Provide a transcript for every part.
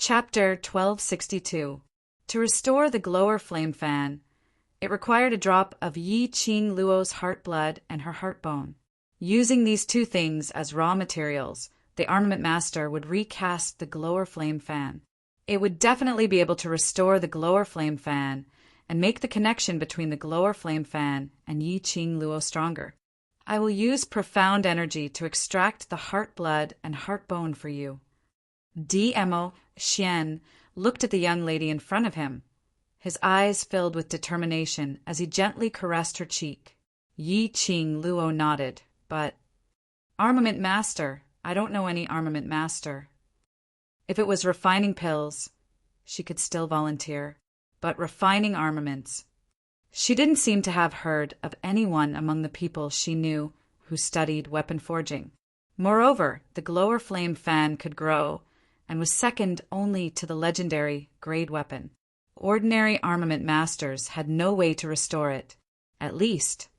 Chapter 1262. To restore the glower flame fan, it required a drop of Yi Qing Luo's heart blood and her heart bone. Using these two things as raw materials, the armament master would recast the glower flame fan. It would definitely be able to restore the glower flame fan and make the connection between the glower flame fan and Yi Qing Luo stronger. I will use profound energy to extract the heart blood and heart bone for you. DMO Xian looked at the young lady in front of him. His eyes filled with determination as he gently caressed her cheek. Yi Qing Luo nodded, but, "Armament master, I don't know any armament master." If it was refining pills, she could still volunteer, but refining armaments. She didn't seem to have heard of anyone among the people she knew who studied weapon forging. Moreover, the glower flame fan could grow and was second only to the legendary grade weapon. Ordinary armament masters had no way to restore it. At least,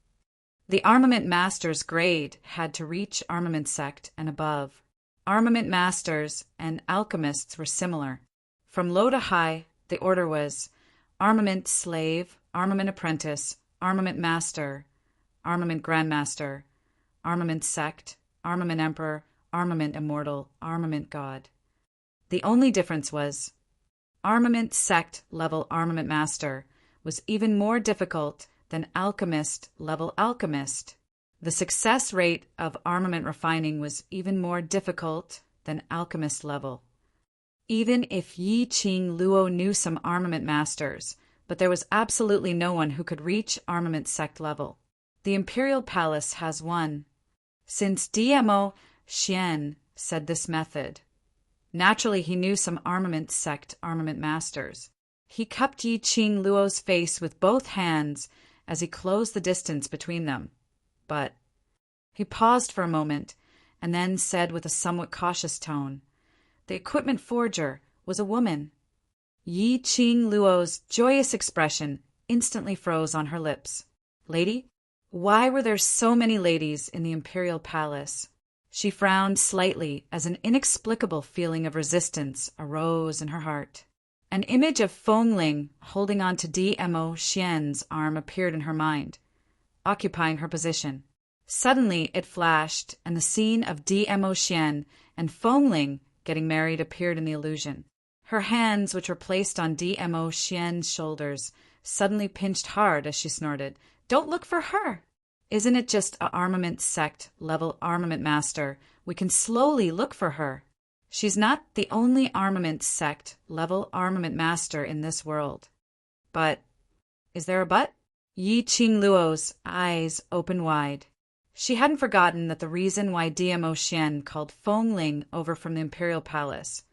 the armament master's grade had to reach armament sect and above. Armament masters and alchemists were similar. From low to high, the order was armament slave, armament apprentice, armament master, armament grandmaster, armament sect, armament emperor, armament immortal, armament god. The only difference was armament sect level armament master was even more difficult than alchemist level alchemist. The success rate of armament refining was even more difficult than alchemist level. Even if Yi Qing Luo knew some armament masters, but there was absolutely no one who could reach armament sect level. The Imperial Palace has one. Since DMO Xian said this method, naturally he knew some armament sect armament masters. He cupped Yi Qing Luo's face with both hands as he closed the distance between them. But he paused for a moment and then said with a somewhat cautious tone, "The equipment forger was a woman." Yi Qing Luo's joyous expression instantly froze on her lips. "Lady? Why were there so many ladies in the Imperial Palace?" She frowned slightly as an inexplicable feeling of resistance arose in her heart. An image of Fengling holding on to DMO Xian's arm appeared in her mind, occupying her position. Suddenly it flashed, and the scene of DMO Xian and Fengling getting married appeared in the illusion. Her hands, which were placed on DMO Xian's shoulders, suddenly pinched hard as she snorted, "Don't look for her! Isn't it just a armament sect level armament master? We can slowly look for her. She's not the only armament sect level armament master in this world." But, is there a but? Yi Qing Luo's eyes opened wide. She hadn't forgotten that the reason why DMO Xian called Fengling over from the Imperial Palace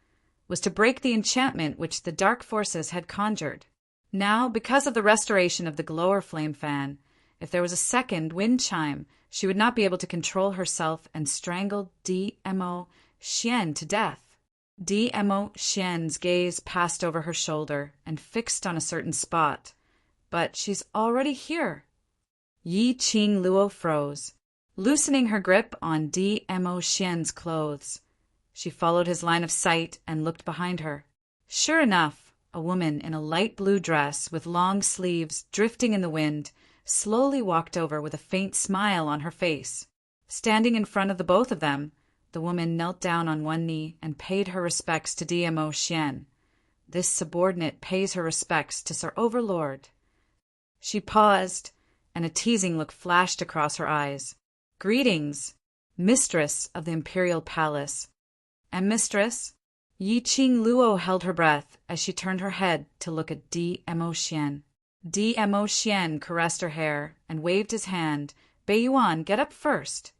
was to break the enchantment which the dark forces had conjured. Now, because of the restoration of the glower flame fan, if there was a second wind chime, she would not be able to control herself and strangle DMO Xian to death. DMO Xian's gaze passed over her shoulder and fixed on a certain spot. But she's already here. Yi Qing Luo froze, loosening her grip on DMO Xian's clothes. She followed his line of sight and looked behind her. Sure enough, a woman in a light blue dress with long sleeves drifting in the wind slowly walked over with a faint smile on her face. Standing in front of the both of them, the woman knelt down on one knee and paid her respects to DMO Xian. This subordinate pays her respects to Sir Overlord. She paused, and a teasing look flashed across her eyes. "Greetings, mistress of the Imperial Palace." "And mistress?" Yi Qing Luo held her breath as she turned her head to look at DMO Xian. DMO Xian caressed her hair and waved his hand. "Beiyuan, get up first."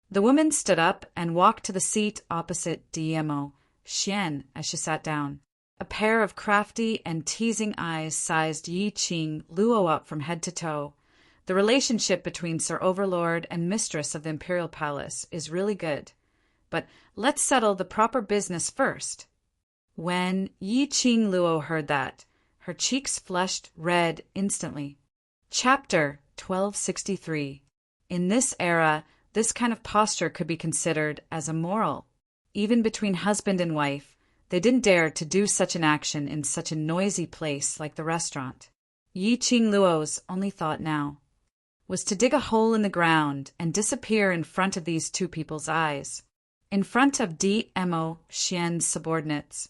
The woman stood up and walked to the seat opposite DMO Xian as she sat down. A pair of crafty and teasing eyes sized Yi Qing Luo up from head to toe. The relationship between Sir Overlord and mistress of the Imperial Palace is really good. But let's settle the proper business first. When Yi Qing Luo heard that, her cheeks flushed red instantly. Chapter 1263. In this era, this kind of posture could be considered as immoral. Even between husband and wife, They didn't dare to do such an action in such a noisy place like the restaurant. Yi Qing Luo's only thought now was to dig a hole in the ground and disappear in front of these two people's eyes. In front of Dmo Xian's subordinates,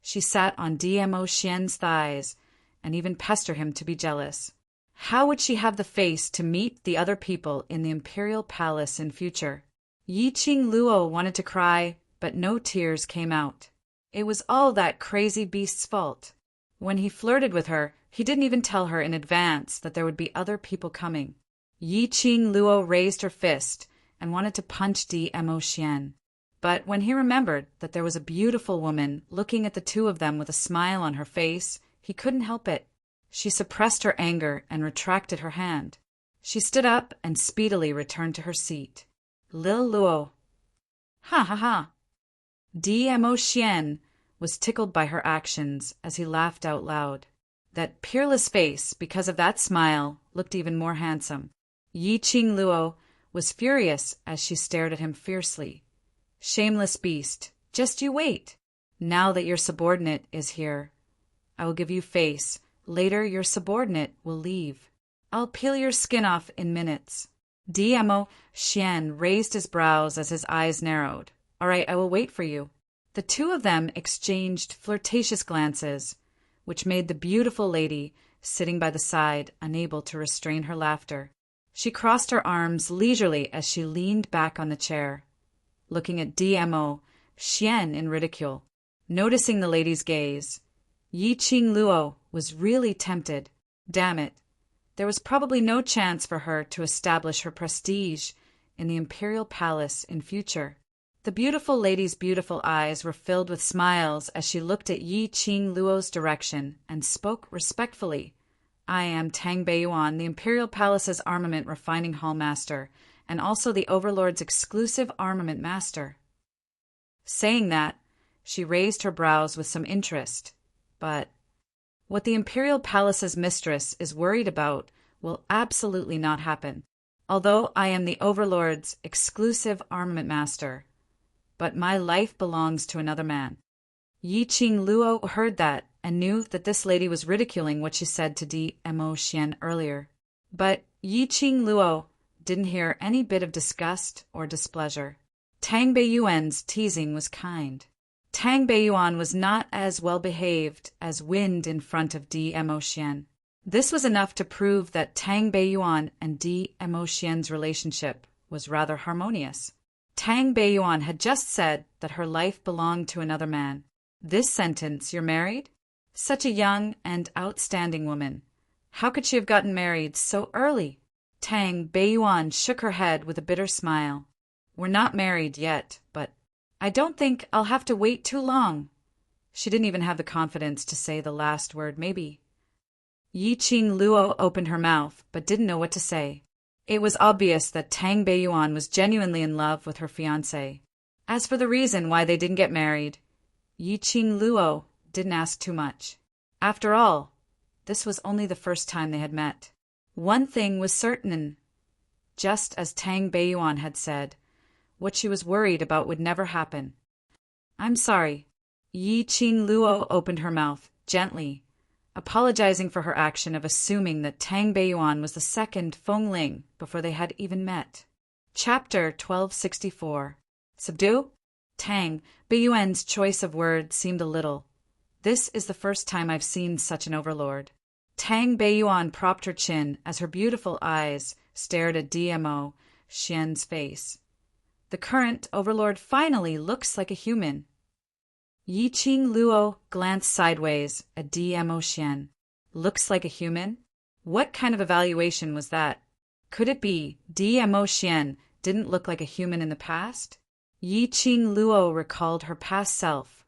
she sat on Dmo Xian's thighs and even pestered him to be jealous. How would she have the face to meet the other people in the imperial palace in future? Yi Qing Luo wanted to cry, but no tears came out. It was all that crazy beast's fault. When he flirted with her, he didn't even tell her in advance that there would be other people coming. Yi Qing Luo raised her fist and wanted to punch Dmo Xian. But when he remembered that there was a beautiful woman looking at the two of them with a smile on her face, he couldn't help it. She suppressed her anger and retracted her hand. She stood up and speedily returned to her seat. Lil Luo. Ha ha ha. Dmo Xian was tickled by her actions as he laughed out loud. That peerless face, because of that smile, looked even more handsome. Yi Qing Luo was furious as she stared at him fiercely. Shameless beast, just you wait. Now that your subordinate is here, I will give you face. Later your subordinate will leave. I'll peel your skin off in minutes. Dmo Xian raised his brows as his eyes narrowed. All right, I will wait for you. The two of them exchanged flirtatious glances, which made the beautiful lady sitting by the side unable to restrain her laughter. She crossed her arms leisurely as she leaned back on the chair, looking at Dmo Xian in ridicule. Noticing the lady's gaze, Yi Qing Luo was really tempted. Damn it. There was probably no chance for her to establish her prestige in the imperial palace in future. The beautiful lady's beautiful eyes were filled with smiles as she looked at Yi Qing Luo's direction and spoke respectfully. I am Tang Beiyuan, the imperial palace's armament refining hall master, and also the Overlord's exclusive armament master. Saying that, she raised her brows with some interest. But what the imperial palace's mistress is worried about will absolutely not happen. Although I am the Overlord's exclusive armament master, but my life belongs to another man. Yi Qing Luo heard that and knew that this lady was ridiculing what she said to Dmo Xian earlier. But Yi Qing Luo didn't hear any bit of disgust or displeasure. Tang Beiyuan's teasing was kind. Tang Beiyuan was not as well behaved as wind in front of Dmo Xian. This was enough to prove that Tang Beiyuan and Dmo Xian's relationship was rather harmonious. Tang Beiyuan had just said that her life belonged to another man. This sentence, you're married? Such a young and outstanding woman. How could she have gotten married so early? Tang Beiyuan shook her head with a bitter smile. We're not married yet, but I don't think I'll have to wait too long. She didn't even have the confidence to say the last word, maybe. Yi Qing Luo opened her mouth, but didn't know what to say. It was obvious that Tang Beiyuan was genuinely in love with her fiancé. As for the reason why they didn't get married, Yi Qing Luo didn't ask too much. After all, this was only the first time they had met. One thing was certain. Just as Tang Beiyuan had said, what she was worried about would never happen. I'm sorry. Yi Qing Luo opened her mouth, gently, apologizing for her action of assuming that Tang Beiyuan was the second Fengling before they had even met. Chapter 1264. Subdue? Tang Beiyuan's choice of words seemed a little. This is the first time I've seen such an overlord. Tang Beiyuan propped her chin as her beautiful eyes stared at Dmo Xian's face. The current overlord finally looks like a human. Yi Qing Luo glanced sideways at Dmo Xian. Looks like a human? What kind of evaluation was that? Could it be Dmo Xian didn't look like a human in the past? Yi Qing Luo recalled her past self,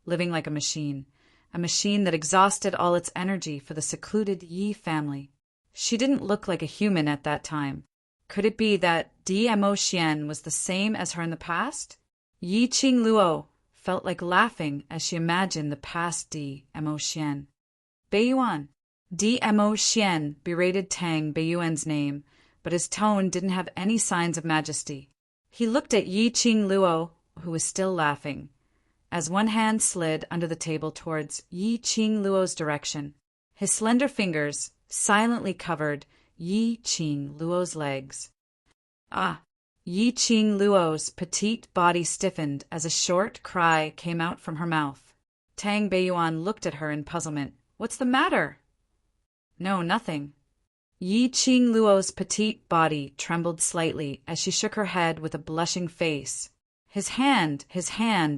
living like a machine that exhausted all its energy for the secluded Yi family. She didn't look like a human at that time. Could it be that Dmo Xian was the same as her in the past? Yi Qing Luo felt like laughing as she imagined the past Dmo Xian. Beiyuan. Dmo Xian berated Tang Beiyuan's name, but his tone didn't have any signs of majesty. He looked at Yi Qing Luo, who was still laughing, as one hand slid under the table towards Yi Qing Luo's direction. His slender fingers silently covered Yi Qing Luo's legs. Ah! Yi Qing Luo's petite body stiffened as a short cry came out from her mouth. Tang Beiyuan looked at her in puzzlement. What's the matter? No, nothing. Yi Qing Luo's petite body trembled slightly as she shook her head with a blushing face. His hand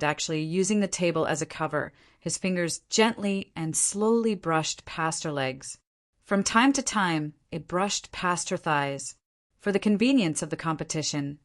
actually using the table as a cover, his fingers gently and slowly brushed past her legs. From time to time, it brushed past her thighs. For the convenience of the competition,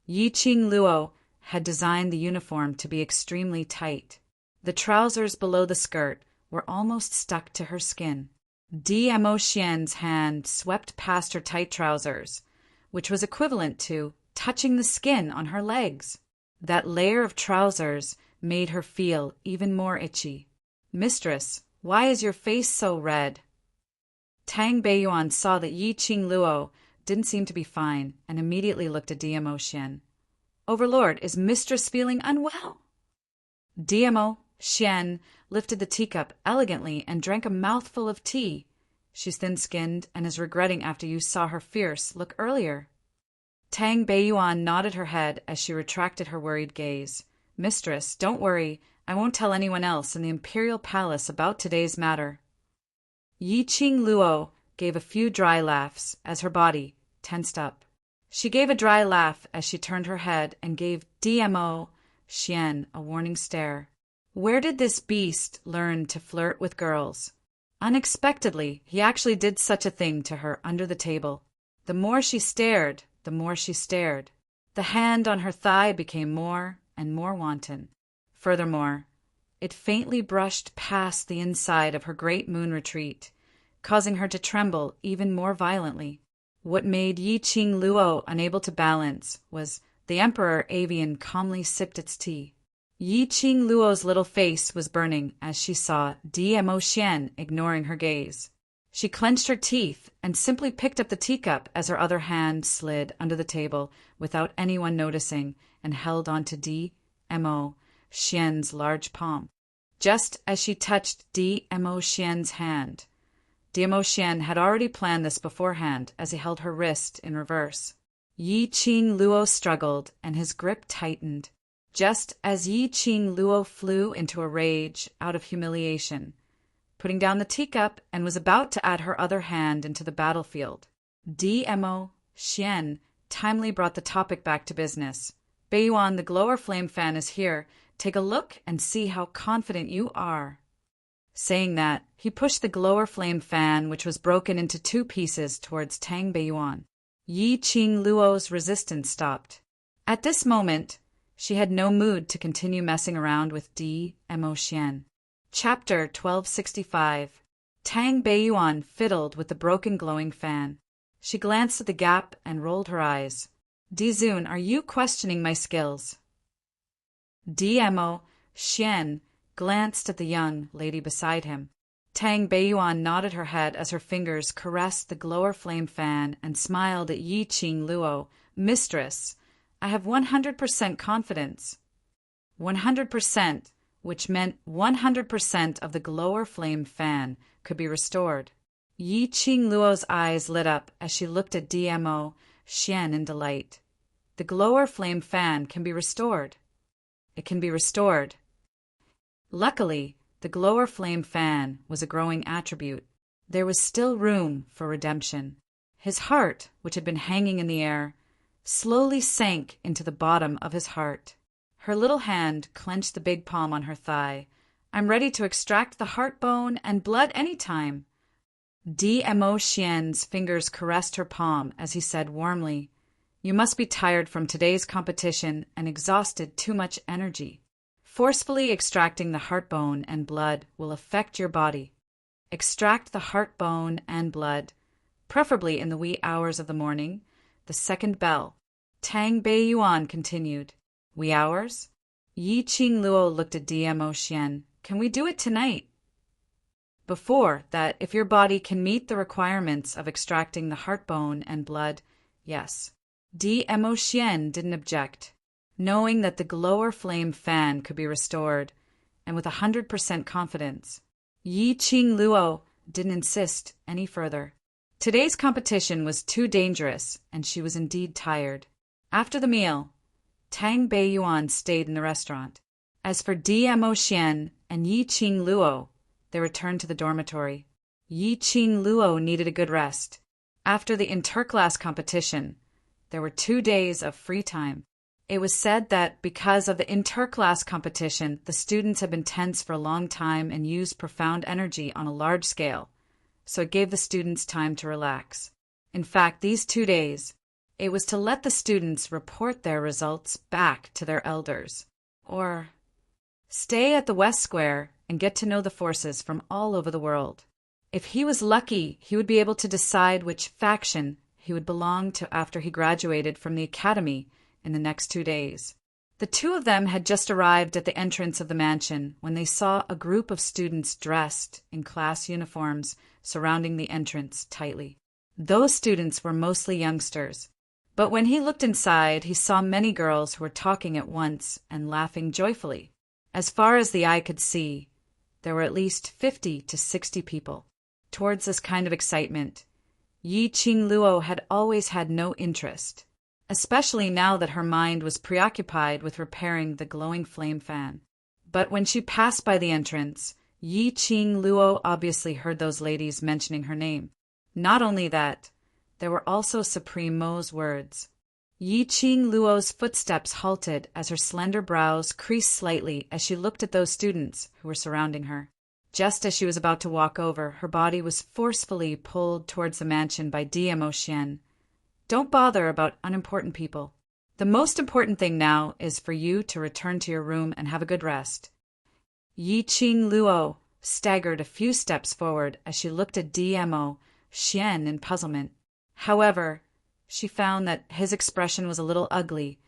Yi Qing Luo had designed the uniform to be extremely tight. The trousers below the skirt were almost stuck to her skin. Dmo Xian's hand swept past her tight trousers, which was equivalent to touching the skin on her legs. That layer of trousers made her feel even more itchy. Mistress, why is your face so red? Tang Beiyuan saw that Yi Qing Luo didn't seem to be fine and immediately looked at Dmo Xian. Overlord, is mistress feeling unwell? Dmo Xian lifted the teacup elegantly and drank a mouthful of tea. She's thin-skinned and is regretting after you saw her fierce look earlier. Tang Beiyuan nodded her head as she retracted her worried gaze. Mistress, don't worry. I won't tell anyone else in the imperial palace about today's matter. Yi Qing Luo gave a few dry laughs as her body tensed up. She gave a dry laugh as she turned her head and gave Dmo Xian a warning stare. Where did this beast learn to flirt with girls? Unexpectedly, he actually did such a thing to her under the table. The more she stared, the more she stared. The hand on her thigh became more and more wanton. Furthermore, it faintly brushed past the inside of her great moon retreat, causing her to tremble even more violently. What made Yi Qing Luo unable to balance was the Emperor Avian calmly sipped its tea. Yi Qing Luo's little face was burning as she saw Dmo Xian ignoring her gaze. She clenched her teeth and simply picked up the teacup as her other hand slid under the table without anyone noticing and held onto Dmo Xian's large palm. Just as she touched Dmo Xian's hand, Dmo Xian had already planned this beforehand as he held her wrist in reverse. Yi Qing Luo struggled and his grip tightened. Just as Yi Qing Luo flew into a rage out of humiliation, putting down the teacup and was about to add her other hand into the battlefield, Dmo Xian timely brought the topic back to business. Beiyuan, the glower flame fan is here. Take a look and see how confident you are. Saying that, he pushed the glower flame fan, which was broken into 2 pieces, towards Tang Beiyuan. Yi Qing Luo's resistance stopped. At this moment, she had no mood to continue messing around with Dmo Xian. Chapter 1265. Tang Beiyuan fiddled with the broken glowing fan. She glanced at the gap and rolled her eyes. Dizun, are you questioning my skills? Dmo Xian glanced at the young lady beside him. Tang Beiyuan nodded her head as her fingers caressed the glower flame fan and smiled at Yi Qing Luo. Mistress, I have 100% confidence. 100%, which meant 100% of the glower flame fan could be restored. Yi Qing Luo's eyes lit up as she looked at Dmo Xian in delight. The glower flame fan can be restored. It can be restored. Luckily, the glower flame fan was a growing attribute. There was still room for redemption. His heart, which had been hanging in the air, slowly sank into the bottom of his heart. Her little hand clenched the big palm on her thigh. I'm ready to extract the heart bone and blood any time. Dmo Xian's fingers caressed her palm as he said warmly, You must be tired from today's competition and exhausted too much energy. Forcefully extracting the heart bone and blood will affect your body. Extract the heart bone and blood, preferably in the wee hours of the morning, the second bell. Tang Beiyuan continued. Wee hours? Yi Qing Luo looked at Dmo Xian. Can we do it tonight? Before that, if your body can meet the requirements of extracting the heart bone and blood, yes. Dmo Xian didn't object. knowing that the glower flame fan could be restored, and with 100% confidence. Yi Qing Luo didn't insist any further. Today's competition was too dangerous, and she was indeed tired. After the meal, Tang Beiyuan stayed in the restaurant. As for Dmo Xian and Yi Qing Luo, they returned to the dormitory. Yi Qing Luo needed a good rest. After the interclass competition, there were 2 days of free time. It was said that because of the interclass competition, the students had been tense for a long time and used profound energy on a large scale, so it gave the students time to relax. In fact, these 2 days, it was to let the students report their results back to their elders, or stay at the West Square and get to know the forces from all over the world. If he was lucky, he would be able to decide which faction he would belong to after he graduated from the academy in the next 2 days. The two of them had just arrived at the entrance of the mansion when they saw a group of students dressed in class uniforms surrounding the entrance tightly. Those students were mostly youngsters, but when he looked inside, he saw many girls who were talking at once and laughing joyfully. As far as the eye could see, there were at least 50 to 60 people. Towards this kind of excitement, Yi Qing Luo had always had no interest, especially now that her mind was preoccupied with repairing the glowing flame fan. But when she passed by the entrance, Yi Qing Luo obviously heard those ladies mentioning her name. Not only that, there were also Supreme Mo's words. Yi Qing Luo's footsteps halted as her slender brows creased slightly as she looked at those students who were surrounding her. Just as she was about to walk over, her body was forcefully pulled towards the mansion by Dmo Xian. Don't bother about unimportant people. The most important thing now is for you to return to your room and have a good rest. Yi Qing Luo staggered a few steps forward as she looked at Dmo Xian in puzzlement. However, she found that his expression was a little ugly,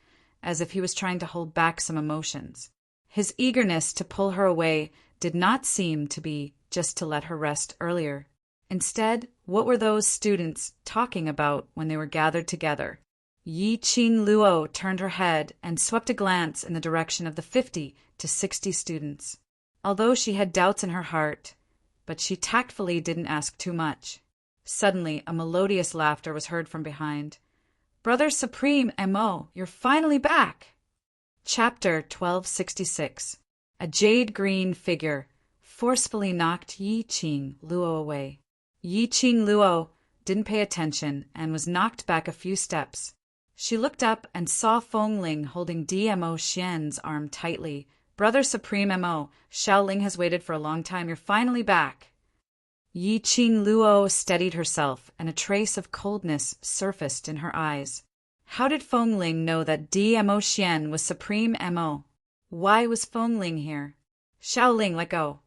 as if he was trying to hold back some emotions. His eagerness to pull her away did not seem to be just to let her rest earlier. Instead, what were those students talking about when they were gathered together? Yi Qing Luo turned her head and swept a glance in the direction of the 50 to 60 students. Although she had doubts in her heart, but she tactfully didn't ask too much. Suddenly, a melodious laughter was heard from behind. Brother Supreme Mo, you're finally back! Chapter 1266. A jade-green figure forcefully knocked Yi Qing Luo away. Yi Qing Luo didn't pay attention and was knocked back a few steps. She looked up and saw Feng Ling holding Dmo Xian's arm tightly. Brother Supreme Mo, Xiao Ling has waited for a long time. You're finally back. Yi Qing Luo steadied herself, and a trace of coldness surfaced in her eyes. How did Feng Ling know that Dmo Xian was Supreme Mo? Why was Feng Ling here? Xiao Ling, let go.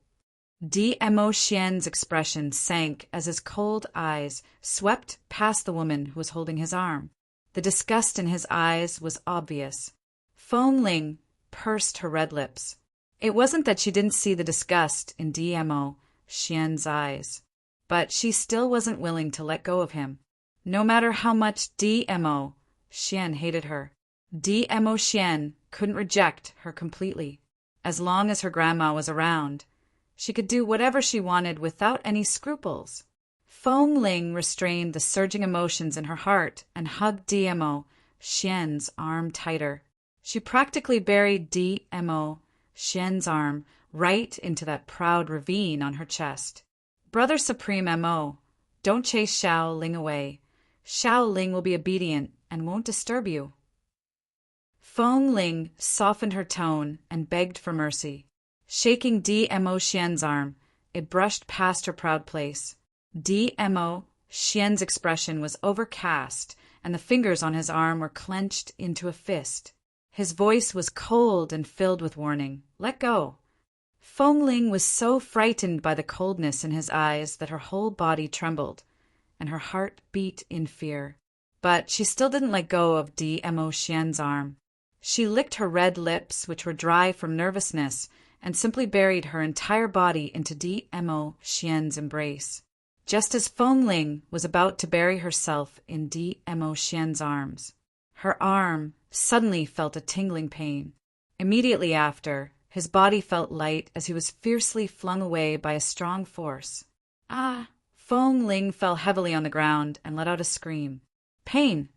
Dmo Xian's expression sank as his cold eyes swept past the woman who was holding his arm. The disgust in his eyes was obvious. Feng Ling pursed her red lips. It wasn't that she didn't see the disgust in Dmo Xian's eyes, but she still wasn't willing to let go of him, no matter how much Dmo Xian hated her. Dmo Xian couldn't reject her completely. As long as her grandma was around, she could do whatever she wanted without any scruples. Feng Ling restrained the surging emotions in her heart and hugged Dmo Xian's arm tighter. She practically buried Dmo Xian's arm right into that proud ravine on her chest. Brother Supreme Mo, don't chase Xiao Ling away. Xiao Ling will be obedient and won't disturb you. Feng Ling softened her tone and begged for mercy. Shaking Dmo Xian's arm, it brushed past her proud place. Dmo Xian's expression was overcast, and the fingers on his arm were clenched into a fist. His voice was cold and filled with warning. Let go. Feng Ling was so frightened by the coldness in his eyes that her whole body trembled, and her heart beat in fear. But she still didn't let go of Dmo Xian's arm. She licked her red lips, which were dry from nervousness, and simply buried her entire body into Dmo Xian's embrace. Just as Feng Ling was about to bury herself in Dmo Xian's arms, her arm suddenly felt a tingling pain. Immediately after, his body felt light as he was fiercely flung away by a strong force. Ah! Feng Ling fell heavily on the ground and let out a scream. Pain!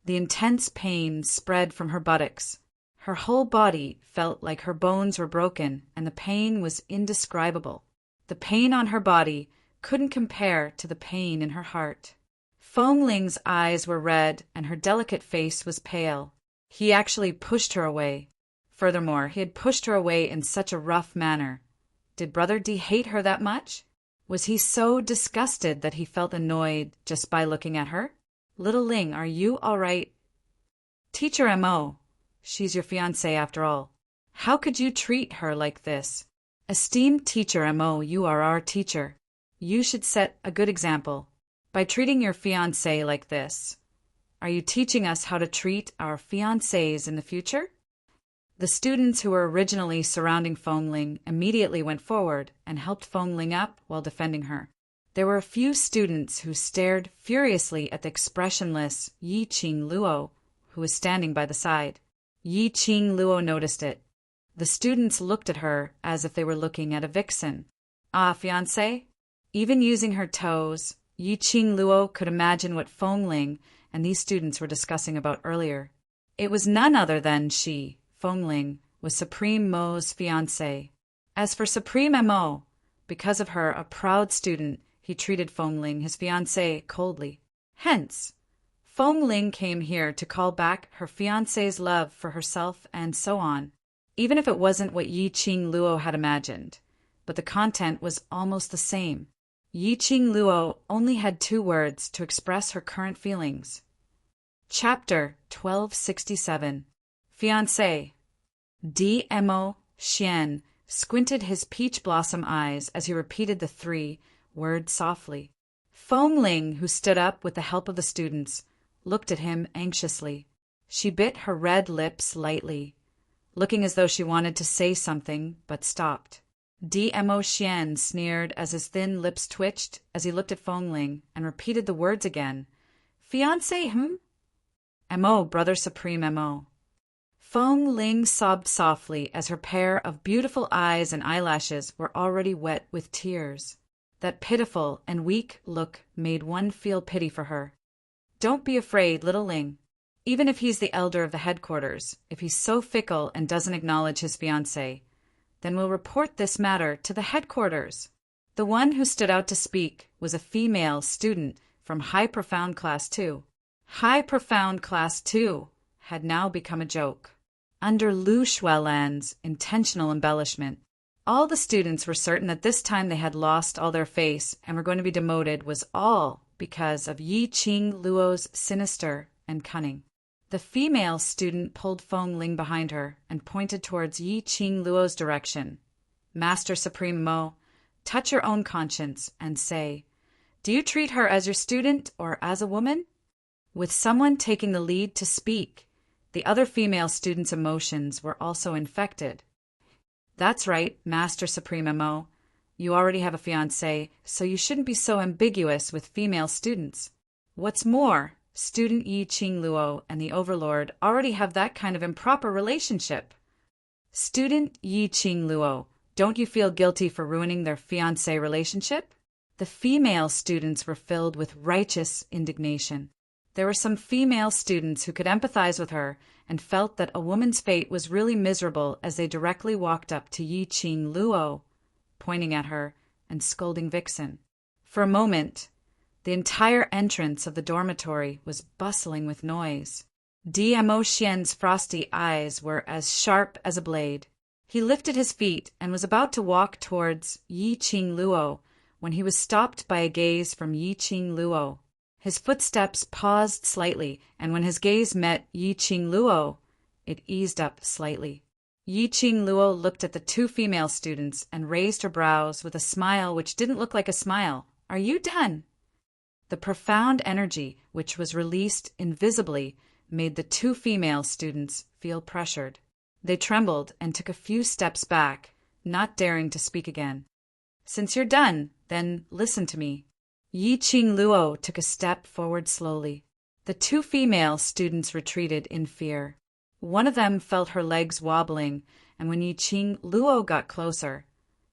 The intense pain spread from her buttocks. Her whole body felt like her bones were broken, and the pain was indescribable. The pain on her body couldn't compare to the pain in her heart. Feng Ling's eyes were red, and her delicate face was pale. He actually pushed her away. Furthermore, he had pushed her away in such a rough manner. Did Brother D hate her that much? Was he so disgusted that he felt annoyed just by looking at her? Little Ling, are you all right? Teacher M.O., she's your fiancée after all. How could you treat her like this? Esteemed Teacher M.O., you are our teacher. You should set a good example by treating your fiancée like this. Are you teaching us how to treat our fiancés in the future? The students who were originally surrounding Feng Ling immediately went forward and helped Feng Ling up while defending her. There were a few students who stared furiously at the expressionless Yi Qing Luo, who was standing by the side. Yi Qing Luo noticed it. The students looked at her as if they were looking at a vixen. Ah, fiancée? Even using her toes, Yi Qing Luo could imagine what Feng Ling and these students were discussing about earlier. It was none other than she, Feng Ling, was Supreme Mo's fiancée. As for Supreme Mo, because of her, a proud student, he treated Feng Ling, his fiancée, coldly. Hence, Feng Ling came here to call back her fiancé's love for herself and so on, even if it wasn't what Yi Qing Luo had imagined. But the content was almost the same. Yi Qing Luo only had 2 words to express her current feelings. Chapter 1267. Fiancé. D.M.O. Xian squinted his peach blossom eyes as he repeated the 3 words softly. Feng Ling, who stood up with the help of the students, looked at him anxiously. She bit her red lips lightly, looking as though she wanted to say something, but stopped. D.M.O. Xian sneered as his thin lips twitched as he looked at Feng Ling and repeated the words again. Fiancé, M.O., Brother Supreme M.O. Feng Ling sobbed softly as her pair of beautiful eyes and eyelashes were already wet with tears. That pitiful and weak look made one feel pity for her. Don't be afraid, little Ling. Even if he's the elder of the headquarters, if he's so fickle and doesn't acknowledge his fiancée, then we'll report this matter to the headquarters. The one who stood out to speak was a female student from High Profound Class 2. High Profound Class 2 had now become a joke. Under Lu Xuelan's intentional embellishment, all the students were certain that this time they had lost all their face and were going to be demoted was all because of Yi Qing Luo's sinister and cunning. The female student pulled Feng Ling behind her and pointed towards Yi Qing Luo's direction. Master Supreme Mo, touch your own conscience and say, do you treat her as your student or as a woman? With someone taking the lead to speak, the other female students' emotions were also infected. That's right, Master Supreme Mo. You already have a fiancé, so you shouldn't be so ambiguous with female students. What's more, Student Yi Qing Luo and the Overlord already have that kind of improper relationship. Student Yi Qing Luo, don't you feel guilty for ruining their fiancé relationship? The female students were filled with righteous indignation. There were some female students who could empathize with her and felt that a woman's fate was really miserable as they directly walked up to Yi Qing Luo, pointing at her and scolding Vixen. For a moment, the entire entrance of the dormitory was bustling with noise. D.M.O. Xian's frosty eyes were as sharp as a blade. He lifted his feet and was about to walk towards Yi Qing Luo when he was stopped by a gaze from Yi Qing Luo. His footsteps paused slightly, and when his gaze met Yi Qing Luo, it eased up slightly. Yi Qing Luo looked at the 2 female students and raised her brows with a smile which didn't look like a smile. Are you done? The profound energy, which was released invisibly, made the 2 female students feel pressured. They trembled and took a few steps back, not daring to speak again. Since you're done, then listen to me. Yi Qing Luo took a step forward slowly. The two female students retreated in fear. One of them felt her legs wobbling, and when Yiqing Luo got closer,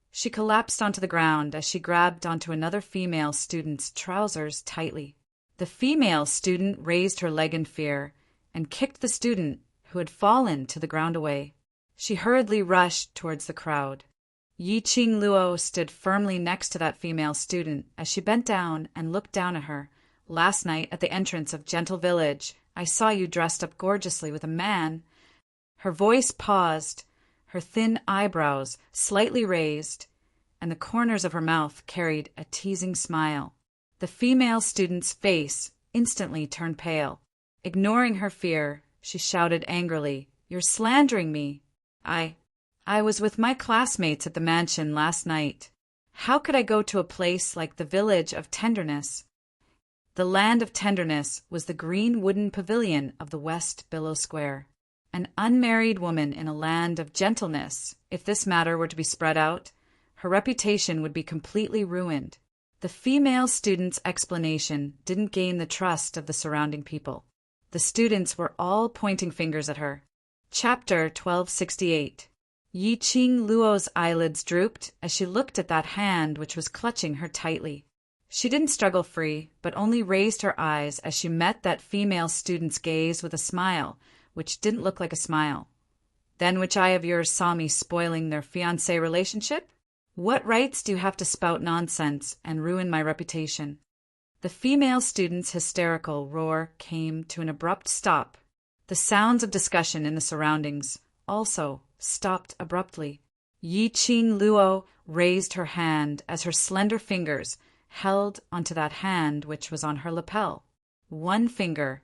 she collapsed onto the ground as she grabbed onto another female student's trousers tightly. The female student raised her leg in fear and kicked the student who had fallen to the ground away. She hurriedly rushed towards the crowd. Yiqing Luo stood firmly next to that female student as she bent down and looked down at her. Last night at the entrance of Gentle Village, I saw you dressed up gorgeously with a man. Her voice paused, her thin eyebrows slightly raised, and the corners of her mouth carried a teasing smile. The female student's face instantly turned pale. Ignoring her fear, she shouted angrily, "You're slandering me! I was with my classmates at the mansion last night. How could I go to a place like the Village of Tenderness?" The Land of Tenderness was the green wooden pavilion of the West Billow Square. An unmarried woman in a land of gentleness, if this matter were to be spread out, her reputation would be completely ruined. The female student's explanation didn't gain the trust of the surrounding people. The students were all pointing fingers at her. Chapter 1268. Yiqing Luo's eyelids drooped as she looked at that hand which was clutching her tightly. She didn't struggle free, but only raised her eyes as she met that female student's gaze with a smile, which didn't look like a smile. "Then which eye of yours saw me spoiling their fiancé relationship? What rights do you have to spout nonsense and ruin my reputation?" The female student's hysterical roar came to an abrupt stop. The sounds of discussion in the surroundings also stopped abruptly. Yiqing Luo raised her hand as her slender fingers held onto that hand which was on her lapel. One finger,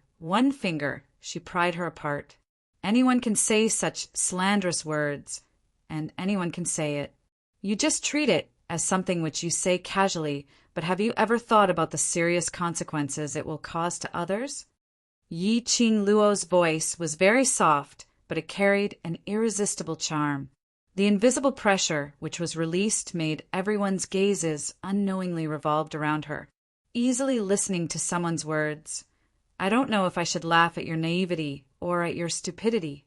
she pried her apart. Anyone can say such slanderous words, and anyone can say it. You just treat it as something which you say casually, but have you ever thought about the serious consequences it will cause to others? Yiqing Luo's voice was very soft, but it carried an irresistible charm. The invisible pressure which was released made everyone's gazes unknowingly revolved around her, easily listening to someone's words. "I don't know if I should laugh at your naivety or at your stupidity."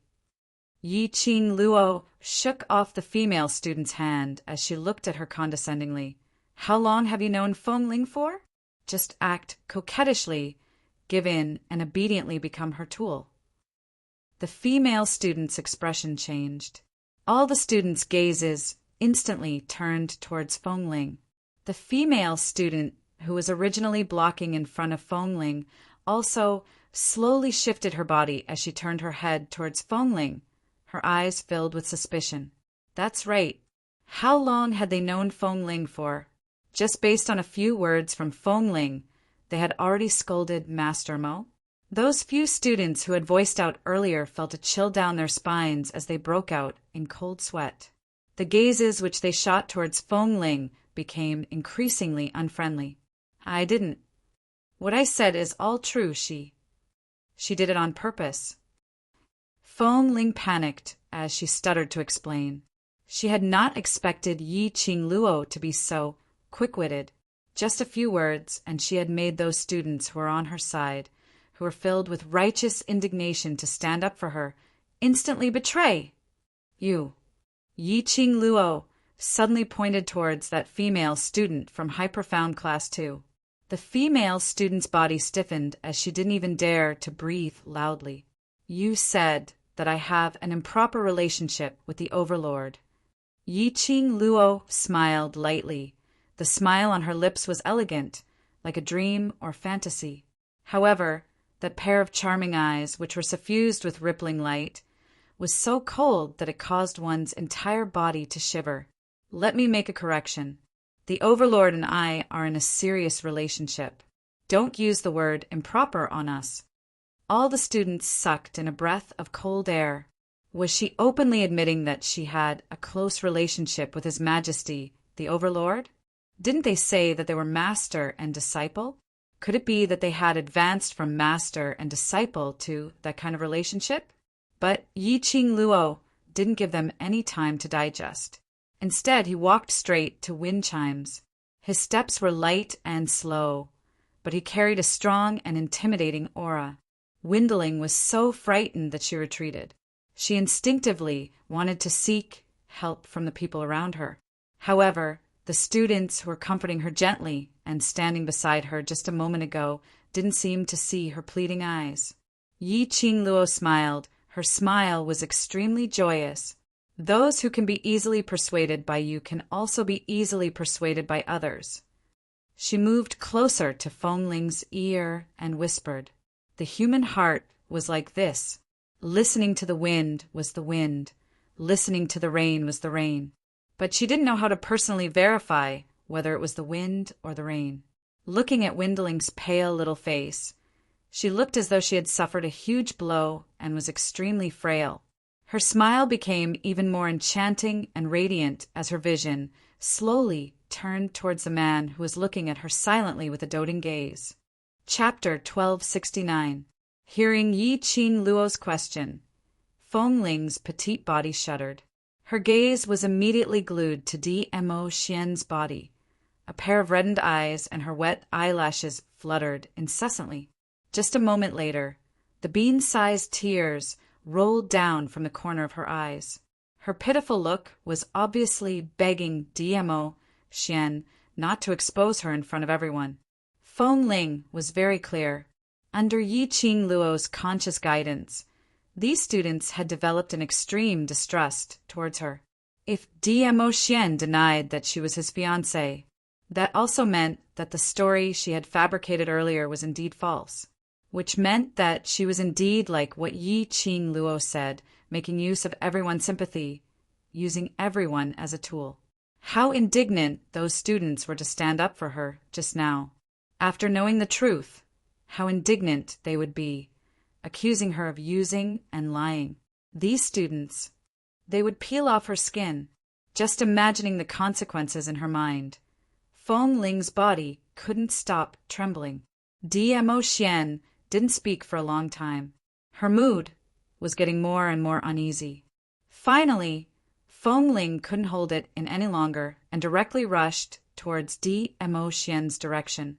Yiqing Luo shook off the female student's hand as she looked at her condescendingly. "How long have you known Feng Ling for?" Just act coquettishly, give in, and obediently become her tool. The female student's expression changed. All the students' gazes instantly turned towards Feng Ling. The female student, who was originally blocking in front of Feng Ling, also slowly shifted her body as she turned her head towards Feng Ling, her eyes filled with suspicion. That's right. How long had they known Feng Ling for? Just based on a few words from Feng Ling, they had already scolded Master Mo. Those few students who had voiced out earlier felt a chill down their spines as they broke out in cold sweat. The gazes which they shot towards Feng Ling became increasingly unfriendly. "I didn't. What I said is all true, She did it on purpose." Feng Ling panicked as she stuttered to explain. She had not expected Yiqing Luo to be so quick-witted. Just a few words, and she had made those students who were on her side, who were filled with righteous indignation to stand up for her, instantly betray. "You." Yiqing Luo suddenly pointed towards that female student from High Profound Class 2. The female student's body stiffened as she didn't even dare to breathe loudly. "You said that I have an improper relationship with the Overlord." Yiqing Luo smiled lightly. The smile on her lips was elegant, like a dream or fantasy. However, that pair of charming eyes, which were suffused with rippling light, was so cold that it caused one's entire body to shiver. "Let me make a correction. The Overlord and I are in a serious relationship. Don't use the word improper on us." All the students sucked in a breath of cold air. Was she openly admitting that she had a close relationship with His Majesty, the Overlord? Didn't they say that they were master and disciple? Could it be that they had advanced from master and disciple to that kind of relationship? But Yiqing Luo didn't give them any time to digest. Instead, he walked straight to wind chimes. His steps were light and slow. but he carried a strong and intimidating aura. Windling was so frightened that she retreated. She instinctively wanted to seek help from the people around her. However, the students who were comforting her gently and standing beside her just a moment ago didn't seem to see her pleading eyes. Yi Qingluo smiled. Her smile was extremely joyous. Those who can be easily persuaded by you can also be easily persuaded by others. She moved closer to Fengling's ear and whispered. The human heart was like this. Listening to the wind was the wind. Listening to the rain was the rain. But she didn't know how to personally verify whether it was the wind or the rain. Looking at Windling's pale little face, she looked as though she had suffered a huge blow and was extremely frail. Her smile became even more enchanting and radiant as her vision slowly turned towards the man who was looking at her silently with a doting gaze. Chapter 1269. Hearing Yi Qingluo's question, Fengling's petite body shuddered. Her gaze was immediately glued to Dmo Xian's body. A pair of reddened eyes and her wet eyelashes fluttered incessantly. Just a moment later, the bean-sized tears rolled down from the corner of her eyes. Her pitiful look was obviously begging Dmo Xian not to expose her in front of everyone. Fengling was very clear. Under Yi Qingluo's conscious guidance, these students had developed an extreme distrust towards her. If Dmo Xian denied that she was his fiancée, that also meant that the story she had fabricated earlier was indeed false, which meant that she was indeed like what Yi Qingluo said, making use of everyone's sympathy, using everyone as a tool. How indignant those students were to stand up for her just now. After knowing the truth, how indignant they would be, accusing her of using and lying. These students, they would peel off her skin, just imagining the consequences in her mind. Fengling's body couldn't stop trembling. Dmo Xian didn't speak for a long time. Her mood was getting more and more uneasy. Finally, Fengling couldn't hold it in any longer and directly rushed towards Dmo Xian's direction.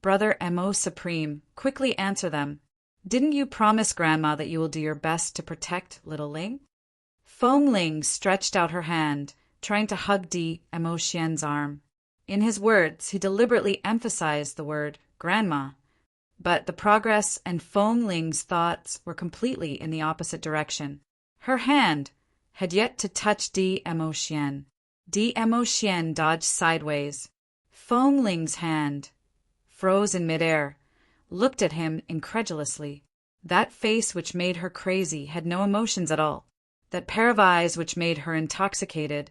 Brother Mo Supreme, quickly answer them. Didn't you promise Grandma that you will do your best to protect little Ling? Fengling stretched out her hand, trying to hug Dmo Xian's arm. In his words, he deliberately emphasized the word Grandma, but the progress and Fengling's thoughts were completely in the opposite direction. Her hand had yet to touch Dmo Xian. Dmo Xian dodged sideways. Fengling's hand froze in midair, looked at him incredulously. That face which made her crazy had no emotions at all. That pair of eyes which made her intoxicated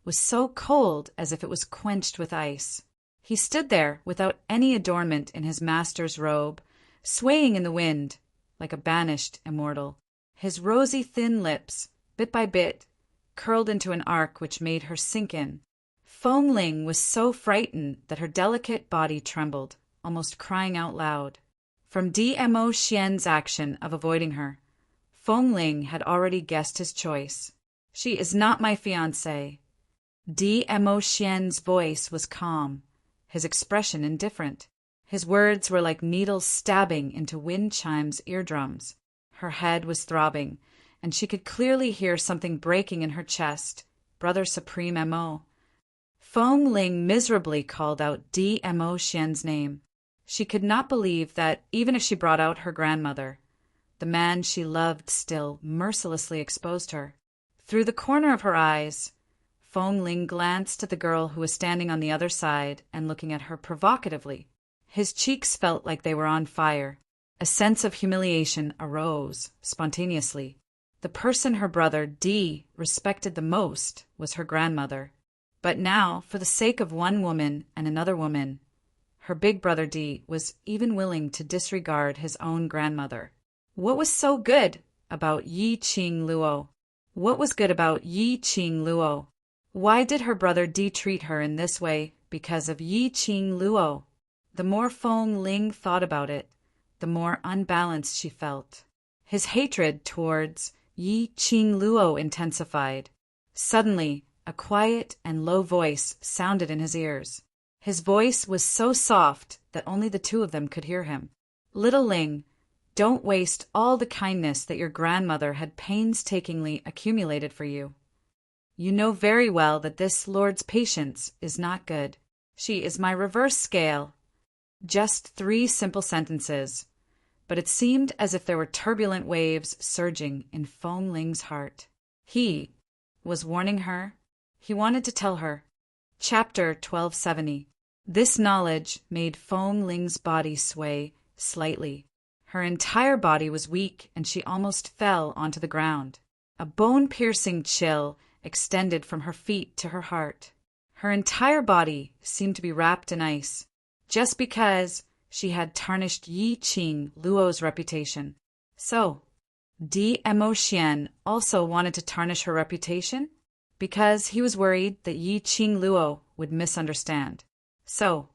was so cold as if it was quenched with ice. He stood there without any adornment in his master's robe, swaying in the wind like a banished immortal. His rosy thin lips, bit by bit, curled into an arc which made her sink in. Fengling was so frightened that her delicate body trembled, almost crying out loud. From Dmo Xian's action of avoiding her, Fengling had already guessed his choice. She is not my fiancée. Dmo Xian's voice was calm, his expression indifferent. His words were like needles stabbing into wind chimes' eardrums. Her head was throbbing, and she could clearly hear something breaking in her chest. Brother Supreme Mo. Fengling miserably called out Dmo Xian's name. She could not believe that, even if she brought out her grandmother, the man she loved still mercilessly exposed her. Through the corner of her eyes, Fengling glanced at the girl who was standing on the other side and looking at her provocatively. His cheeks felt like they were on fire. A sense of humiliation arose spontaneously. The person her brother D respected the most was her grandmother. But now, for the sake of one woman and another woman, her big brother D was even willing to disregard his own grandmother. What was so good about Yi Qingluo? What was good about Yi Qingluo? Why did her brother D treat her in this way? Because of Yi Qingluo. The more Fengling thought about it, the more unbalanced she felt. His hatred towards Yi Qingluo intensified. Suddenly, a quiet and low voice sounded in his ears. His voice was so soft that only the two of them could hear him. Little Ling, don't waste all the kindness that your grandmother had painstakingly accumulated for you. You know very well that this lord's patience is not good. She is my reverse scale. Just 3 simple sentences, but it seemed as if there were turbulent waves surging in Fong Ling's heart. He was warning her. He wanted to tell her. Chapter 1270. This knowledge made Fong Ling's body sway slightly. Her entire body was weak, and she almost fell onto the ground. A bone-piercing chill extended from her feet to her heart. Her entire body seemed to be wrapped in ice, just because she had tarnished Yi Qing Luo's reputation. So, Mo Xian also wanted to tarnish her reputation? Because he was worried that Yi Qing Luo would misunderstand. So,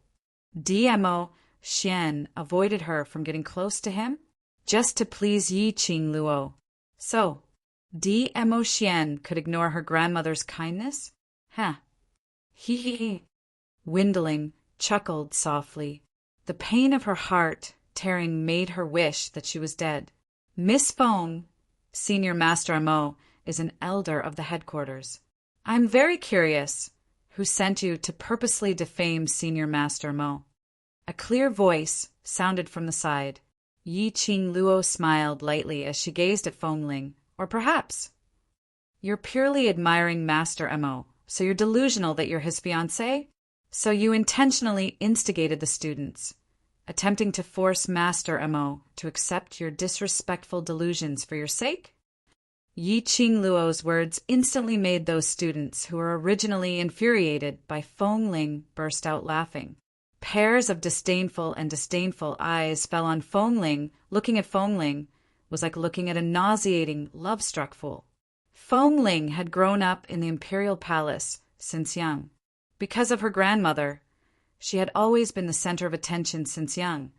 Mo Xian avoided her from getting close to him, just to please Yi Qing Luo. So, Mo Xian could ignore her grandmother's kindness? Huh. He. Windling chuckled softly. The pain of her heart tearing made her wish that she was dead. Miss Fong, Senior Master Mo, is an elder of the headquarters. I'm very curious who sent you to purposely defame Senior Master Mo. A clear voice sounded from the side. Yi Qing Luo smiled lightly as she gazed at Fong Ling. Or perhaps you're purely admiring Master Mo, so you're delusional that you're his fiancée? So you intentionally instigated the students, attempting to force Master Mo to accept your disrespectful delusions for your sake? Yi Qing Luo's words instantly made those students who were originally infuriated by Fong Ling burst out laughing. Pairs of disdainful eyes fell on Fong Ling. Looking at Fong Ling was like looking at a nauseating, love-struck fool. Fong Ling had grown up in the imperial palace since young. Because of her grandmother, she had always been the center of attention since young,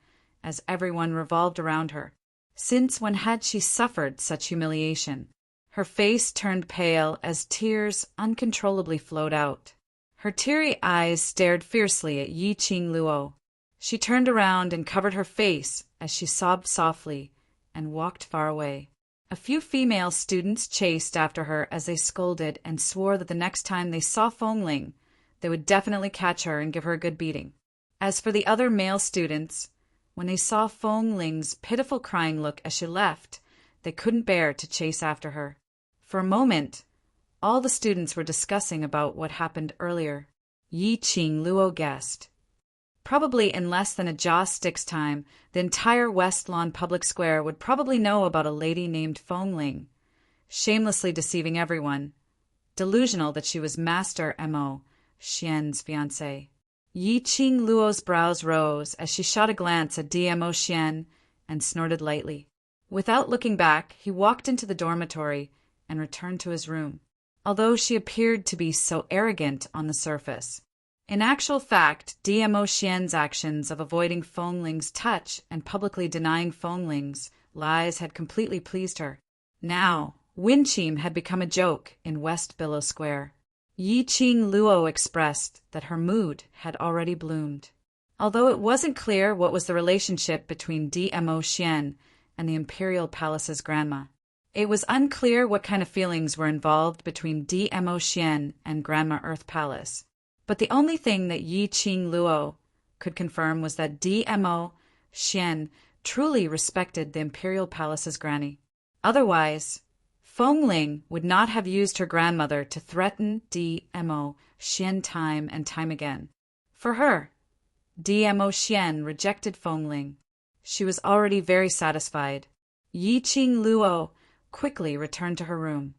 as everyone revolved around her. Since when had she suffered such humiliation? Her face turned pale as tears uncontrollably flowed out. Her teary eyes stared fiercely at Yi Qing Luo. She turned around and covered her face as she sobbed softly and walked far away. A few female students chased after her as they scolded and swore that the next time they saw Fong Ling, they would definitely catch her and give her a good beating. As for the other male students, when they saw Fong Ling's pitiful crying look as she left, they couldn't bear to chase after her. For a moment, all the students were discussing about what happened earlier. Yi Qing Luo guessed. Probably in less than a jaw stick's time, the entire West Lawn Public Square would probably know about a lady named Fong Ling, shamelessly deceiving everyone, delusional that she was Master Mo Xian's fiancée. Yi Qing Luo's brows rose as she shot a glance at Mo Xian and snorted lightly. Without looking back, he walked into the dormitory and returned to his room. Although she appeared to be so arrogant on the surface, in actual fact, Mo Xian's actions of avoiding Fong Ling's touch and publicly denying Fong Ling's lies had completely pleased her. Now, Winchim had become a joke in West Billow Square. Yi Qing Luo expressed that her mood had already bloomed. Although it wasn't clear what was the relationship between Mo Xian and the Imperial Palace's grandma, it was unclear what kind of feelings were involved between Mo Xian and Grandma Earth Palace. But the only thing that Yi Qing Luo could confirm was that Mo Xian truly respected the Imperial Palace's granny. Otherwise, Fong Ling would not have used her grandmother to threaten Mo Xian time and time again. For her, Mo Xian rejected Fong Ling. She was already very satisfied. Yi Qing Luo quickly returned to her room,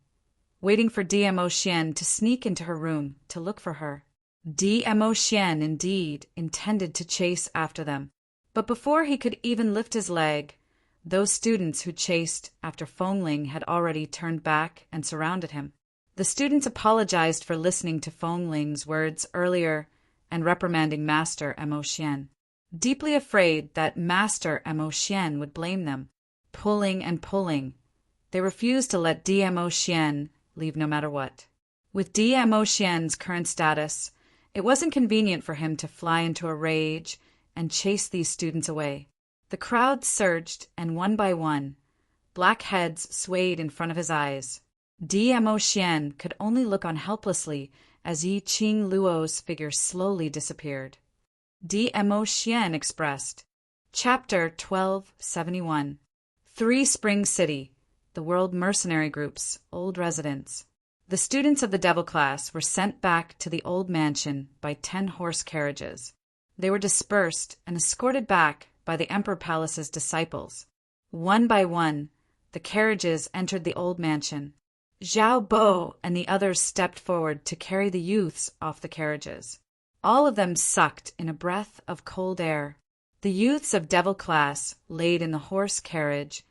waiting for Mo Xian to sneak into her room to look for her. Mo Xian indeed intended to chase after them, but before he could even lift his leg, those students who chased after Fong Ling had already turned back and surrounded him. The students apologized for listening to Fong Ling's words earlier and reprimanding Master Mo Xian, deeply afraid that Master Mo Xian would blame them. Pulling and pulling, they refused to let Mo Xian leave no matter what. With Mo Xian's current status, It wasn't convenient for him to fly into a rage and chase these students away. The crowd surged, and one by one, black heads swayed in front of his eyes. Dmo Xian could only look on helplessly as Yi Qing Luo's figure slowly disappeared. Dmo Xian expressed. Chapter 1271. Three Spring City, the World Mercenary Group's old residence. The students of the Devil class were sent back to the old mansion by 10 horse carriages. They were dispersed and escorted back by the Emperor Palace's disciples. One by one, the carriages entered the old mansion. Zhao Bo and the others stepped forward to carry the youths off the carriages. All of them sucked in a breath of cold air. The youths of Devil class laid in the horse carriage,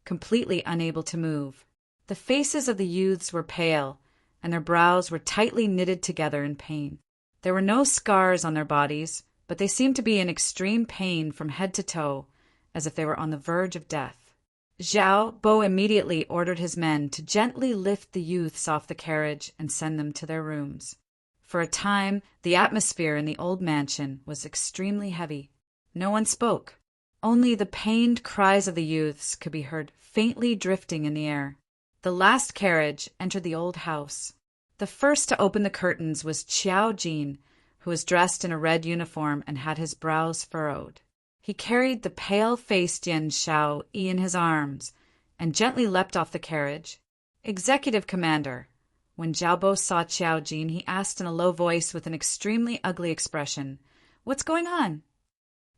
completely unable to move. The faces of the youths were pale, and their brows were tightly knitted together in pain. There were no scars on their bodies, but they seemed to be in extreme pain from head to toe, as if they were on the verge of death. Zhao Bo immediately ordered his men to gently lift the youths off the carriage and send them to their rooms. For a time, the atmosphere in the old mansion was extremely heavy. No one spoke. Only the pained cries of the youths could be heard faintly drifting in the air. The last carriage entered the old house. The first to open the curtains was Qiao Jin, who was dressed in a red uniform and had his brows furrowed. He carried the pale-faced Yan Shao Yi in his arms and gently leapt off the carriage. Executive Commander. When Zhao Bo saw Qiao Jin, he asked in a low voice with an extremely ugly expression, "What's going on?"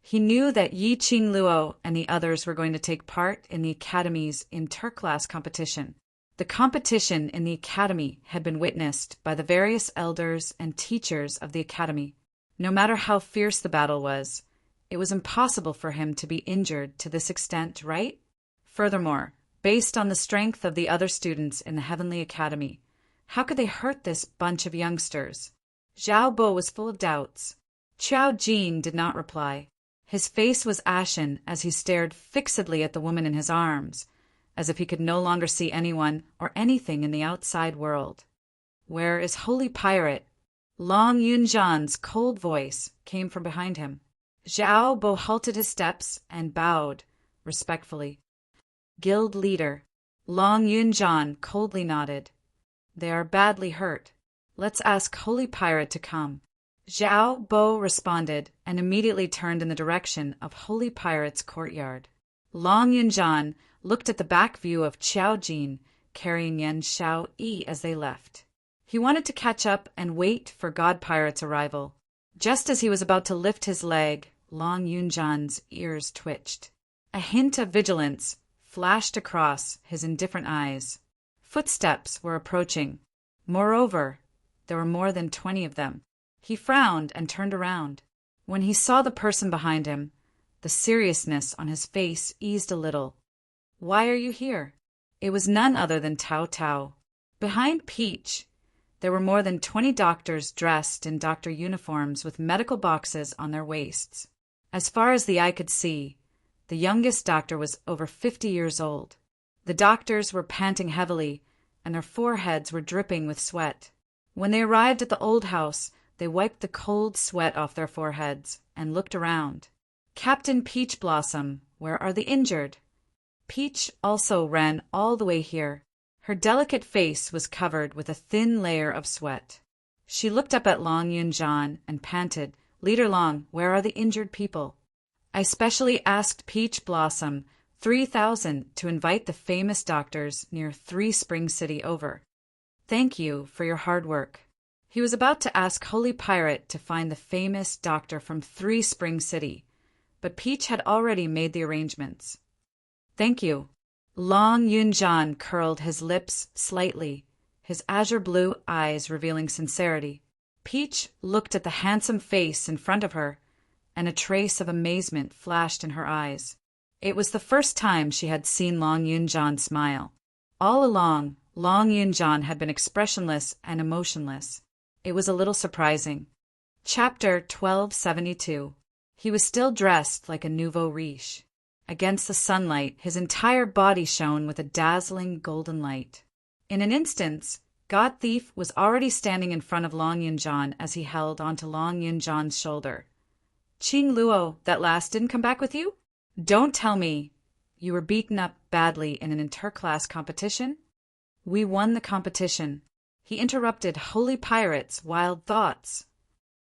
He knew that Yi Qing Luo and the others were going to take part in the Academy's interclass competition. The competition in the Academy had been witnessed by the various elders and teachers of the Academy. No matter how fierce the battle was, it was impossible for him to be injured to this extent, right? Furthermore, based on the strength of the other students in the Heavenly Academy, how could they hurt this bunch of youngsters? Zhao Bo was full of doubts. Qiao Jin did not reply. His face was ashen as he stared fixedly at the woman in his arms, as if he could no longer see anyone or anything in the outside world. "Where is Holy Pirate?" Long Yunzhan's cold voice came from behind him. Zhao Bo halted his steps and bowed respectfully. "Guild leader." Long Yunzhan coldly nodded. "They are badly hurt. Let's ask Holy Pirate to come." Zhao Bo responded and immediately turned in the direction of Holy Pirate's courtyard. Long Yunzhan looked at the back view of Qiao Jin carrying Yan Shao Yi as they left. He wanted to catch up and wait for God Pirate's arrival. Just as he was about to lift his leg, Long Yunzhan's ears twitched. A hint of vigilance flashed across his indifferent eyes. Footsteps were approaching. Moreover, there were more than 20 of them. He frowned and turned around. When he saw the person behind him, the seriousness on his face eased a little. "Why are you here?" It was none other than Tao Tao. Behind Peach, there were more than 20 doctors dressed in doctor uniforms with medical boxes on their waists. As far as the eye could see, the youngest doctor was over 50 years old. The doctors were panting heavily, and their foreheads were dripping with sweat. When they arrived at the old house, they wiped the cold sweat off their foreheads and looked around. "Captain Peach Blossom, where are the injured?" Peach also ran all the way here. Her delicate face was covered with a thin layer of sweat. She looked up at Long Yunzhan and panted, "Leader Long, where are the injured people?" "I specially asked Peach Blossom 3,000 to invite the famous doctors near 3 Spring City over. Thank you for your hard work." He was about to ask Holy Pirate to find the famous doctor from 3 Spring City, but Peach had already made the arrangements. "Thank you." Long Yunzhan curled his lips slightly, his azure blue eyes revealing sincerity. Peach looked at the handsome face in front of her, and a trace of amazement flashed in her eyes. It was the first time she had seen Long Yunzhan smile. All along, Long Yunzhan had been expressionless and emotionless. It was a little surprising. Chapter 1272. He was still dressed like a nouveau riche. Against the sunlight, his entire body shone with a dazzling golden light. In an instant, God Thief was already standing in front of Long Yunjian as he held onto Long Yunjian's shoulder. Qing Luo, that last didn't come back with you? Don't tell me you were beaten up badly in an inter-class competition? We won the competition. He interrupted Holy Pirate's wild thoughts.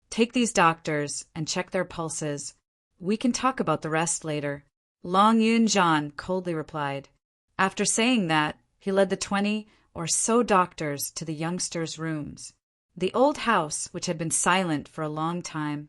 Take these doctors and check their pulses. We can talk about the rest later. Long Yunjian coldly replied. After saying that, he led the 20 or so doctors to the youngsters' rooms. The old house, which had been silent for a long time,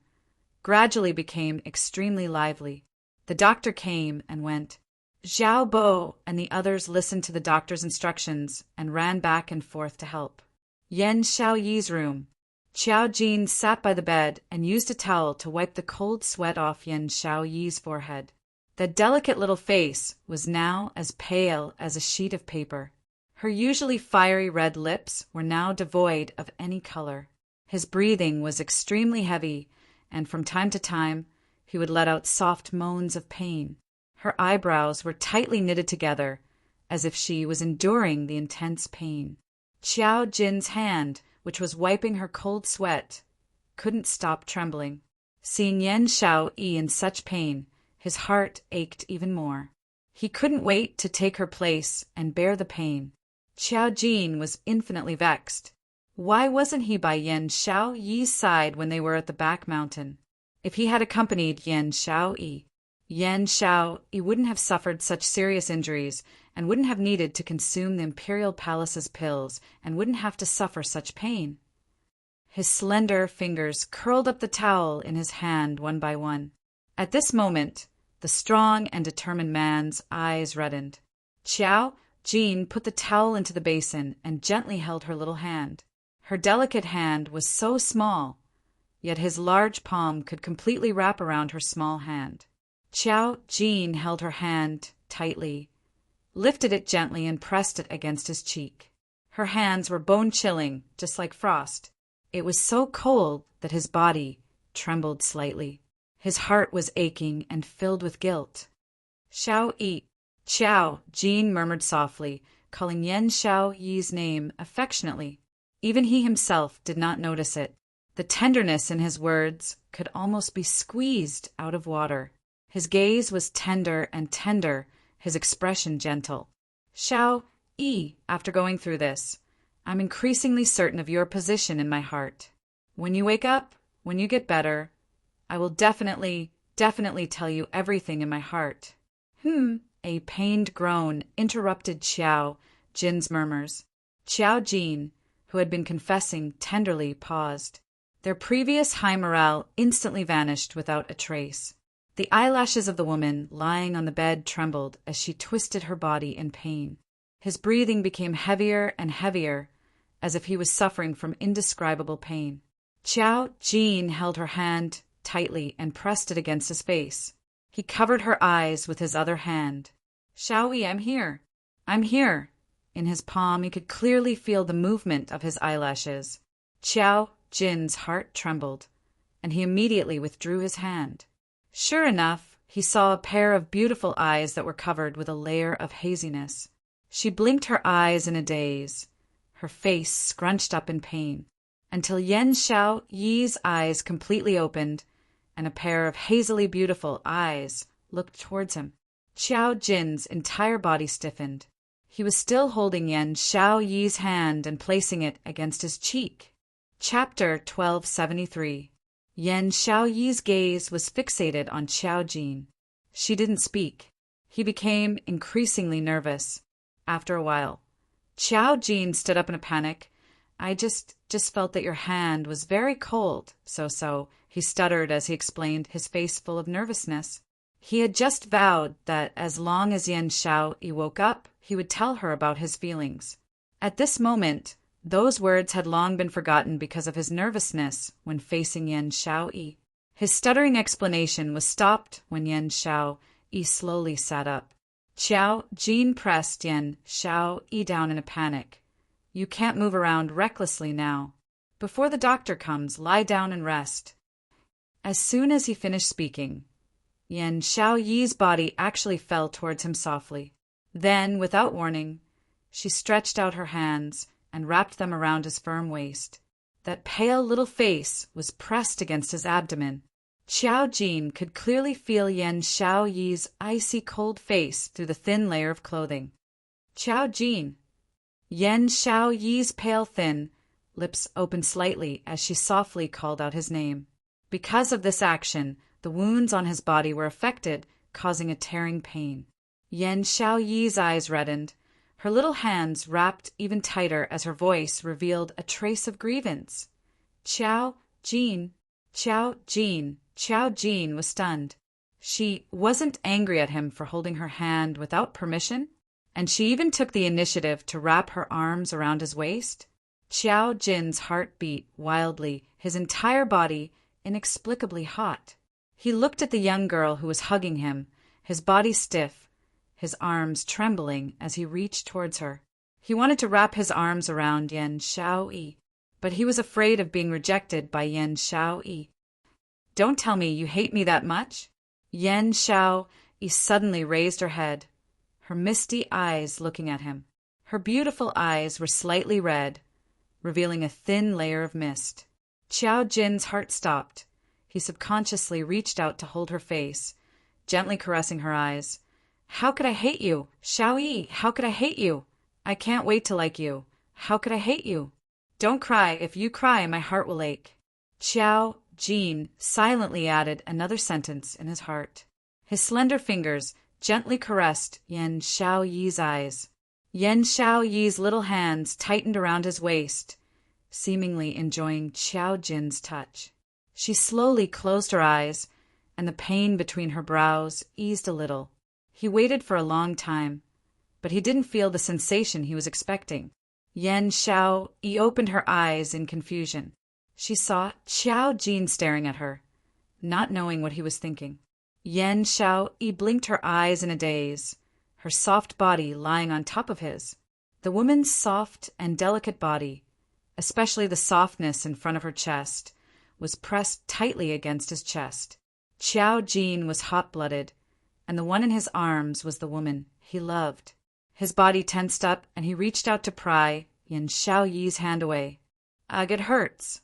gradually became extremely lively. The doctor came and went. Xiao Bo and the others listened to the doctor's instructions and ran back and forth to help. Yan Xiaoyi's room. Qiao Jin sat by the bed and used a towel to wipe the cold sweat off Yan Xiaoyi's forehead. The delicate little face was now as pale as a sheet of paper. Her usually fiery red lips were now devoid of any color. His breathing was extremely heavy, and from time to time he would let out soft moans of pain. Her eyebrows were tightly knitted together, as if she was enduring the intense pain. Qiao Jin's hand, which was wiping her cold sweat, couldn't stop trembling. Seeing Yan Xiaoyi in such pain, his heart ached even more. He couldn't wait to take her place and bear the pain. Qiao Jin was infinitely vexed. Why wasn't he by Yan Xiaoyi's side when they were at the back mountain? If he had accompanied Yan Xiaoyi wouldn't have suffered such serious injuries and wouldn't have needed to consume the Imperial Palace's pills and wouldn't have to suffer such pain. His slender fingers curled up the towel in his hand one by one. At this moment, the strong and determined man's eyes reddened. Qiao Jin put the towel into the basin and gently held her little hand. Her delicate hand was so small, yet his large palm could completely wrap around her small hand. Qiao Jin held her hand tightly, lifted it gently and pressed it against his cheek. Her hands were bone-chilling, just like frost. It was so cold that his body trembled slightly. His heart was aching and filled with guilt. Qiao Jin murmured softly, calling Yan Xiaoyi's name affectionately. Even he himself did not notice it. The tenderness in his words could almost be squeezed out of water. His gaze was tender and tender, his expression gentle. Xiaoyi, after going through this, I'm increasingly certain of your position in my heart. When you wake up, when you get better, I will definitely tell you everything in my heart. A pained groan interrupted Qiao Jin's murmurs. Qiao Jin, who had been confessing tenderly, paused. Their previous high morale instantly vanished without a trace. The eyelashes of the woman lying on the bed trembled as she twisted her body in pain. His breathing became heavier and heavier, as if he was suffering from indescribable pain. Qiao Jin held her hand tightly and pressed it against his face. He covered her eyes with his other hand. Xiaoyi, I'm here. I'm here. In his palm he could clearly feel the movement of his eyelashes. Qiao Jin's heart trembled, and he immediately withdrew his hand. Sure enough, he saw a pair of beautiful eyes that were covered with a layer of haziness. She blinked her eyes in a daze, her face scrunched up in pain, until Yan Xiaoyi's eyes completely opened, and a pair of hazily beautiful eyes looked towards him. Qiao Jin's entire body stiffened. He was still holding Yan Xiaoyi's hand and placing it against his cheek. Chapter 1273. Yan Xiaoyi's gaze was fixated on Qiao Jin. She didn't speak. He became increasingly nervous. After a while, Qiao Jin stood up in a panic. I just felt that your hand was very cold, so, he stuttered as he explained, his face full of nervousness. He had just vowed that as long as Yan Xiaoyi woke up, he would tell her about his feelings. At this moment, those words had long been forgotten because of his nervousness when facing Yan Xiaoyi. His stuttering explanation was stopped when Yan Xiaoyi slowly sat up. Qiao Jin pressed Yan Xiaoyi down in a panic. You can't move around recklessly now. Before the doctor comes, lie down and rest. As soon as he finished speaking, Yan Xiaoyi's body actually fell towards him softly. Then, without warning, she stretched out her hands and wrapped them around his firm waist. That pale little face was pressed against his abdomen. Qiao Jin could clearly feel Yan Xiaoyi's icy cold face through the thin layer of clothing. Qiao Jin. Yan Xiaoyi's pale thin lips opened slightly as she softly called out his name. Because of this action, the wounds on his body were affected, causing a tearing pain. Yan Xiaoyi's eyes reddened. Her little hands wrapped even tighter as her voice revealed a trace of grievance. Qiao Jin. Qiao Jin. Qiao Jin was stunned. She wasn't angry at him for holding her hand without permission, and she even took the initiative to wrap her arms around his waist. Qiao Jin's heart beat wildly, his entire body inexplicably hot. He looked at the young girl who was hugging him, his body stiff, his arms trembling as he reached towards her. He wanted to wrap his arms around Yan Xiaoyi, but he was afraid of being rejected by Yan Xiaoyi. "Don't tell me you hate me that much?" Yan Xiaoyi suddenly raised her head, her misty eyes looking at him. Her beautiful eyes were slightly red, revealing a thin layer of mist. Qiao Jin's heart stopped. He subconsciously reached out to hold her face, gently caressing her eyes. "How could I hate you? Xiaoyi, how could I hate you? I can't wait to like you. How could I hate you? Don't cry. If you cry, my heart will ache." Qiao Jin silently added another sentence in his heart. His slender fingers gently caressed Yan Xiaoyi's eyes. Yan Xiaoyi's little hands tightened around his waist, seemingly enjoying Qiao Jin's touch. She slowly closed her eyes, and the pain between her brows eased a little. He waited for a long time, but he didn't feel the sensation he was expecting. Yan Xiaoyi opened her eyes in confusion. She saw Qiao Jin staring at her, not knowing what he was thinking. Yan Xiaoyi blinked her eyes in a daze, her soft body lying on top of his. The woman's soft and delicate body, especially the softness in front of her chest, was pressed tightly against his chest. Qiao Jin was hot-blooded, and the one in his arms was the woman he loved. His body tensed up, and he reached out to pry Yan Xiaoyi's hand away. "Ugh, it hurts."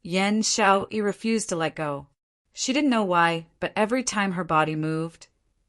Yan Xiaoyi refused to let go. She didn't know why, but every time her body moved,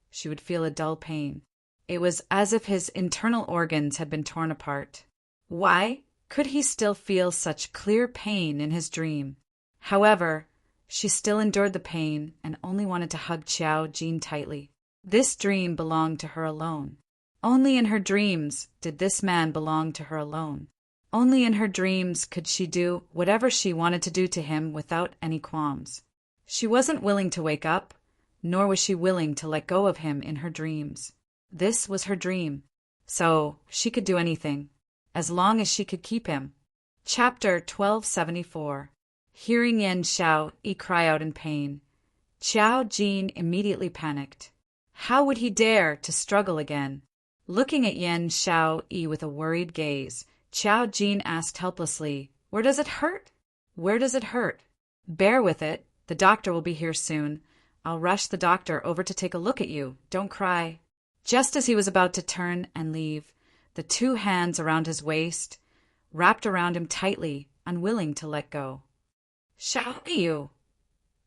she would feel a dull pain. It was as if his internal organs had been torn apart. Why could he still feel such clear pain in his dream? However, she still endured the pain and only wanted to hug Qiao Jin tightly. This dream belonged to her alone. Only in her dreams did this man belong to her alone. Only in her dreams could she do whatever she wanted to do to him without any qualms. She wasn't willing to wake up, nor was she willing to let go of him in her dreams. This was her dream, so she could do anything, as long as she could keep him. Chapter 1274. Hearing Yan Xiaoyi cry out in pain, Qiao Jin immediately panicked. How would he dare to struggle again? Looking at Yan Xiaoyi with a worried gaze, Qiao Jin asked helplessly, "Where does it hurt? Where does it hurt?" "Bear with it. The doctor will be here soon. I'll rush the doctor over to take a look at you. Don't cry." Just as he was about to turn and leave, the two hands around his waist wrapped around him tightly, unwilling to let go. "Xiaoyu!"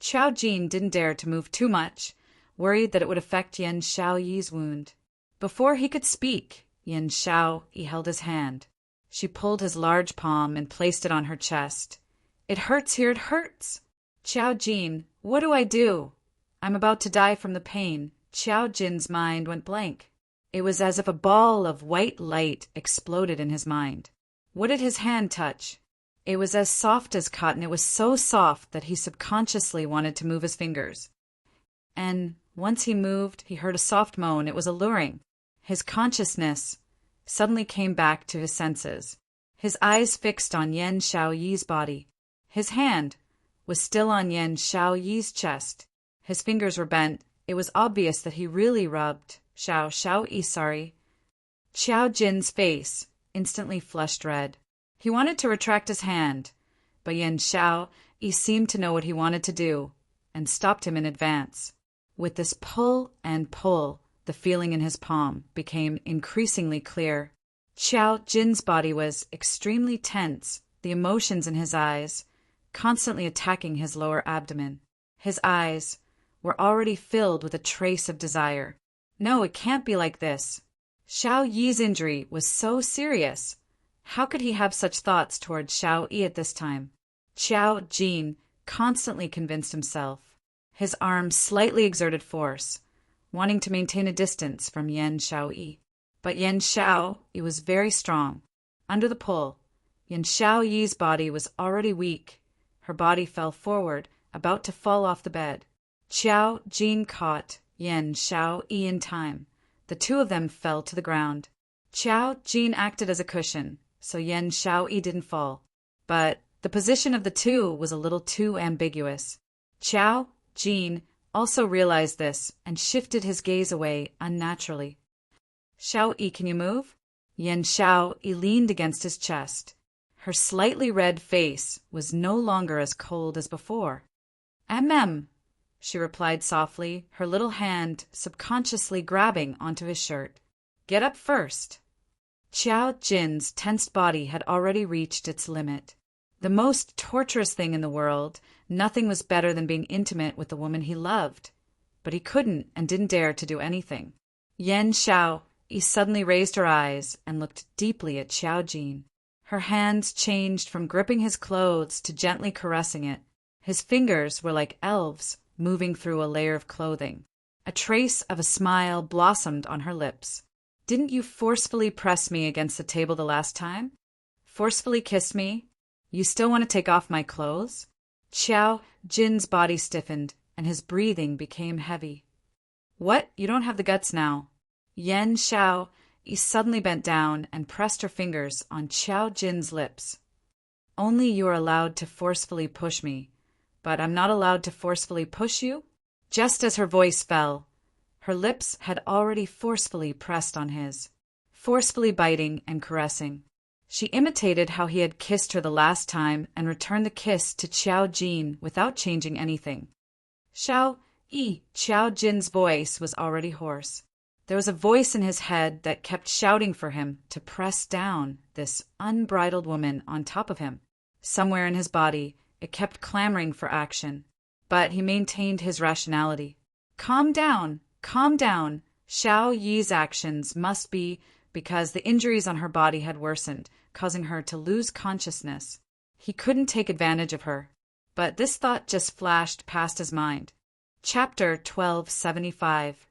Qiao Jin didn't dare to move too much, worried that it would affect Yan Xiaoyi's wound. Before he could speak, Yan Xiaoyi held his hand. She pulled his large palm and placed it on her chest. "It hurts here, it hurts!" "Qiao Jin, what do I do? I'm about to die from the pain." Qiao Jin's mind went blank. It was as if a ball of white light exploded in his mind. What did his hand touch? It was as soft as cotton. It was so soft that he subconsciously wanted to move his fingers. And once he moved, he heard a soft moan. It was alluring. His consciousness suddenly came back to his senses. His eyes fixed on Yan Xiaoyi's body. His hand was still on Yan Xiaoyi's chest. His fingers were bent. It was obvious that he really rubbed Xiaoyi. Qiao Jin's face instantly flushed red. He wanted to retract his hand, but Yan Xiaoyi seemed to know what he wanted to do and stopped him in advance. With this pull and pull, the feeling in his palm became increasingly clear. Xiao Jin's body was extremely tense, the emotions in his eyes constantly attacking his lower abdomen. His eyes were already filled with a trace of desire. No, it can't be like this. Xiao Yi's injury was so serious. How could he have such thoughts toward Xiao Yi at this time? Xiao Jin constantly convinced himself. His arms slightly exerted force, wanting to maintain a distance from Yan Xiao Yi. But Yan Xiao Yi was very strong. Under the pull, Yan Xiao Yi's body was already weak. Her body fell forward, about to fall off the bed. Xiao Jin caught Yan Xiao Yi in time. The two of them fell to the ground. Xiao Jin acted as a cushion, so Yan Xiao Yi didn't fall. But the position of the two was a little too ambiguous. Xiao Jin also realized this and shifted his gaze away unnaturally. Xiao Yi, can you move? Yan Xiao Yi leaned against his chest. Her slightly red face was no longer as cold as before. She replied softly, her little hand subconsciously grabbing onto his shirt. Get up first. Xiao Jin's tensed body had already reached its limit. The most torturous thing in the world, nothing was better than being intimate with the woman he loved. But he couldn't and didn't dare to do anything. Yan Xiao Yi suddenly raised her eyes and looked deeply at Xiao Jin. Her hands changed from gripping his clothes to gently caressing it. His fingers were like elves moving through a layer of clothing. A trace of a smile blossomed on her lips. Didn't you forcefully press me against the table the last time? Forcefully kiss me? You still want to take off my clothes? Xiao Jin's body stiffened and his breathing became heavy. What? You don't have the guts now. Yan Xiao Yi suddenly bent down and pressed her fingers on Xiao Jin's lips. Only you are allowed to forcefully push me, but I'm not allowed to forcefully push you? Just as her voice fell, her lips had already forcefully pressed on his, forcefully biting and caressing. She imitated how he had kissed her the last time and returned the kiss to Xiao Jin without changing anything. Xiao Jin's voice was already hoarse. There was a voice in his head that kept shouting for him to press down this unbridled woman on top of him. Somewhere in his body, it kept clamoring for action. But he maintained his rationality. Calm down, calm down. Xiao Yi's actions must be because the injuries on her body had worsened, causing her to lose consciousness. He couldn't take advantage of her. But this thought just flashed past his mind. Chapter 1275.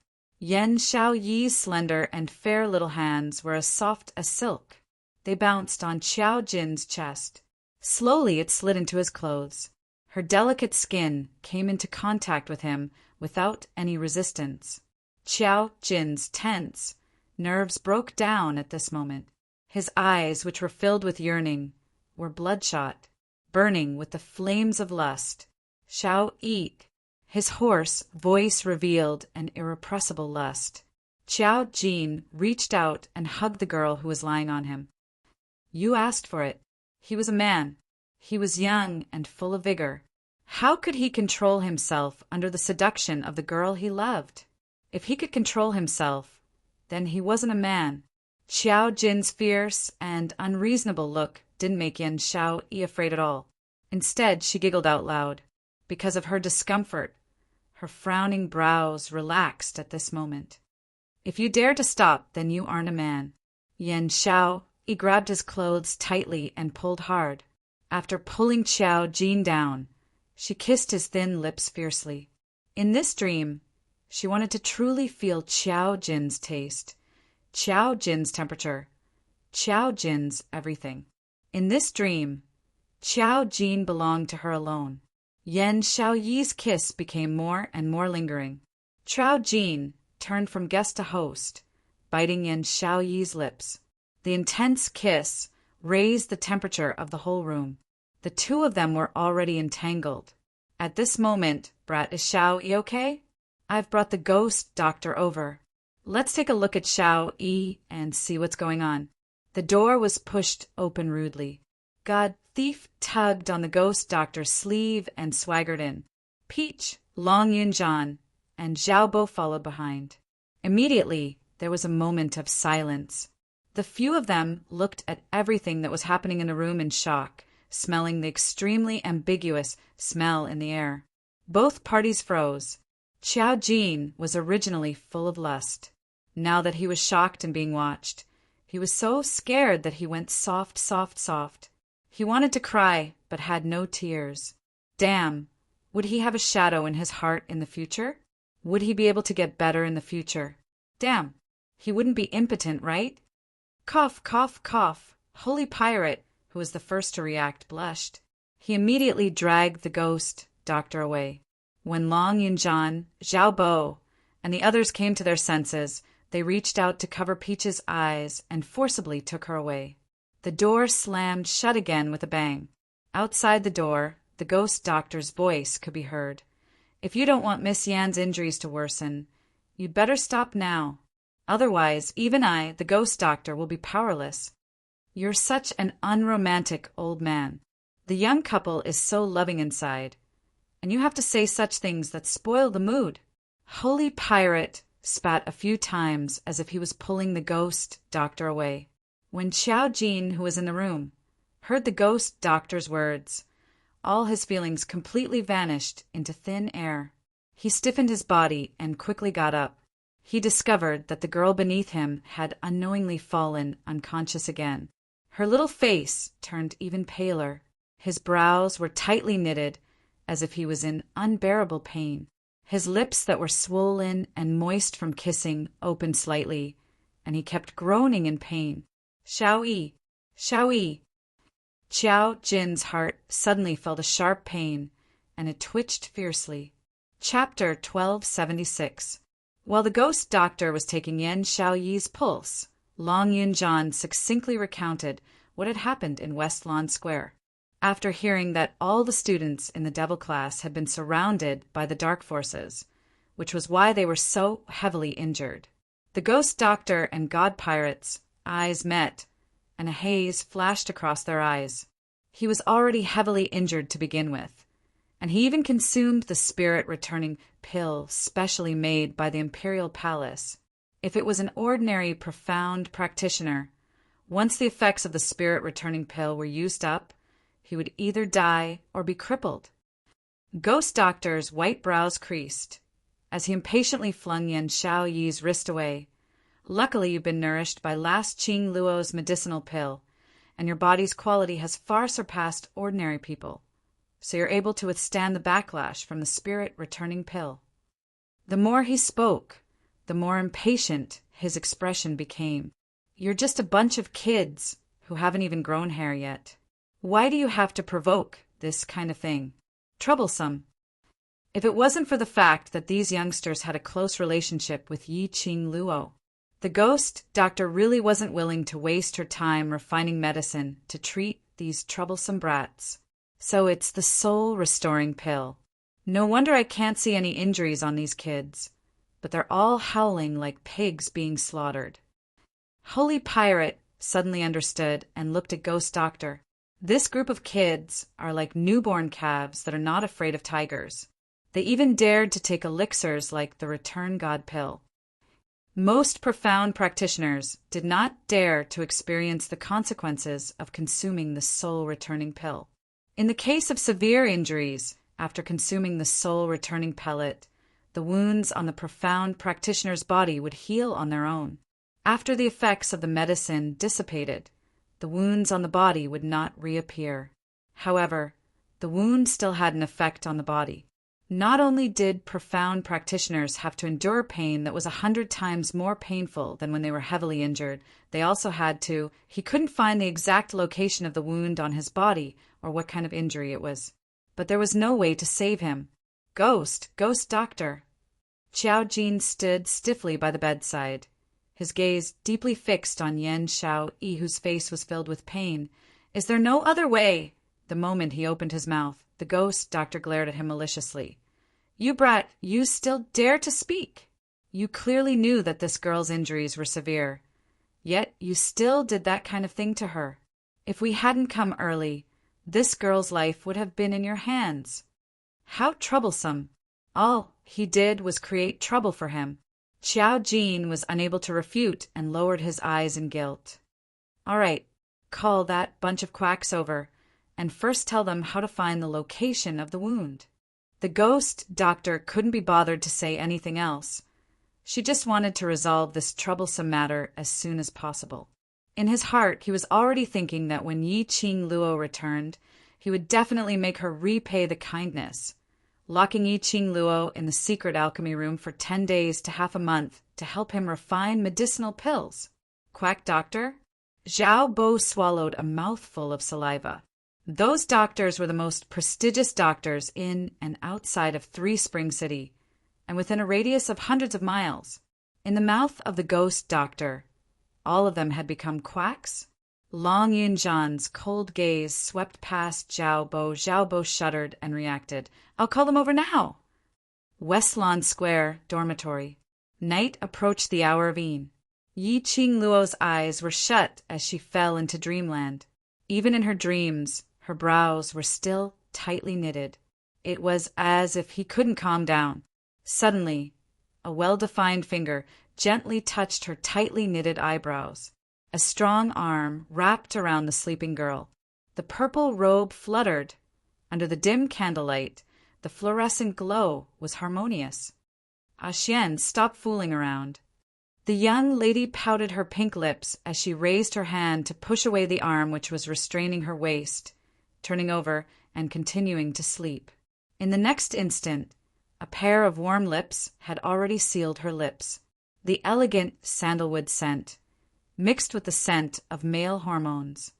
Yan Xiao Yi's slender and fair little hands were as soft as silk. They bounced on Xiao Jin's chest. Slowly it slid into his clothes. Her delicate skin came into contact with him without any resistance. Xiao Jin's tense nerves broke down at this moment. His eyes, which were filled with yearning, were bloodshot, burning with the flames of lust. Xiao Yi. His hoarse voice revealed an irrepressible lust. Xiao Jin reached out and hugged the girl who was lying on him. You asked for it. He was a man. He was young and full of vigor. How could he control himself under the seduction of the girl he loved? If he could control himself, then he wasn't a man. Xiao Jin's fierce and unreasonable look didn't make Yan Xiao Yi afraid at all. Instead, she giggled out loud. Because of her discomfort, her frowning brows relaxed at this moment. If you dare to stop, then you aren't a man. Yan Xiao Yi grabbed his clothes tightly and pulled hard. After pulling Xiao Jin down, she kissed his thin lips fiercely. In this dream, she wanted to truly feel Xiao Jin's taste, Xiao Jin's temperature, Xiao Jin's everything. In this dream, Xiao Jin belonged to her alone. Yan Xiao Yi's kiss became more and more lingering. Xiao Jin turned from guest to host, biting Yan Xiao Yi's lips. The intense kiss raised the temperature of the whole room. The two of them were already entangled. At this moment, Brat, is Xiao Yi okay? I've brought the ghost doctor over. Let's take a look at Xiao Yi and see what's going on. The door was pushed open rudely. God Thief tugged on the ghost doctor's sleeve and swaggered in. Peach, Long Yunjian, and Xiaobo followed behind. Immediately, there was a moment of silence. The few of them looked at everything that was happening in the room in shock, smelling the extremely ambiguous smell in the air. Both parties froze. Xiao Jin was originally full of lust. Now that he was shocked and being watched, he was so scared that he went soft, soft, soft. He wanted to cry, but had no tears. Damn, would he have a shadow in his heart in the future? Would he be able to get better in the future? Damn, he wouldn't be impotent, right? Cough, cough, cough. Holy Pirate, who was the first to react, blushed. He immediately dragged the ghost doctor away. When Long Yunjian, Zhao Bo, and the others came to their senses, they reached out to cover Peach's eyes and forcibly took her away. The door slammed shut again with a bang. Outside the door, the ghost doctor's voice could be heard. If you don't want Miss Yan's injuries to worsen, you'd better stop now. Otherwise, even I, the ghost doctor, will be powerless. You're such an unromantic old man. The young couple is so loving inside, and you have to say such things that spoil the mood. Holy Pirate spat a few times as if he was pulling the ghost doctor away. When Xiao Jin, who was in the room, heard the ghost doctor's words, all his feelings completely vanished into thin air. He stiffened his body and quickly got up. He discovered that the girl beneath him had unknowingly fallen unconscious again. Her little face turned even paler. His brows were tightly knitted, as if he was in unbearable pain. His lips that were swollen and moist from kissing opened slightly, and he kept groaning in pain. Xiao Yi, Xiao Yi. Xiao Jin's heart suddenly felt a sharp pain, and it twitched fiercely. Chapter 1276. While the ghost doctor was taking Yan Xiao Yi's pulse, Long Yunjian succinctly recounted what had happened in West Lawn Square. After hearing that all the students in the Devil class had been surrounded by the dark forces, which was why they were so heavily injured, the ghost doctor and God Pirate's eyes met, and a haze flashed across their eyes. He was already heavily injured to begin with, and he even consumed the spirit-returning pill specially made by the Imperial Palace. If it was an ordinary profound practitioner, once the effects of the spirit-returning pill were used up, he would either die or be crippled. Ghost Doctor's white brows creased as he impatiently flung Yan Xiao Yi's wrist away. Luckily, you've been nourished by last Qing Luo's medicinal pill, and your body's quality has far surpassed ordinary people, so you're able to withstand the backlash from the spirit-returning pill. The more he spoke, the more impatient his expression became. You're just a bunch of kids who haven't even grown hair yet. Why do you have to provoke this kind of thing? Troublesome. If it wasn't for the fact that these youngsters had a close relationship with Yi Qing Luo, the ghost doctor really wasn't willing to waste her time refining medicine to treat these troublesome brats. So it's the soul-restoring pill. No wonder I can't see any injuries on these kids, but they're all howling like pigs being slaughtered. Holy Pirate suddenly understood and looked at Ghost Doctor. This group of kids are like newborn calves that are not afraid of tigers. They even dared to take elixirs like the Return God pill. Most profound practitioners did not dare to experience the consequences of consuming the soul-returning pill. In the case of severe injuries, after consuming the soul-returning pellet, the wounds on the profound practitioner's body would heal on their own. After the effects of the medicine dissipated, the wounds on the body would not reappear. However, the wound still had an effect on the body. Not only did profound practitioners have to endure pain that was 100 times more painful than when they were heavily injured, they also had to. He couldn't find the exact location of the wound on his body or what kind of injury it was. But there was no way to save him. Ghost Doctor. Xiao Jin stood stiffly by the bedside, his gaze deeply fixed on Yan Xiao Yi, whose face was filled with pain. Is there no other way? The moment he opened his mouth, the ghost doctor glared at him maliciously. You brat, you still dare to speak? You clearly knew that this girl's injuries were severe, yet you still did that kind of thing to her. If we hadn't come early, this girl's life would have been in your hands. How troublesome. All he did was create trouble for him. Xiao Jin was unable to refute and lowered his eyes in guilt. All right, call that bunch of quacks over, and first tell them how to find the location of the wound. The ghost doctor couldn't be bothered to say anything else. She just wanted to resolve this troublesome matter as soon as possible. In his heart, he was already thinking that when Yi Qing Luo returned, he would definitely make her repay the kindness, locking Yi Qing Luo in the secret alchemy room for 10 days to half a month to help him refine medicinal pills. Quack doctor? Zhao Bo swallowed a mouthful of saliva. Those doctors were the most prestigious doctors in and outside of Three Spring City, and within a radius of hundreds of miles. In the mouth of the ghost doctor, all of them had become quacks. Long Yunjan's cold gaze swept past Zhao Bo. Zhao Bo shuddered and reacted. I'll call them over now. West Lawn Square, dormitory. Night approached the hour of evening. Yi Qing Luo's eyes were shut as she fell into dreamland. Even in her dreams, her brows were still tightly knitted. It was as if he couldn't calm down. Suddenly, a well-defined finger gently touched her tightly knitted eyebrows. A strong arm wrapped around the sleeping girl. The purple robe fluttered. Under the dim candlelight, the fluorescent glow was harmonious. Xian, stop fooling around. The young lady pouted her pink lips as she raised her hand to push away the arm which was restraining her waist, turning over and continuing to sleep. In the next instant, a pair of warm lips had already sealed her lips. The elegant sandalwood scent, mixed with the scent of male hormones.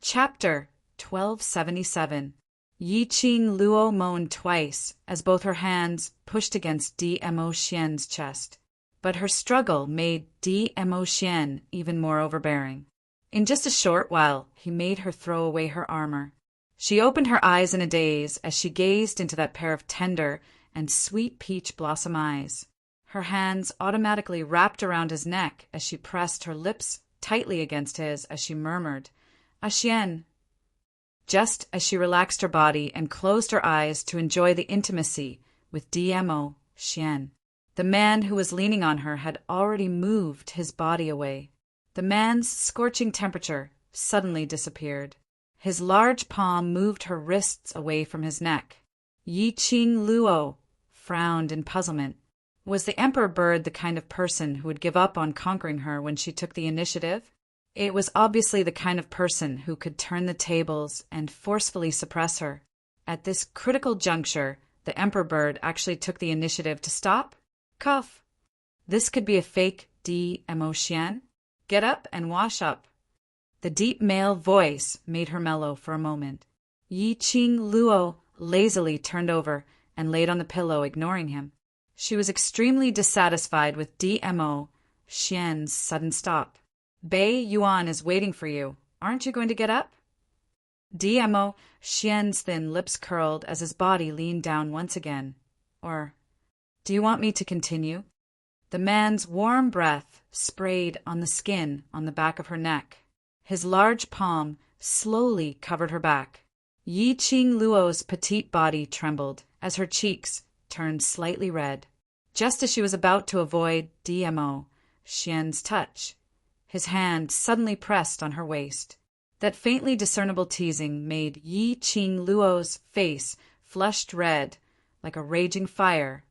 Chapter 1277. Yi Qing Luo moaned twice as both her hands pushed against Dmo Xian's chest. But her struggle made Dmo Xian even more overbearing. In just a short while, he made her throw away her armor. She opened her eyes in a daze as she gazed into that pair of tender and sweet peach blossom eyes. Her hands automatically wrapped around his neck as she pressed her lips tightly against his as she murmured, Xian. Just as she relaxed her body and closed her eyes to enjoy the intimacy with Dmo Xian. The man who was leaning on her had already moved his body away. The man's scorching temperature suddenly disappeared. His large palm moved her wrists away from his neck. Yi Qing Luo frowned in puzzlement. Was the emperor bird the kind of person who would give up on conquering her when she took the initiative? It was obviously the kind of person who could turn the tables and forcefully suppress her. At this critical juncture, the emperor bird actually took the initiative to stop. Cough. This could be a fake Dmo Xian. Get up and wash up. The deep male voice made her mellow for a moment. Yi Qing Luo lazily turned over and laid on the pillow, ignoring him. She was extremely dissatisfied with Dmo Xian's sudden stop. Bei Yuan is waiting for you. Aren't you going to get up? Dmo Xian's thin lips curled as his body leaned down once again. Or, do you want me to continue? The man's warm breath sprayed on the skin on the back of her neck. His large palm slowly covered her back. Yi Qing Luo's petite body trembled as her cheeks turned slightly red. Just as she was about to avoid Dmo Xian's touch, his hand suddenly pressed on her waist. That faintly discernible teasing made Yi Qing Luo's face flushed red like a raging fire,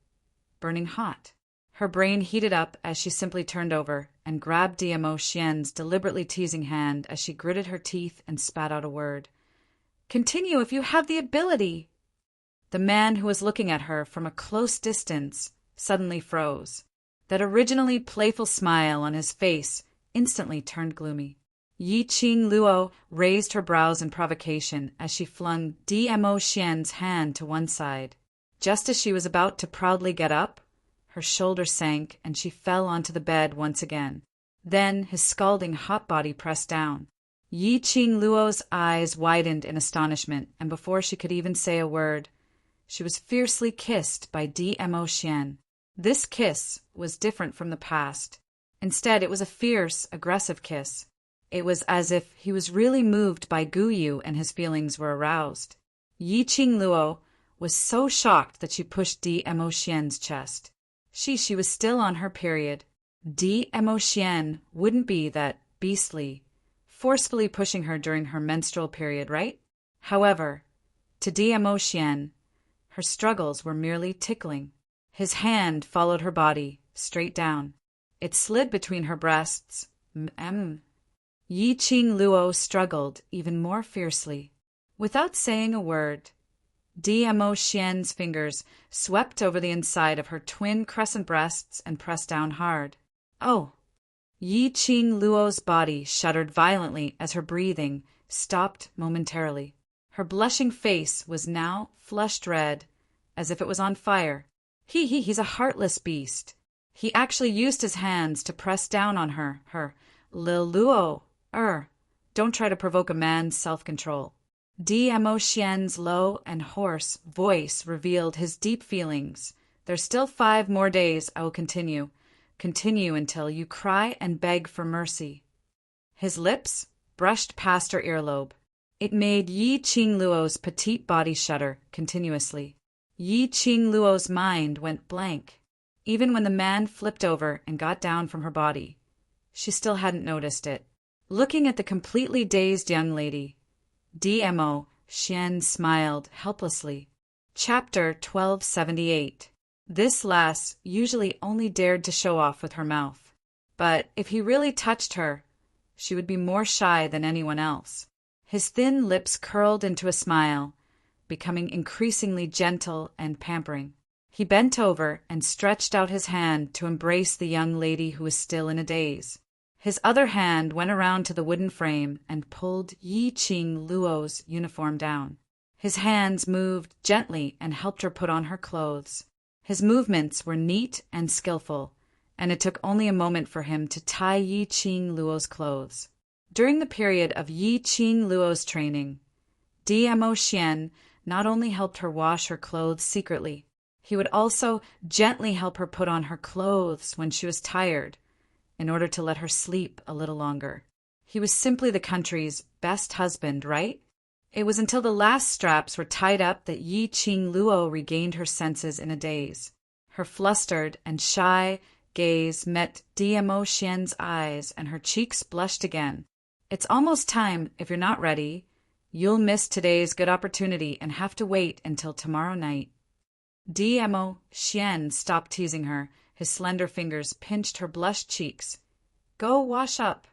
burning hot. Her brain heated up as she simply turned over and grabbed Dmo Xian's deliberately teasing hand as she gritted her teeth and spat out a word. Continue if you have the ability. The man who was looking at her from a close distance suddenly froze. That originally playful smile on his face instantly turned gloomy. Yi Qing Luo raised her brows in provocation as she flung Dmo Xian's hand to one side. Just as she was about to proudly get up, her shoulder sank and she fell onto the bed once again. Then his scalding hot body pressed down. Yi Qing Luo's eyes widened in astonishment, and before she could even say a word, she was fiercely kissed by Dmo Xian. This kiss was different from the past. Instead, it was a fierce, aggressive kiss. It was as if he was really moved by Gu Yu and his feelings were aroused. Yi Qing Luo was so shocked that she pushed Dmo Xian's chest. She was still on her period. Dmo Xian wouldn't be that beastly, forcefully pushing her during her menstrual period, right? However, to Dmo Xian, her struggles were merely tickling. His hand followed her body, straight down. It slid between her breasts. Yi Qing Luo struggled even more fiercely. Without saying a word, Dmo Xian's fingers swept over the inside of her twin crescent breasts and pressed down hard. Oh! Yi Qing Luo's body shuddered violently as her breathing stopped momentarily. Her blushing face was now flushed red, as if it was on fire. He's a heartless beast. He actually used his hands to press down on her. Lil Luo, don't try to provoke a man's self-control. Dmo Xian's low and hoarse voice revealed his deep feelings. There's still 5 more days. I will continue. Continue until you cry and beg for mercy. His lips brushed past her earlobe. It made Yi Qing Luo's petite body shudder continuously. Yi Qing Luo's mind went blank. Even when the man flipped over and got down from her body, she still hadn't noticed it. Looking at the completely dazed young lady, Dmo Xian smiled helplessly. Chapter 1278. This lass usually only dared to show off with her mouth. But if he really touched her, she would be more shy than anyone else. His thin lips curled into a smile, becoming increasingly gentle and pampering. He bent over and stretched out his hand to embrace the young lady who was still in a daze. His other hand went around to the wooden frame and pulled Yi Qing Luo's uniform down. His hands moved gently and helped her put on her clothes. His movements were neat and skillful, and it took only a moment for him to tie Yi Qing Luo's clothes. During the period of Yi Qing Luo's training, Dmo Xian not only helped her wash her clothes secretly, he would also gently help her put on her clothes when she was tired, in order to let her sleep a little longer. He was simply the country's best husband, right? It was until the last straps were tied up that Yi Qing Luo regained her senses in a daze. Her flustered and shy gaze met Dmo Xian's eyes, and her cheeks blushed again. It's almost time. If you're not ready, you'll miss today's good opportunity and have to wait until tomorrow night. Dmo Xian stopped teasing her. His slender fingers pinched her blushed cheeks. Go wash up.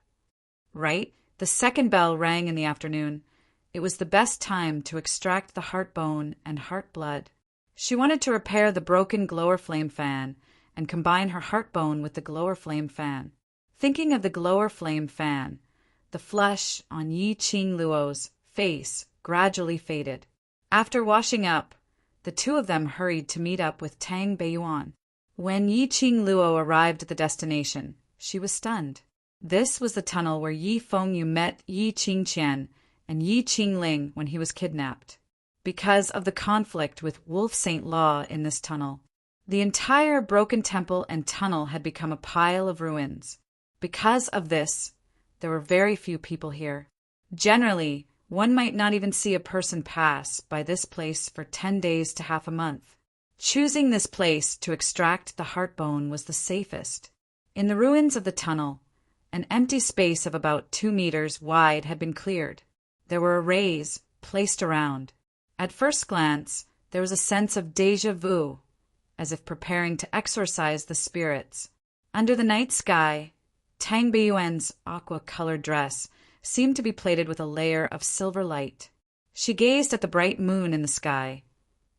Right? The second bell rang in the afternoon. It was the best time to extract the heart bone and heart blood. She wanted to repair the broken glower flame fan and combine her heart bone with the glower flame fan. Thinking of the glower flame fan, the flush on Yi Qing Luo's face gradually faded. After washing up, the two of them hurried to meet up with Tang Beiyuan. When Yi Qing Luo arrived at the destination, she was stunned. This was the tunnel where Yi Fengyu met Yi Qingqian and Yi Qingling when he was kidnapped. Because of the conflict with Wolf Saint Law in this tunnel, the entire broken temple and tunnel had become a pile of ruins. Because of this, there were very few people here. Generally, one might not even see a person pass by this place for 10 days to half a month. Choosing this place to extract the heart bone was the safest. In the ruins of the tunnel, an empty space of about 2 meters wide had been cleared. There were arrays placed around. At first glance, there was a sense of déjà vu, as if preparing to exorcise the spirits. Under the night sky, Tang Beiyuan's aqua-colored dress seemed to be plated with a layer of silver light. She gazed at the bright moon in the sky,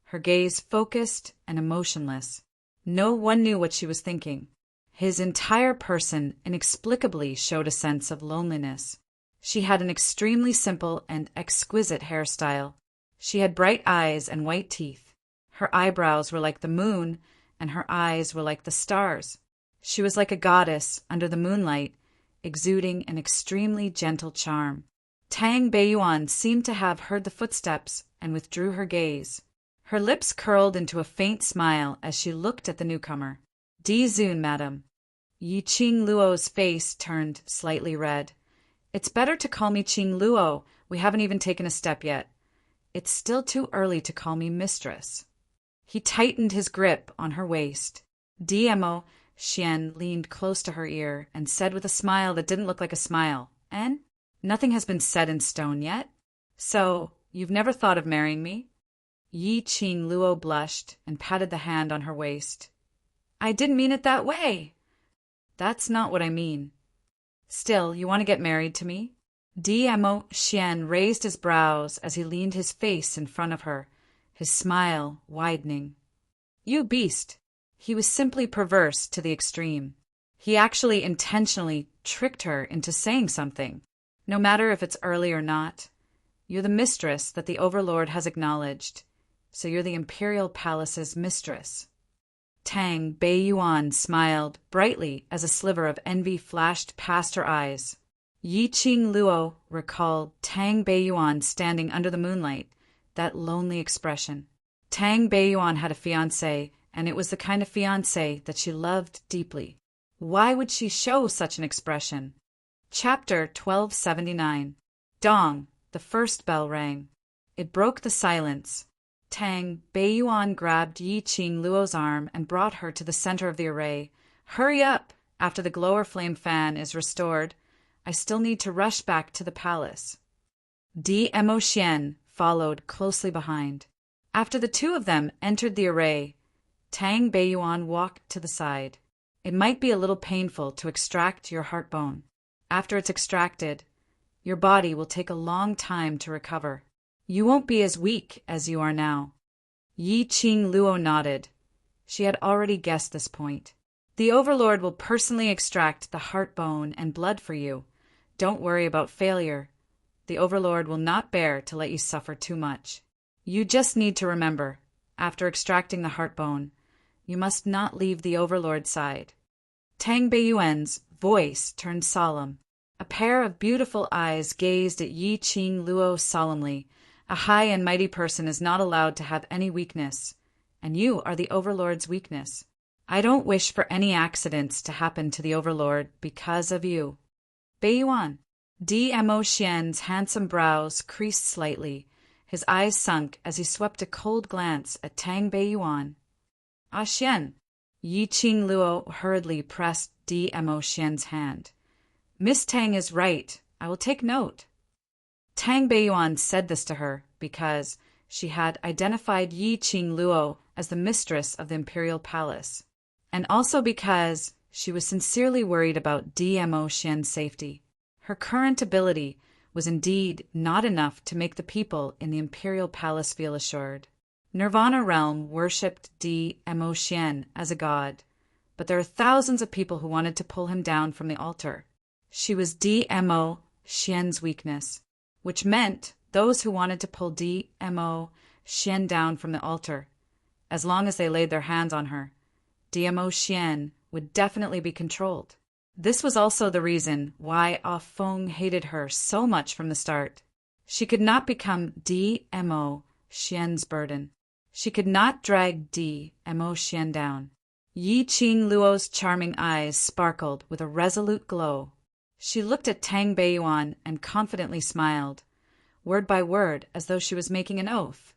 her gaze focused and emotionless. No one knew what she was thinking. His entire person inexplicably showed a sense of loneliness. She had an extremely simple and exquisite hairstyle. She had bright eyes and white teeth. Her eyebrows were like the moon, and her eyes were like the stars. She was like a goddess under the moonlight, exuding an extremely gentle charm. Tang Beiyuan seemed to have heard the footsteps and withdrew her gaze. Her lips curled into a faint smile as she looked at the newcomer. "Di Zun, madam." Yi Qing Luo's face turned slightly red. "It's better to call me Qing Luo. We haven't even taken a step yet. It's still too early to call me mistress." He tightened his grip on her waist. Dmo Xian leaned close to her ear and said with a smile that didn't look like a smile, "En?" Nothing has been set in stone yet. So, you've never thought of marrying me? Yi Qing Luo blushed and patted the hand on her waist. I didn't mean it that way. That's not what I mean. Still, you want to get married to me? Dmo Xian raised his brows as he leaned his face in front of her, his smile widening. You beast! He was simply perverse to the extreme. He actually intentionally tricked her into saying something. No matter if it's early or not, you're the mistress that the Overlord has acknowledged, so you're the Imperial Palace's mistress. Tang Beiyuan smiled brightly as a sliver of envy flashed past her eyes. Yi Qing Luo recalled Tang Beiyuan standing under the moonlight, that lonely expression. Tang Beiyuan had a fiancé, and it was the kind of fiancé that she loved deeply. Why would she show such an expression? Chapter 1279. Dong, the first bell rang. It broke the silence. Tang Beiyuan grabbed Yi Qing Luo's arm and brought her to the center of the array. Hurry up! After the glower flame fan is restored, I still need to rush back to the palace. Dmo Xian followed closely behind. After the two of them entered the array, Tang Beiyuan walked to the side. It might be a little painful to extract your heart bone. After it's extracted, your body will take a long time to recover. You won't be as weak as you are now. Yi Qing Luo nodded. She had already guessed this point. The Overlord will personally extract the heart bone and blood for you. Don't worry about failure. The Overlord will not bear to let you suffer too much. You just need to remember, after extracting the heart bone, you must not leave the Overlord's side. Tang Beiyuan's voice turned solemn. A pair of beautiful eyes gazed at Yi Qing Luo solemnly. A high and mighty person is not allowed to have any weakness, and you are the Overlord's weakness. I don't wish for any accidents to happen to the Overlord because of you. Beiyuan. Dmo Xian's handsome brows creased slightly. His eyes sunk as he swept a cold glance at Tang Beiyuan. Ah Xian. Yi Qing Luo hurriedly pressed Dmo Xian's hand. Miss Tang is right. I will take note. Tang Beiyuan said this to her because she had identified Yi Qing Luo as the mistress of the Imperial Palace, and also because she was sincerely worried about Dmo Xian's safety. Her current ability was indeed not enough to make the people in the Imperial Palace feel assured. Nirvana Realm worshipped Dmo Xian as a god, but there are thousands of people who wanted to pull him down from the altar. She was Dmo Xian's weakness, which meant those who wanted to pull Dmo Xian down from the altar, as long as they laid their hands on her, Dmo Xian would definitely be controlled. This was also the reason why Ah Feng hated her so much from the start. She could not become Dmo Xian's burden. She could not drag Dmo Xian down. Yi Qing Luo's charming eyes sparkled with a resolute glow. She looked at Tang Beiyuan and confidently smiled, word by word, as though she was making an oath.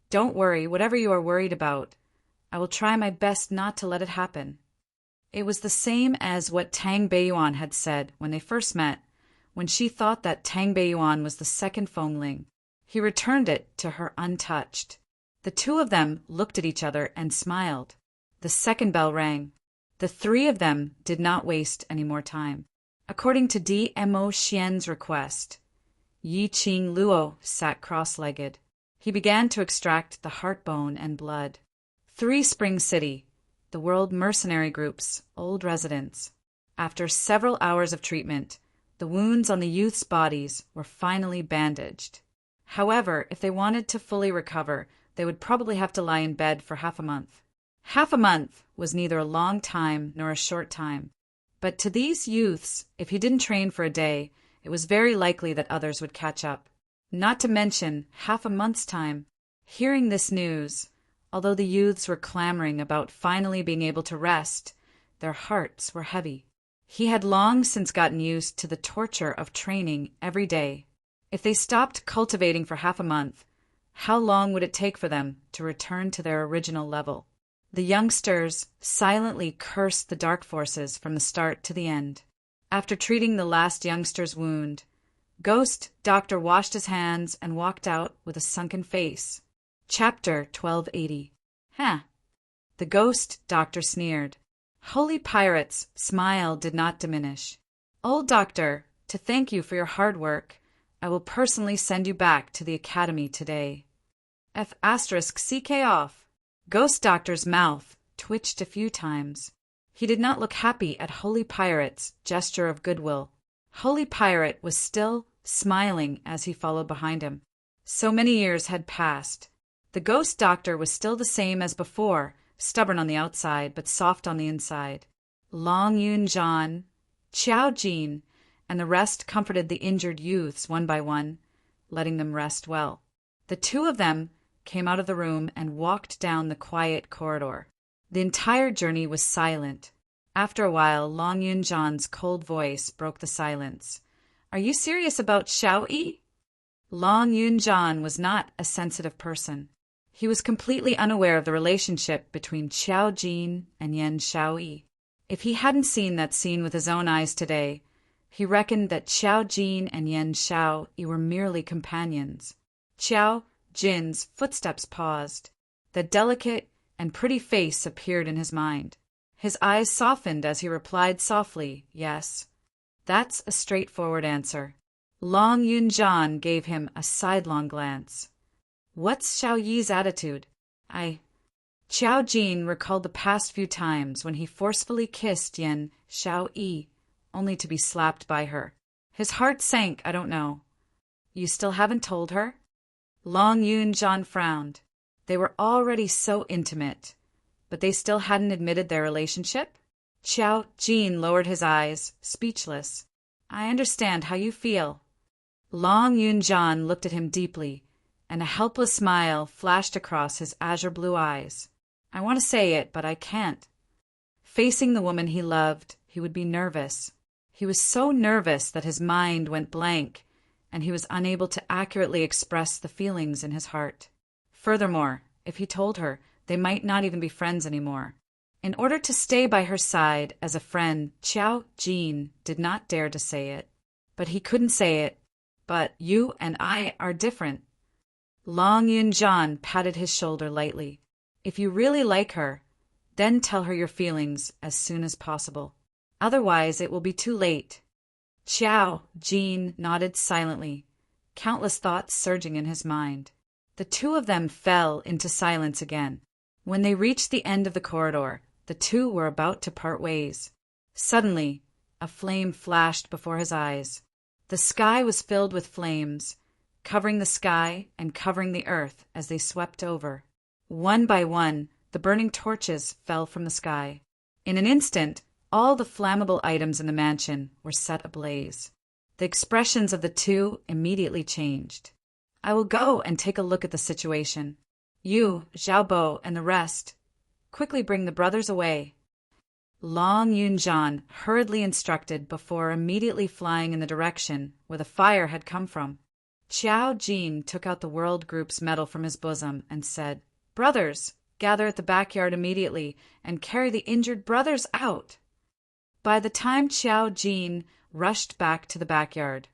Don't worry, whatever you are worried about, I will try my best not to let it happen. It was the same as what Tang Beiyuan had said when they first met, when she thought that Tang Beiyuan was the second Fengling. He returned it to her untouched. The two of them looked at each other and smiled. The second bell rang. The three of them did not waste any more time. According to Dmo Xian's request, Yi Qing Luo sat cross-legged. He began to extract the heart bone and blood. Three Spring City, the World Mercenary Group's old residence. After several hours of treatment, the wounds on the youth's bodies were finally bandaged. However, if they wanted to fully recover, they would probably have to lie in bed for half a month. Half a month was neither a long time nor a short time. But to these youths, if he didn't train for a day, it was very likely that others would catch up. Not to mention half a month's time. Hearing this news, although the youths were clamoring about finally being able to rest, their hearts were heavy. He had long since gotten used to the torture of training every day. If they stopped cultivating for half a month, how long would it take for them to return to their original level? The youngsters silently cursed the dark forces from the start to the end. After treating the last youngster's wound, Ghost Doctor washed his hands and walked out with a sunken face. Chapter 1280. Huh. The Ghost Doctor sneered. Holy Pirate's smile did not diminish. Old Doctor, to thank you for your hard work, I will personally send you back to the Academy today. *CK off. Ghost Doctor's mouth twitched a few times. He did not look happy at Holy Pirate's gesture of goodwill. Holy Pirate was still smiling as he followed behind him. So many years had passed. The Ghost Doctor was still the same as before, stubborn on the outside but soft on the inside. Long Yun Jan, Qiao Jin, and the rest comforted the injured youths one by one, letting them rest well. The two of them came out of the room and walked down the quiet corridor. The entire journey was silent. After a while, Long Yun Jan's cold voice broke the silence. Are you serious about Xiao-Yi? Long Yun Jan was not a sensitive person. He was completely unaware of the relationship between Qiao Jin and Yan Xiao-Yi. If he hadn't seen that scene with his own eyes today, he reckoned that Qiao Jin and Yan Xiao-Yi were merely companions. Qiao Jin's footsteps paused. The delicate and pretty face appeared in his mind. His eyes softened as he replied softly, yes. That's a straightforward answer. Long Yun Jan gave him a sidelong glance. What's Xiao-Yi's attitude? Qiao Jin recalled the past few times when he forcefully kissed Yan Xiao-Yi, only to be slapped by her. His heart sank. I don't know. You still haven't told her? Long Yun Jan frowned. They were already so intimate, but they still hadn't admitted their relationship? Qiao Jin lowered his eyes, speechless. I understand how you feel. Long Yun Jan looked at him deeply, and a helpless smile flashed across his azure blue eyes. I want to say it, but I can't. Facing the woman he loved, he would be nervous. He was so nervous that his mind went blank, and he was unable to accurately express the feelings in his heart. Furthermore, if he told her, they might not even be friends anymore. In order to stay by her side as a friend, Qiao Jin did not dare to say it. But he couldn't say it. But you and I are different. Long Yun Jan patted his shoulder lightly. If you really like her, then tell her your feelings as soon as possible. Otherwise, it will be too late. Qiao Jin nodded silently, countless thoughts surging in his mind. The two of them fell into silence again. When they reached the end of the corridor, the two were about to part ways. Suddenly, a flame flashed before his eyes. The sky was filled with flames, covering the sky and covering the earth as they swept over. One by one, the burning torches fell from the sky. In an instant, all the flammable items in the mansion were set ablaze. The expressions of the two immediately changed. I will go and take a look at the situation. You, Xiaobo, and the rest, quickly bring the brothers away. Long Yun Jan hurriedly instructed before immediately flying in the direction where the fire had come from. Qiao Jin took out the World Group's medal from his bosom and said, Brothers, gather at the backyard immediately and carry the injured brothers out. By the time Qiao Jin rushed back to the backyard,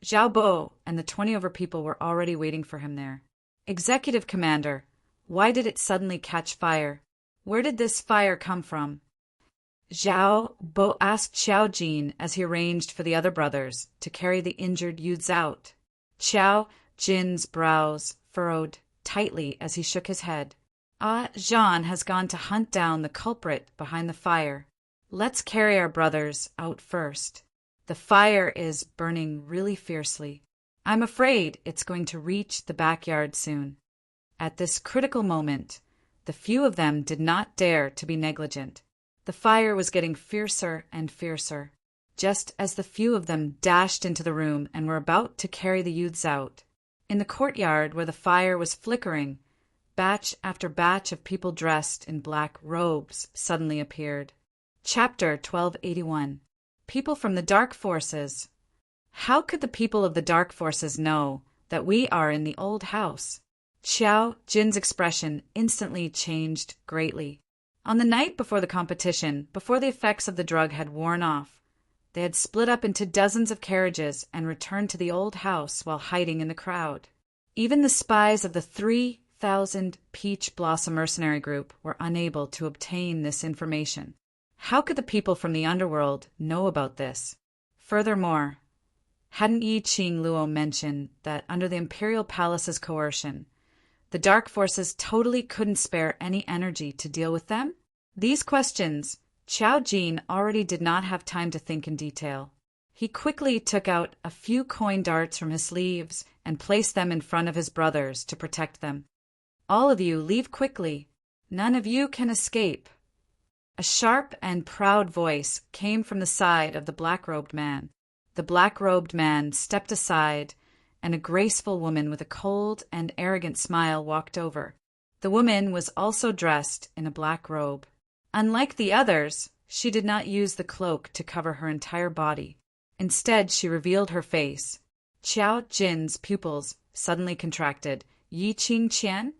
Zhao Bo and the 20 over people were already waiting for him there. Executive Commander, why did it suddenly catch fire? Where did this fire come from? Zhao Bo asked Qiao Jin as he arranged for the other brothers to carry the injured youths out. Qiao Jin's brows furrowed tightly as he shook his head. Jean has gone to hunt down the culprit behind the fire. Let's carry our brothers out first. The fire is burning really fiercely. I'm afraid it's going to reach the backyard soon. At this critical moment, the few of them did not dare to be negligent. The fire was getting fiercer and fiercer. Just as the few of them dashed into the room and were about to carry the youths out, in the courtyard where the fire was flickering, batch after batch of people dressed in black robes suddenly appeared. Chapter 1281. People from the Dark Forces. How could the people of the Dark Forces know that we are in the old house? Qiao Jin's expression instantly changed greatly. On the night before the competition, before the effects of the drug had worn off, They had split up into dozens of carriages and returned to the old house while hiding in the crowd. Even the spies of the 3,000 Peach Blossom Mercenary Group were unable to obtain this information. How could the people from the underworld know about this? Furthermore, hadn't Yi Qing Luo mentioned that under the Imperial Palace's coercion, the dark forces totally couldn't spare any energy to deal with them? These questions, Qiao Jin already did not have time to think in detail. He quickly took out a few coin darts from his sleeves and placed them in front of his brothers to protect them. All of you leave quickly. None of you can escape. A sharp and proud voice came from the side of the black-robed man. The black-robed man stepped aside, and a graceful woman with a cold and arrogant smile walked over. The woman was also dressed in a black robe. Unlike the others, she did not use the cloak to cover her entire body. Instead, she revealed her face. Qiao Jin's pupils suddenly contracted. Yi Qing Qian?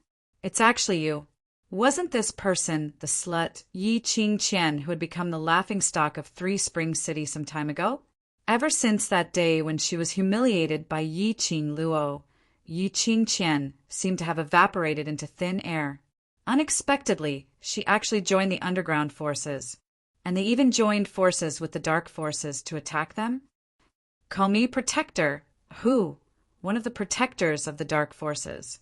It's actually you. Wasn't this person the slut Yi Qing Qian who had become the laughingstock of Three Springs City some time ago? Ever since that day when she was humiliated by Yi Qing Luo, Yi Qing Qian seemed to have evaporated into thin air. Unexpectedly, she actually joined the underground forces, and they even joined forces with the dark forces to attack them. Call me Protector. Who? One of the protectors of the dark forces.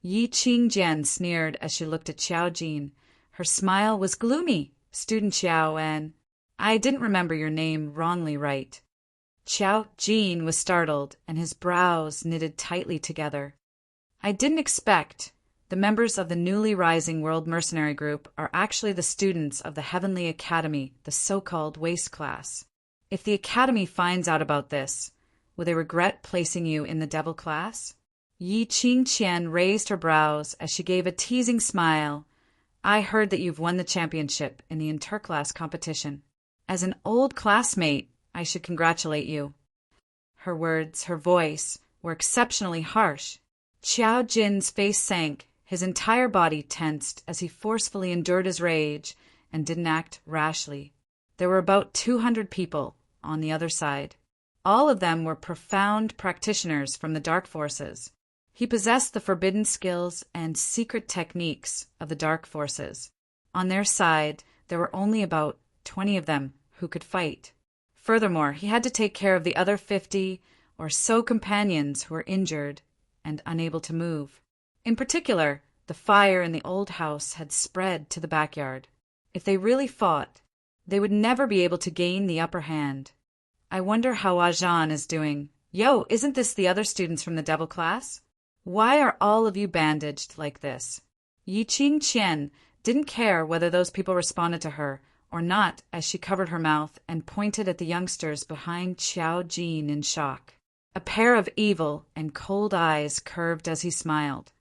Yi Qing Jian sneered as she looked at Qiao Jin. Her smile was gloomy. Student Qiao, and I didn't remember your name wrongly right. Qiao Jin was startled, and his brows knitted tightly together. I didn't expect. The members of the newly rising World Mercenary Group are actually the students of the Heavenly Academy, the so-called Waste Class. If the Academy finds out about this, will they regret placing you in the Devil Class? Yi Qing Qian raised her brows as she gave a teasing smile. I heard that you've won the championship in the interclass competition. As an old classmate, I should congratulate you. Her words, her voice, were exceptionally harsh. Qiao Jin's face sank. His entire body tensed as he forcefully endured his rage and didn't act rashly. There were about 200 people on the other side. All of them were profound practitioners from the dark forces. He possessed the forbidden skills and secret techniques of the dark forces. On their side, there were only about 20 of them who could fight. Furthermore, he had to take care of the other 50 or so companions who were injured and unable to move. In particular, the fire in the old house had spread to the backyard. If they really fought, they would never be able to gain the upper hand. I wonder how Ajan is doing. Yo, isn't this the other students from the Devil Class? Why are all of you bandaged like this? Yi Qing Qian didn't care whether those people responded to her or not as she covered her mouth and pointed at the youngsters behind Qiao Jin in shock. A pair of evil and cold eyes curved as he smiled.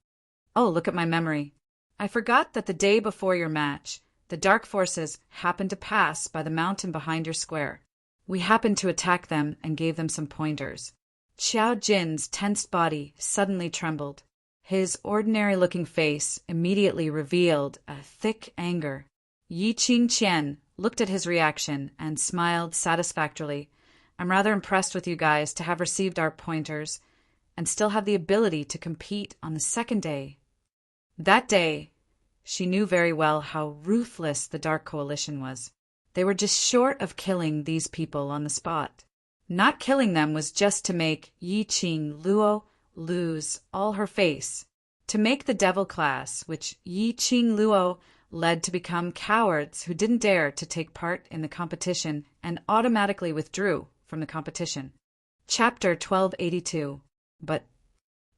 Oh, look at my memory. I forgot that the day before your match, the dark forces happened to pass by the mountain behind your square. We happened to attack them and gave them some pointers. Qiao Jin's tensed body suddenly trembled. His ordinary-looking face immediately revealed a thick anger. Yi Qing Qian looked at his reaction and smiled satisfactorily. I'm rather impressed with you guys to have received our pointers and still have the ability to compete on the second day. That day, she knew very well how ruthless the Dark Coalition was. They were just short of killing these people on the spot. Not killing them was just to make Yi Qing Luo lose all her face, to make the Devil Class, which Yi Qing Luo led to become cowards who didn't dare to take part in the competition and automatically withdrew from the competition. Chapter 1282. But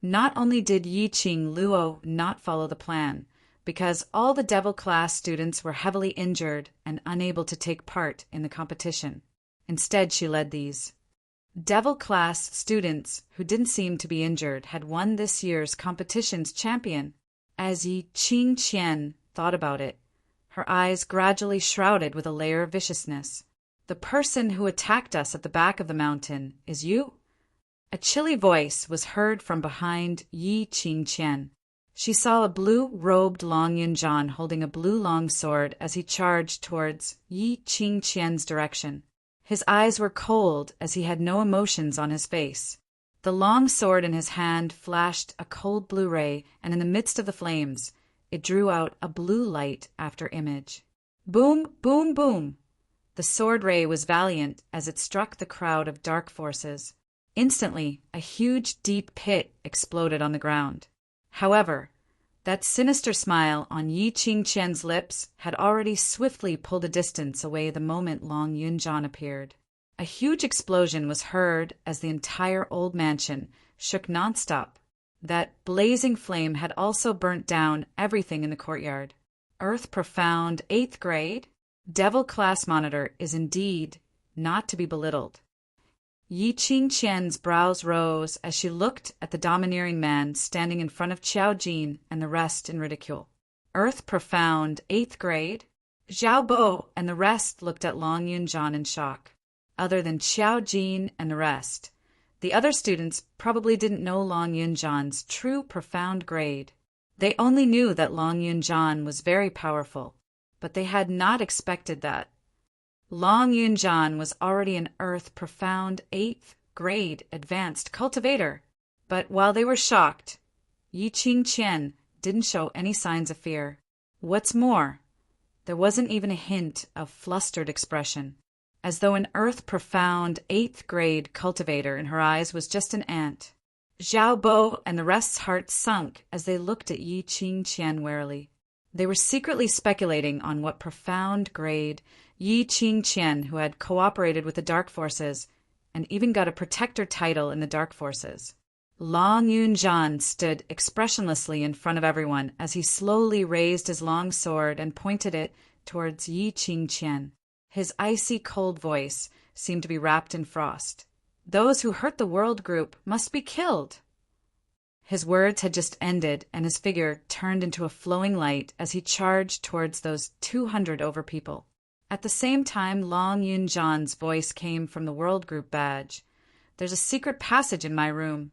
not only did Yi Qing Luo not follow the plan, because all the Devil Class students were heavily injured and unable to take part in the competition. Instead, she led these. Devil Class students who didn't seem to be injured had won this year's competition's champion. As Yi Qing Qian thought about it, her eyes gradually shrouded with a layer of viciousness. The person who attacked us at the back of the mountain is you. A chilly voice was heard from behind Yi Qing Qian. She saw a blue-robed Long Yunjian holding a blue longsword as he charged towards Yi Qing Qian's direction. His eyes were cold as he had no emotions on his face. The long sword in his hand flashed a cold blue ray, and in the midst of the flames, it drew out a blue light after image. Boom, boom, boom! The sword ray was valiant as it struck the crowd of dark forces. Instantly, a huge, deep pit exploded on the ground. However, that sinister smile on Yi Qingqian's lips had already swiftly pulled a distance away the moment Long Yunjian appeared. A huge explosion was heard as the entire old mansion shook nonstop. That blazing flame had also burnt down everything in the courtyard. Earth Profound 8th grade? Devil class monitor is indeed not to be belittled. Yi Qingqian's brows rose as she looked at the domineering man standing in front of Qiao Jin and the rest in ridicule. Earth Profound 8th grade? Xiao Bo and the rest looked at Long Yunjian in shock. Other than Qiao Jin and the rest, the other students probably didn't know Long Yunjian's true profound grade. They only knew that Long Yunjian was very powerful, but they had not expected that. Long Yunjian was already an Earth Profound 8th grade advanced cultivator, but while they were shocked, Yi Qingqian didn't show any signs of fear. What's more, there wasn't even a hint of flustered expression, as though an Earth Profound 8th grade cultivator in her eyes was just an ant. Xiao Bo and the rest's hearts sunk as they looked at Yi Qingqian warily. They were secretly speculating on what profound grade Yi Qingqian, who had cooperated with the Dark Forces and even got a protector title in the Dark Forces. Long Yunjian stood expressionlessly in front of everyone as he slowly raised his long sword and pointed it towards Yi Qingqian. His icy cold voice seemed to be wrapped in frost. Those who hurt the world group must be killed. His words had just ended, and his figure turned into a flowing light as he charged towards those 200 over people. At the same time, Long Yunjian's voice came from the World Group badge. There's a secret passage in my room.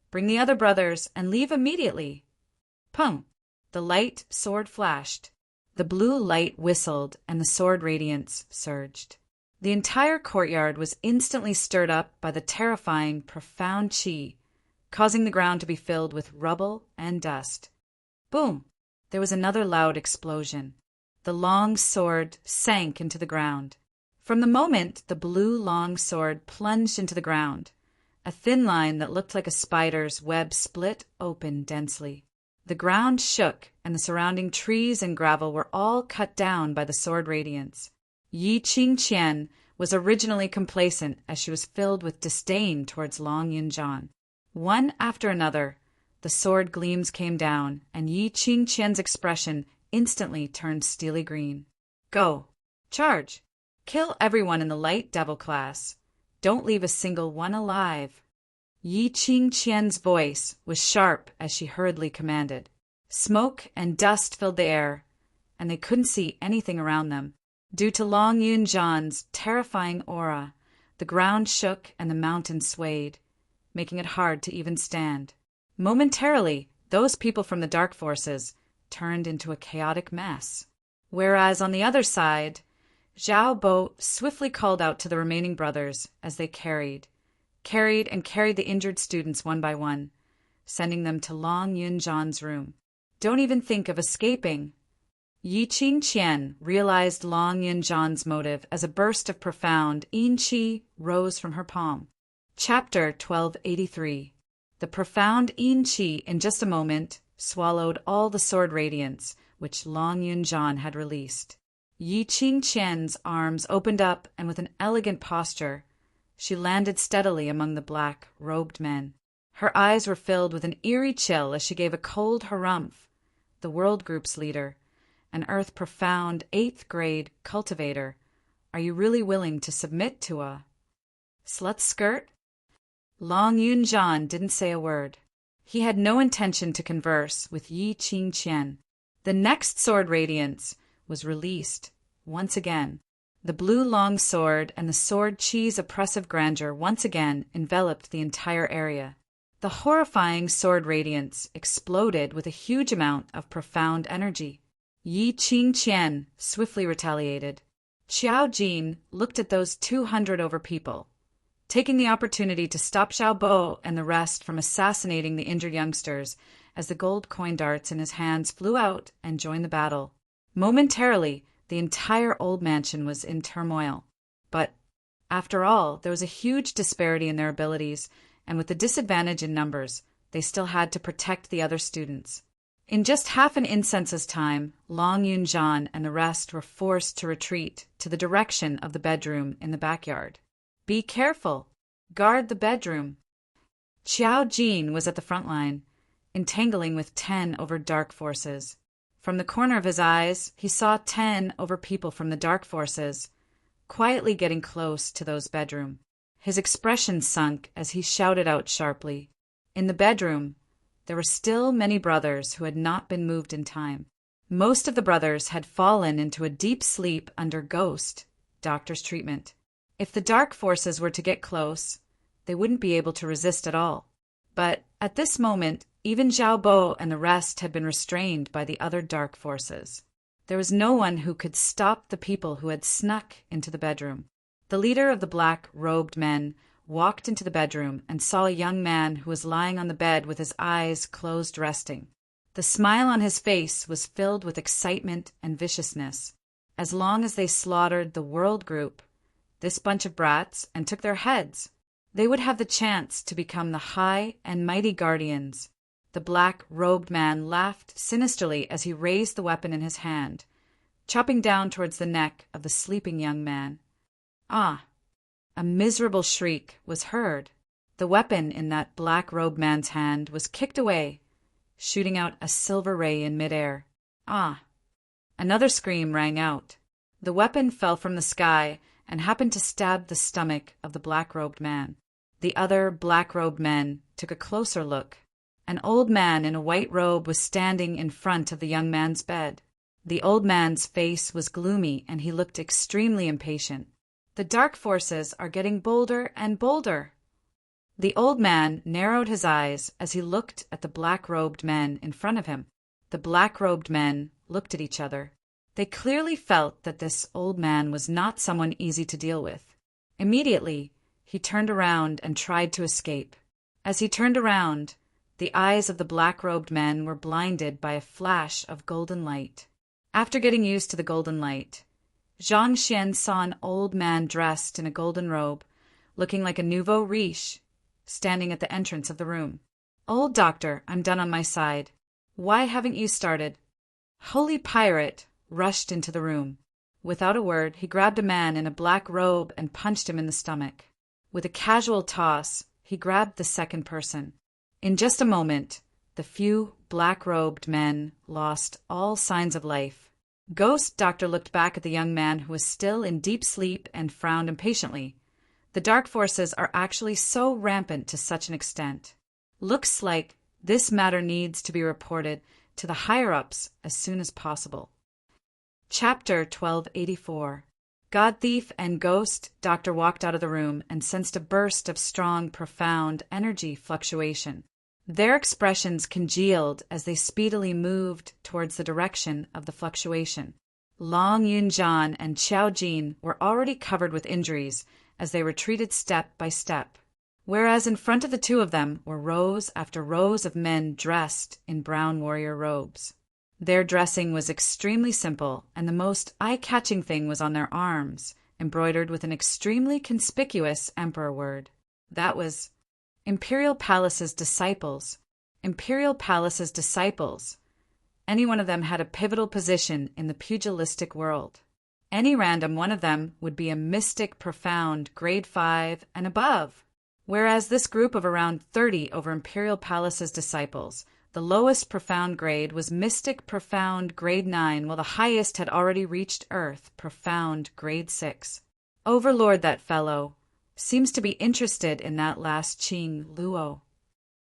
Bring the other brothers and leave immediately. Pung! The light sword flashed. The blue light whistled and the sword radiance surged. The entire courtyard was instantly stirred up by the terrifying, profound qi, causing the ground to be filled with rubble and dust. Boom! There was another loud explosion. The long sword sank into the ground. From the moment the blue long sword plunged into the ground, a thin line that looked like a spider's web split open densely. The ground shook, and the surrounding trees and gravel were all cut down by the sword radiance. Yi Qingqian was originally complacent as she was filled with disdain towards Long Yunjian. One after another, the sword gleams came down, and Yi Qingqian's expression instantly turned steely green. Go! Charge! Kill everyone in the light devil class. Don't leave a single one alive. Yi Qingqian's voice was sharp as she hurriedly commanded. Smoke and dust filled the air, and they couldn't see anything around them. Due to Long Yunjian's terrifying aura, the ground shook and the mountains swayed, making it hard to even stand. Momentarily, those people from the Dark Forces turned into a chaotic mess. Whereas on the other side, Xiao Bo swiftly called out to the remaining brothers as they carried the injured students one by one, sending them to Long Yunjian's room. Don't even think of escaping. Yi Qingqian realized Long Yunjian's motive as a burst of profound yin qi rose from her palm. Chapter 1283. The profound yin qi in just a moment swallowed all the sword radiance which Long Yunjian had released. Yi Qingqian's arms opened up, and with an elegant posture, she landed steadily among the black-robed men. Her eyes were filled with an eerie chill as she gave a cold harumph. The World Group's leader, an Earth Profound 8th grade cultivator, are you really willing to submit to a slut skirt? Long Yunjian didn't say a word. He had no intention to converse with Yi Qingqian. The next sword radiance was released once again. The blue long sword and the sword qi's oppressive grandeur once again enveloped the entire area. The horrifying sword radiance exploded with a huge amount of profound energy. Yi Qingqian swiftly retaliated. Xiao Jin looked at those 200 over people, taking the opportunity to stop Xiao Bo and the rest from assassinating the injured youngsters as the gold coin darts in his hands flew out and joined the battle. Momentarily, the entire old mansion was in turmoil. But, after all, there was a huge disparity in their abilities, and with the disadvantage in numbers, they still had to protect the other students. In just half an incense's time, Long Yunjian and the rest were forced to retreat to the direction of the bedroom in the backyard. Be careful! Guard the bedroom! Xiao Jin was at the front line, entangling with 10 over dark forces. From the corner of his eyes, he saw 10 over people from the dark forces, quietly getting close to those bedroom. His expression sunk as he shouted out sharply. In the bedroom, there were still many brothers who had not been moved in time. Most of the brothers had fallen into a deep sleep under Ghost, Doctor's treatment. If the dark forces were to get close, they wouldn't be able to resist at all. But at this moment, even Xiao Bo and the rest had been restrained by the other dark forces. There was no one who could stop the people who had snuck into the bedroom. The leader of the black-robed men walked into the bedroom and saw a young man who was lying on the bed with his eyes closed resting. The smile on his face was filled with excitement and viciousness. As long as they slaughtered the world group, this bunch of brats, and took their heads, they would have the chance to become the high and mighty guardians. The black-robed man laughed sinisterly as he raised the weapon in his hand, chopping down towards the neck of the sleeping young man. Ah! A miserable shriek was heard. The weapon in that black-robed man's hand was kicked away, shooting out a silver ray in midair. Ah! Another scream rang out. The weapon fell from the sky and happened to stab the stomach of the black-robed man. The other black-robed men took a closer look. An old man in a white robe was standing in front of the young man's bed. The old man's face was gloomy and he looked extremely impatient. The dark forces are getting bolder and bolder. The old man narrowed his eyes as he looked at the black-robed men in front of him. The black-robed men looked at each other. They clearly felt that this old man was not someone easy to deal with. Immediately, he turned around and tried to escape. As he turned around, the eyes of the black-robed men were blinded by a flash of golden light. After getting used to the golden light, Zhang Xian saw an old man dressed in a golden robe, looking like a nouveau riche, standing at the entrance of the room. "Old doctor, I'm done on my side. Why haven't you started?" Holy Pirate rushed into the room. Without a word, he grabbed a man in a black robe and punched him in the stomach. With a casual toss, he grabbed the second person. In just a moment, the few black-robed men lost all signs of life. Ghost Doctor looked back at the young man who was still in deep sleep and frowned impatiently. The dark forces are actually so rampant to such an extent. Looks like this matter needs to be reported to the higher-ups as soon as possible. Chapter 1284. God Thief and Ghost Doctor walked out of the room and sensed a burst of strong, profound energy fluctuation. Their expressions congealed as they speedily moved towards the direction of the fluctuation. Long Yunjian and Xiao Jin were already covered with injuries as they retreated step by step, whereas in front of the two of them were rows after rows of men dressed in brown warrior robes. Their dressing was extremely simple, and the most eye-catching thing was on their arms, embroidered with an extremely conspicuous emperor word. That was Imperial Palace's disciples. Imperial Palace's disciples. Any one of them had a pivotal position in the pugilistic world. Any random one of them would be a mystic profound grade 5 and above. Whereas this group of around 30 over Imperial Palace's disciples, the lowest profound grade was mystic profound grade 9, while the highest had already reached Earth, profound grade 6. Overlord, that fellow, seems to be interested in that last Qing Luo.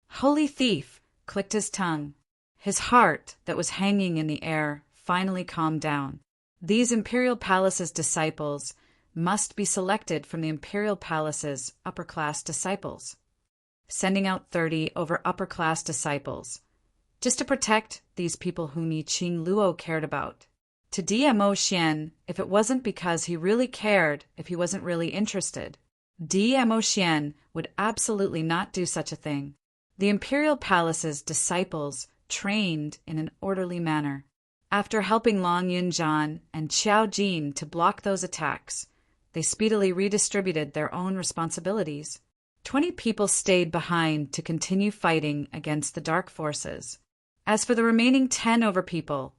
Holy Thief clicked his tongue. His heart, that was hanging in the air, finally calmed down. These Imperial Palace's disciples must be selected from the Imperial Palace's upper-class disciples. Sending out 30 over upper-class disciples, just to protect these people whom Yi Qing Luo cared about. To DMO Xian, if it wasn't because he really cared, if he wasn't really interested. DMO Xian would absolutely not do such a thing. The Imperial Palace's disciples trained in an orderly manner. After helping Long Yunjian and Qiao Jin to block those attacks, they speedily redistributed their own responsibilities. 20 people stayed behind to continue fighting against the dark forces. As for the remaining 10 over people,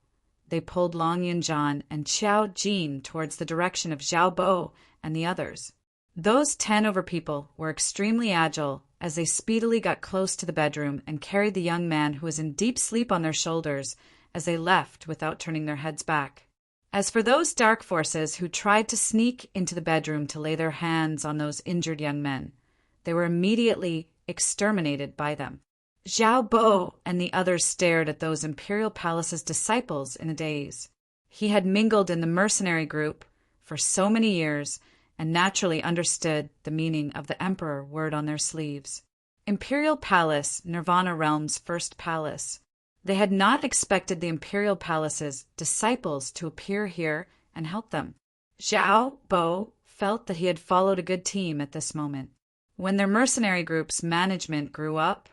they pulled Long Yunjian and Qiao Jin towards the direction of Zhao Bo and the others. Those 10 over people were extremely agile as they speedily got close to the bedroom and carried the young man who was in deep sleep on their shoulders as they left without turning their heads back. As for those dark forces who tried to sneak into the bedroom to lay their hands on those injured young men, they were immediately exterminated by them. Zhao Bo and the others stared at those Imperial Palace's disciples in a daze. He had mingled in the mercenary group for so many years and naturally understood the meaning of the Emperor word on their sleeves. Imperial Palace, Nirvana Realm's first palace. They had not expected the Imperial Palace's disciples to appear here and help them. Zhao Bo felt that he had followed a good team at this moment. When their mercenary group's management grew up,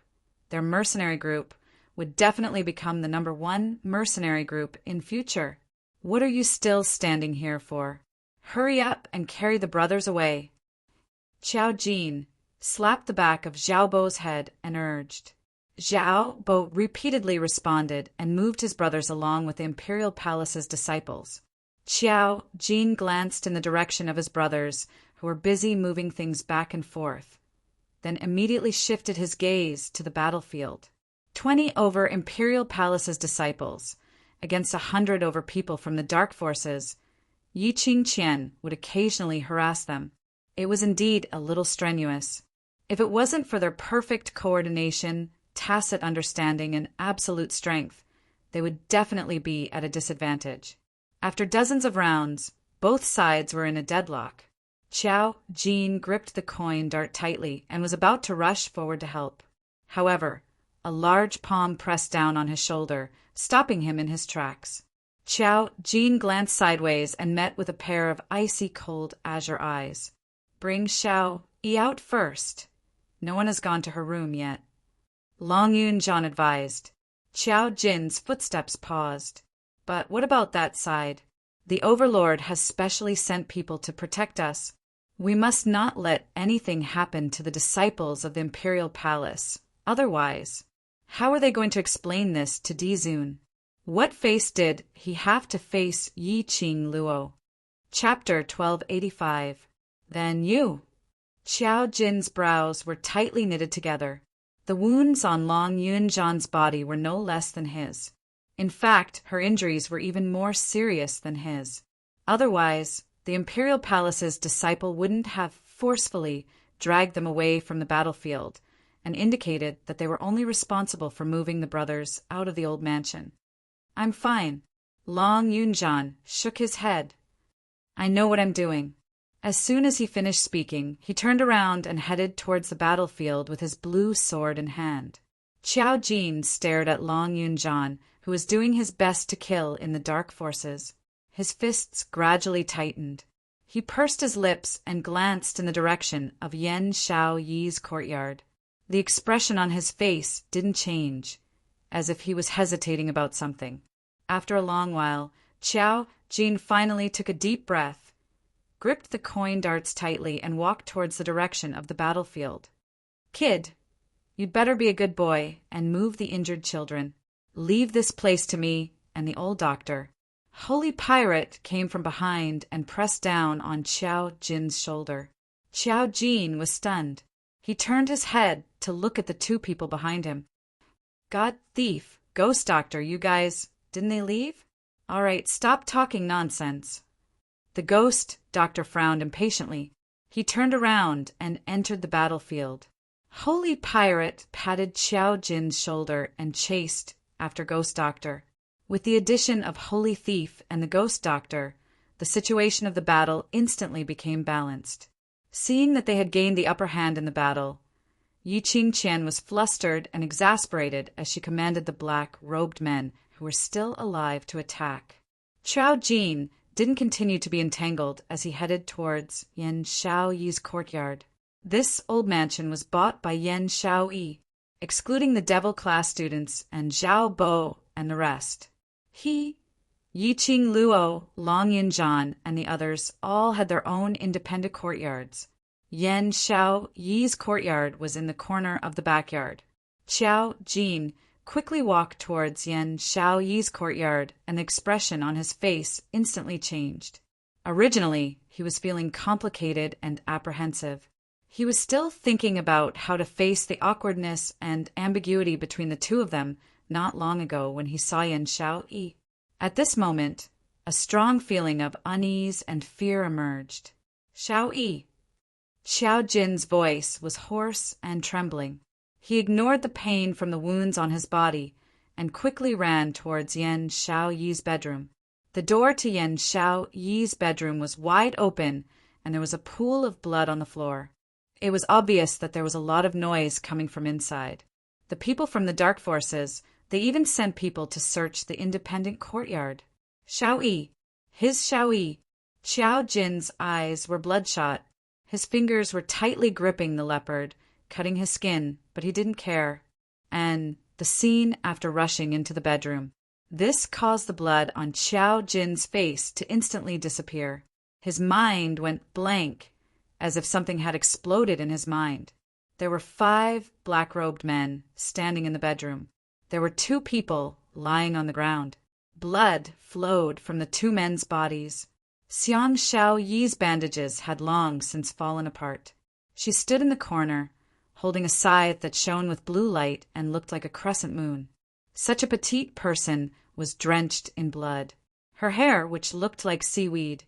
their mercenary group would definitely become the #1 mercenary group in future. What are you still standing here for? Hurry up and carry the brothers away. Qiao Jin slapped the back of Zhao Bo's head and urged. Zhao Bo repeatedly responded and moved his brothers along with the Imperial Palace's disciples. Qiao Jin glanced in the direction of his brothers, who were busy moving things back and forth, then immediately shifted his gaze to the battlefield. 20 over Imperial Palace's disciples, against 100 over people from the dark forces. Yi Qingqian would occasionally harass them. It was indeed a little strenuous. If it wasn't for their perfect coordination, tacit understanding, and absolute strength, they would definitely be at a disadvantage. After dozens of rounds, both sides were in a deadlock. Qiao Jin gripped the coin dart tightly and was about to rush forward to help. However, a large palm pressed down on his shoulder, stopping him in his tracks. Qiao Jin glanced sideways and met with a pair of icy cold azure eyes. Bring Xiao Yi out first. No one has gone to her room yet. Long Yunjian advised. Qiao Jin's footsteps paused. But what about that side? The Overlord has specially sent people to protect us. We must not let anything happen to the disciples of the Imperial Palace. Otherwise, how are they going to explain this to Dizun? What face did he have to face Yi Qing Luo? Chapter 1285. Then you. Qiao Jin's brows were tightly knitted together. The wounds on Long Yunjian's body were no less than his. In fact, her injuries were even more serious than his. Otherwise, the Imperial Palace's disciple wouldn't have forcefully dragged them away from the battlefield and indicated that they were only responsible for moving the brothers out of the old mansion. I'm fine. Long Yunjian shook his head. I know what I'm doing. As soon as he finished speaking, he turned around and headed towards the battlefield with his blue sword in hand. Qiao Jin stared at Long Yunjian, who was doing his best to kill in the dark forces. His fists gradually tightened. He pursed his lips and glanced in the direction of Yan Shao Yi's courtyard. The expression on his face didn't change, as if he was hesitating about something. After a long while, Qiao Jin finally took a deep breath, gripped the coin darts tightly, and walked towards the direction of the battlefield. Kid, you'd better be a good boy and move the injured children. Leave this place to me and the old doctor. Holy Pirate came from behind and pressed down on Qiao Jin's shoulder. Qiao Jin was stunned. He turned his head to look at the 2 people behind him. God thief, ghost doctor, you guys, didn't they leave? All right, stop talking nonsense. The ghost doctor frowned impatiently. He turned around and entered the battlefield. Holy Pirate patted Qiao Jin's shoulder and chased after Ghost Doctor. With the addition of Holy Thief and the Ghost Doctor, the situation of the battle instantly became balanced. Seeing that they had gained the upper hand in the battle, Yi Qingqian was flustered and exasperated as she commanded the black-robed men who were still alive to attack. Qiao Jin didn't continue to be entangled as he headed towards Yan Shaoyi's courtyard. This old mansion was bought by Yan Shaoyi, excluding the devil-class students and Zhao Bo and the rest. He, Yiqing Luo, Long Yinzhan, and the others all had their own independent courtyards. Yan Shaoyi's courtyard was in the corner of the backyard. Qiao Jin quickly walked towards Yan Shaoyi's courtyard, and the expression on his face instantly changed. Originally, he was feeling complicated and apprehensive. He was still thinking about how to face the awkwardness and ambiguity between the two of them not long ago when he saw Yan Shaoyi. At this moment, a strong feeling of unease and fear emerged. Shaoyi. Qiao Jin's voice was hoarse and trembling. He ignored the pain from the wounds on his body and quickly ran towards Yan Shaoyi's bedroom. The door to Yan Shaoyi's bedroom was wide open, and there was a pool of blood on the floor. It was obvious that there was a lot of noise coming from inside. The people from the dark forces, they even sent people to search the independent courtyard. Shaoyi. His Shaoyi. Qiao Jin's eyes were bloodshot. His fingers were tightly gripping the leopard, cutting his skin, but he didn't care. And the scene after rushing into the bedroom. This caused the blood on Qiao Jin's face to instantly disappear. His mind went blank, as if something had exploded in his mind. There were 5 black-robed men standing in the bedroom. There were 2 people lying on the ground. Blood flowed from the 2 men's bodies. Xiang Shaoyi's bandages had long since fallen apart. She stood in the corner, holding a scythe that shone with blue light and looked like a crescent moon. Such a petite person was drenched in blood. Her hair, which looked like seaweed,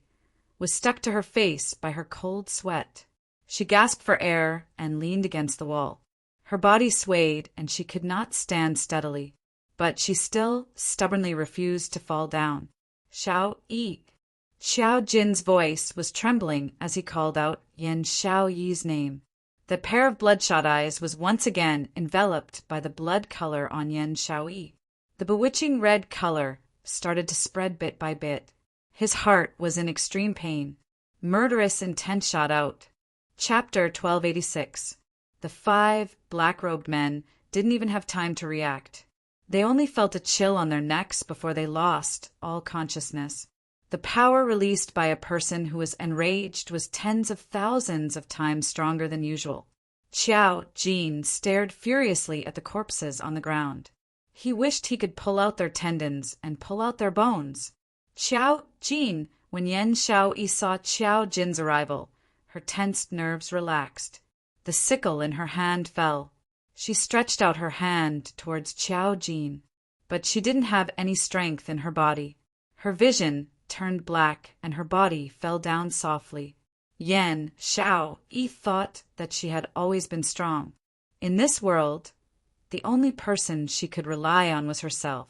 was stuck to her face by her cold sweat. She gasped for air and leaned against the wall. Her body swayed and she could not stand steadily, but she still stubbornly refused to fall down. Shaoyi. Qiao Jin's voice was trembling as he called out Yan Shaoyi's name. The pair of bloodshot eyes was once again enveloped by the blood color on Yan Shaoyi. The bewitching red color started to spread bit by bit. His heart was in extreme pain. Murderous intent shot out. Chapter 1286. The 5 black-robed men didn't even have time to react. They only felt a chill on their necks before they lost all consciousness. The power released by a person who was enraged was tens of thousands of times stronger than usual. Qiao Jin stared furiously at the corpses on the ground. He wished he could pull out their tendons and pull out their bones. Qiao Jin, when Yan Shaoyi saw Qiao Jin's arrival, her tensed nerves relaxed. The sickle in her hand fell. She stretched out her hand towards Qiao Jin, but she didn't have any strength in her body. Her vision turned black and her body fell down softly. Yan Shaoyi thought that she had always been strong. In this world, the only person she could rely on was herself.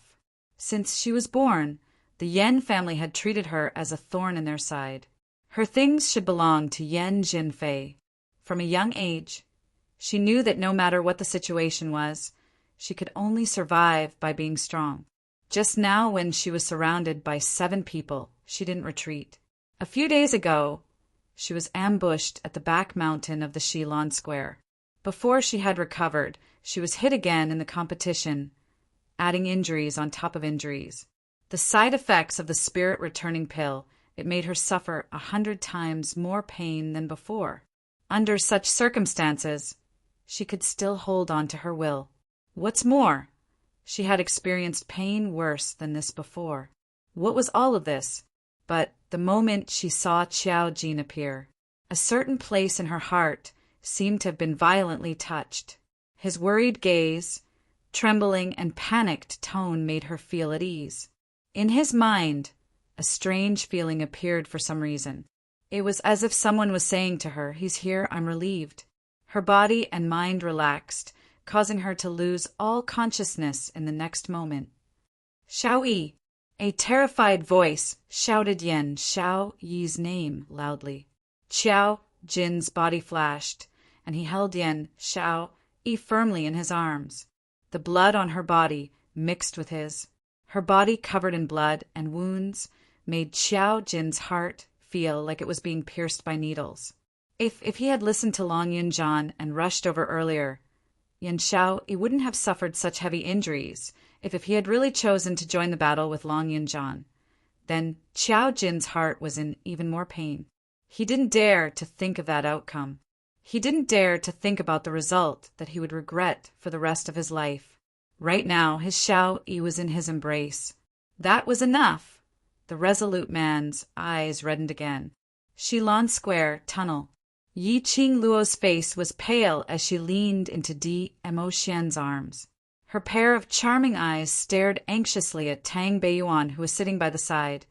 Since she was born, the Yan family had treated her as a thorn in their side. Her things should belong to Yan Jinfei. From a young age, she knew that no matter what the situation was, she could only survive by being strong. Just now, when she was surrounded by 7 people, she didn't retreat. A few days ago, she was ambushed at the back mountain of the Shilon Square. Before she had recovered, she was hit again in the competition, adding injuries on top of injuries. The side effects of the spirit-returning pill, it made her suffer 100 times more pain than before. Under such circumstances, she could still hold on to her will. What's more, she had experienced pain worse than this before. What was all of this? But the moment she saw Qiao Jin appear, a certain place in her heart seemed to have been violently touched. His worried gaze, trembling and panicked tone made her feel at ease. In his mind, a strange feeling appeared for some reason. It was as if someone was saying to her, "He's here, I'm relieved." Her body and mind relaxed, causing her to lose all consciousness in the next moment. Shaoyi! A terrified voice shouted Yan Shaoyi's name loudly. Qiao Jin's body flashed, and he held Yan Shaoyi firmly in his arms. The blood on her body mixed with his. Her body covered in blood and wounds made Xiao Jin's heart feel like it was being pierced by needles. If he had listened to Long Yunjian and rushed over earlier, Yan Xiao, he wouldn't have suffered such heavy injuries. If he had really chosen to join the battle with Long Yunjian, then Xiao Jin's heart was in even more pain. He didn't dare to think of that outcome. He didn't dare to think about the result that he would regret for the rest of his life. Right now, his Xiao Yi was in his embrace. That was enough. The resolute man's eyes reddened again. Shilan Square, tunnel. Yi Qing Luo's face was pale as she leaned into Mo Xian's arms. Her pair of charming eyes stared anxiously at Tang Beiyuan, who was sitting by the side,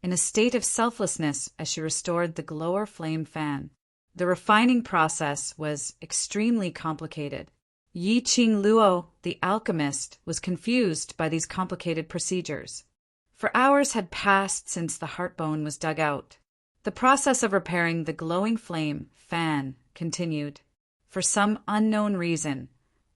in a state of selflessness as she restored the glower flame fan. The refining process was extremely complicated. Yi Qing Luo, the alchemist, was confused by these complicated procedures. For hours had passed since the heartbone was dug out. The process of repairing the glowing flame fan continued. For some unknown reason,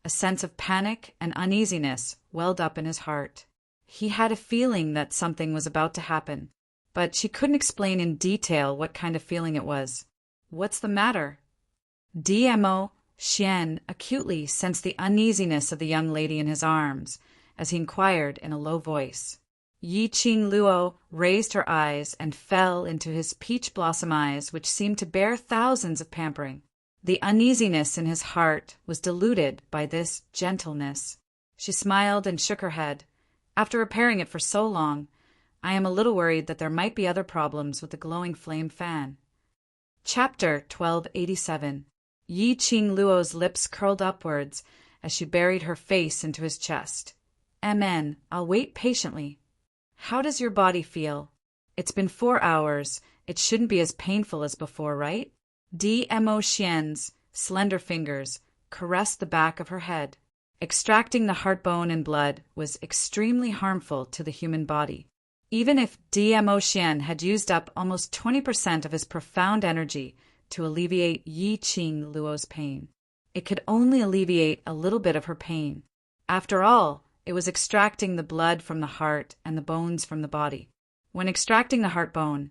a sense of panic and uneasiness welled up in his heart. He had a feeling that something was about to happen, but she couldn't explain in detail what kind of feeling it was. "What's the matter?" Mo Xian acutely sensed the uneasiness of the young lady in his arms as he inquired in a low voice. Yi Qing Luo raised her eyes and fell into his peach blossom eyes, which seemed to bear thousands of pampering. The uneasiness in his heart was diluted by this gentleness. She smiled and shook her head. "After repairing it for so long, I am a little worried that there might be other problems with the glowing flame fan." Chapter 1287. Yi Qing Luo's lips curled upwards as she buried her face into his chest. "Mn, I'll wait patiently. How does your body feel? It's been 4 hours. It shouldn't be as painful as before, right?" Mo Xian's slender fingers caressed the back of her head. Extracting the heartbone and blood was extremely harmful to the human body. Even if Mo Xian had used up almost 20% of his profound energy to alleviate Yi Qing Luo's pain, it could only alleviate a little bit of her pain. After all, it was extracting the blood from the heart and the bones from the body. When extracting the heartbone,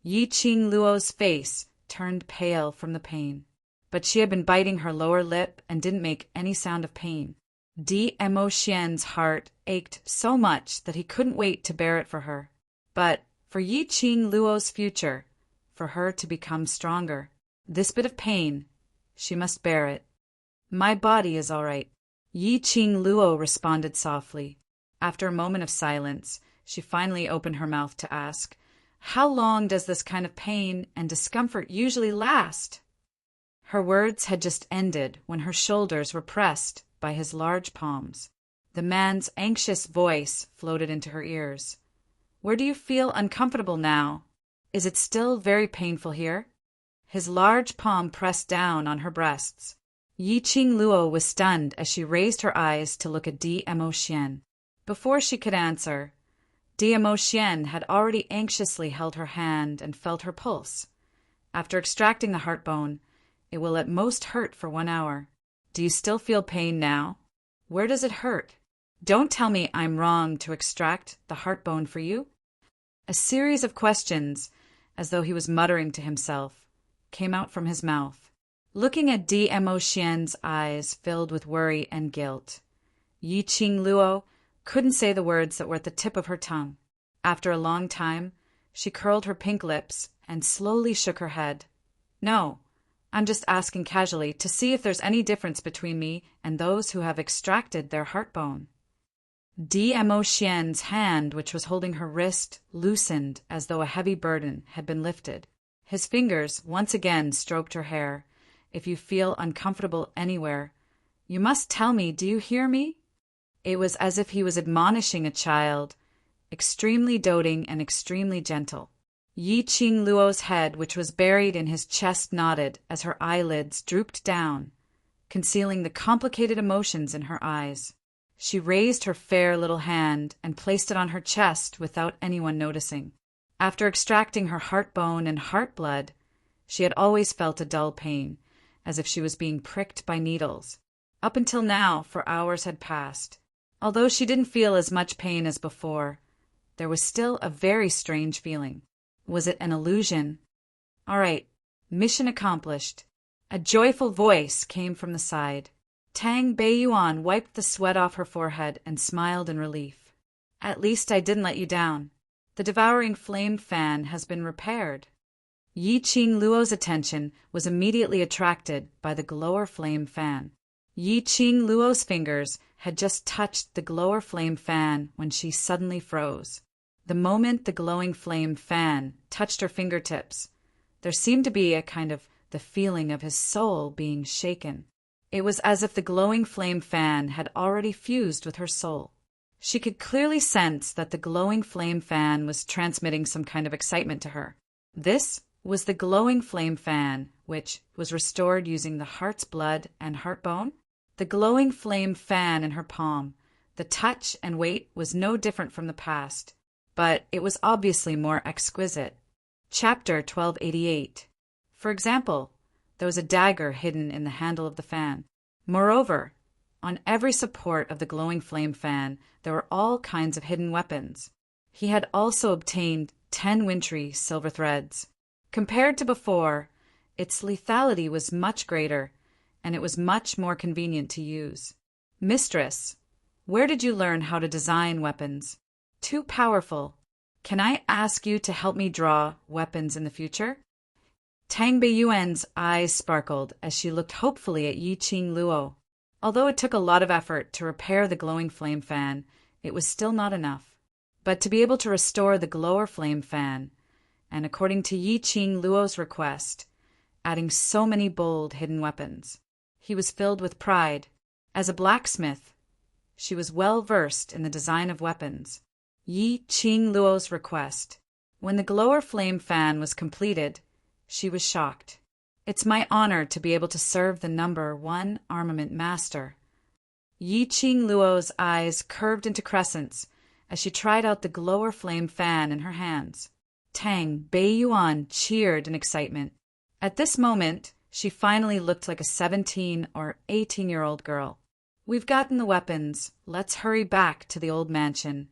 Yi Qing Luo's face turned pale from the pain, but she had been biting her lower lip and didn't make any sound of pain. Mo Xian's heart ached so much that he couldn't wait to bear it for her. But for Yi Qing Luo's future, for her to become stronger, this bit of pain, she must bear it. "My body is all right," Yi Qing Luo responded softly. After a moment of silence, she finally opened her mouth to ask, "How long does this kind of pain and discomfort usually last?" Her words had just ended when her shoulders were pressed by his large palms. The man's anxious voice floated into her ears. "Where do you feel uncomfortable now? Is it still very painful here?" His large palm pressed down on her breasts. Yi Qing Luo was stunned as she raised her eyes to look at Mo Xian. Before she could answer, Mo Xian had already anxiously held her hand and felt her pulse. "After extracting the heartbone, it will at most hurt for 1 hour. Do you still feel pain now? Where does it hurt? Don't tell me I'm wrong to extract the heartbone for you?" A series of questions, as though he was muttering to himself, came out from his mouth. Looking at Mo Xian's eyes filled with worry and guilt, Yi Qing Luo couldn't say the words that were at the tip of her tongue. After a long time, she curled her pink lips and slowly shook her head. "No, I'm just asking casually to see if there's any difference between me and those who have extracted their heartbone." Mo Xian's hand, which was holding her wrist, loosened as though a heavy burden had been lifted. His fingers once again stroked her hair. "If you feel uncomfortable anywhere, you must tell me, do you hear me?" It was as if he was admonishing a child, extremely doting and extremely gentle. Yi Qing Luo's head, which was buried in his chest, nodded as her eyelids drooped down, concealing the complicated emotions in her eyes. She raised her fair little hand and placed it on her chest without anyone noticing. After extracting her heartbone and heart blood, she had always felt a dull pain, as if she was being pricked by needles. Up until now, for hours had passed. Although she didn't feel as much pain as before, there was still a very strange feeling. Was it an illusion? All right, mission accomplished. A joyful voice came from the side. Tang Beiyuan wiped the sweat off her forehead and smiled in relief. At least I didn't let you down. The devouring flame fan has been repaired. Yi Qing Luo's attention was immediately attracted by the glower flame fan. Yi Qing Luo's fingers had just touched the glower flame fan when she suddenly froze. The moment the glowing flame fan touched her fingertips, there seemed to be a kind of the feeling of his soul being shaken. It was as if the glowing flame fan had already fused with her soul. She could clearly sense that the glowing flame fan was transmitting some kind of excitement to her. This was the glowing flame fan, which was restored using the heart's blood and heart bone. The glowing flame fan in her palm, the touch and weight was no different from the past, but it was obviously more exquisite. Chapter 1288. For example, there was a dagger hidden in the handle of the fan. Moreover, on every support of the glowing flame fan, there were all kinds of hidden weapons. He had also obtained 10 wintry silver threads. Compared to before, its lethality was much greater, and it was much more convenient to use. Mistress, where did you learn how to design weapons? Too powerful. Can I ask you to help me draw weapons in the future? Tang Beiyuan's eyes sparkled as she looked hopefully at Yi Qing Luo. Although it took a lot of effort to repair the glowing flame fan, it was still not enough. But to be able to restore the glower flame fan, and according to Yi Qing Luo's request, adding so many bold hidden weapons, he was filled with pride. As a blacksmith, she was well versed in the design of weapons. Yi Qing Luo's request. When the glower flame fan was completed, she was shocked. It's my honor to be able to serve the number 1 armament master. Yi Qing Luo's eyes curved into crescents as she tried out the glower flame fan in her hands. Tang Beiyuan cheered in excitement. At this moment, she finally looked like a 17 or 18-year-old girl. We've gotten the weapons. Let's hurry back to the old mansion.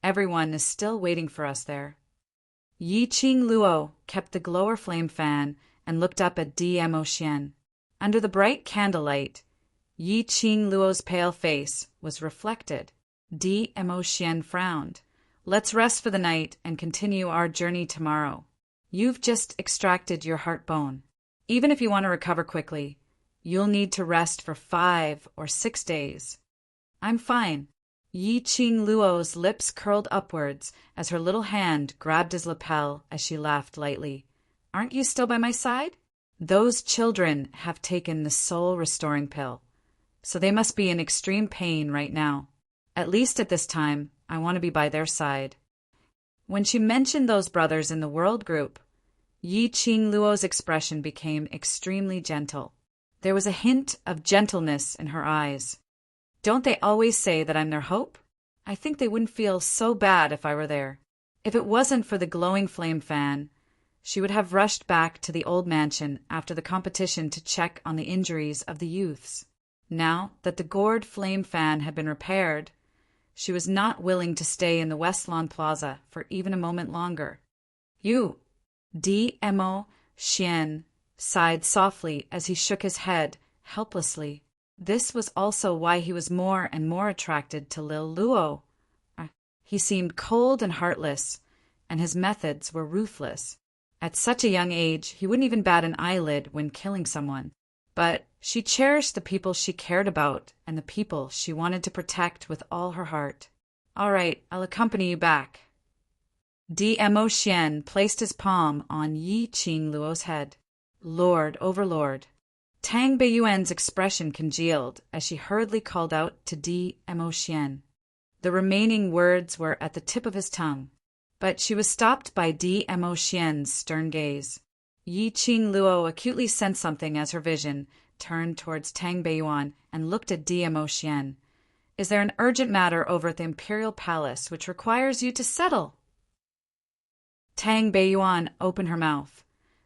Everyone is still waiting for us there. Yi Qing Luo kept the glower flame fan and looked up at Dmo Xian. Under the bright candlelight, Yi Qing Luo's pale face was reflected. Dmo Xian frowned. Let's rest for the night and continue our journey tomorrow. You've just extracted your heart bone. Even if you want to recover quickly, you'll need to rest for 5 or 6 days. I'm fine. Yi Qing Luo's lips curled upwards as her little hand grabbed his lapel as she laughed lightly. Aren't you still by my side? Those children have taken the soul-restoring pill, so they must be in extreme pain right now. At least at this time, I want to be by their side. When she mentioned those brothers in the world group, Yi Qing Luo's expression became extremely gentle. There was a hint of gentleness in her eyes. Don't they always say that I'm their hope? I think they wouldn't feel so bad if I were there. If it wasn't for the glowing flame fan, she would have rushed back to the old mansion after the competition to check on the injuries of the youths. Now that the gourd flame fan had been repaired, she was not willing to stay in the West Lawn Plaza for even a moment longer. You, Dmo Xian sighed softly as he shook his head helplessly. This was also why he was more and more attracted to Lil Luo. He seemed cold and heartless, and his methods were ruthless. At such a young age, he wouldn't even bat an eyelid when killing someone. But she cherished the people she cared about and the people she wanted to protect with all her heart. All right, I'll accompany you back. Dmo Xian placed his palm on Yi Qing Luo's head. Lord, Overlord. Tang Beiyuan's expression congealed as she hurriedly called out to Dmo Xian. The remaining words were at the tip of his tongue, but she was stopped by Dmo Xian's stern gaze. Yi Qing Luo acutely sensed something as her vision turned towards Tang Beiyuan and looked at Dmo Xian. Is there an urgent matter over at the Imperial Palace which requires you to settle? Tang Beiyuan opened her mouth,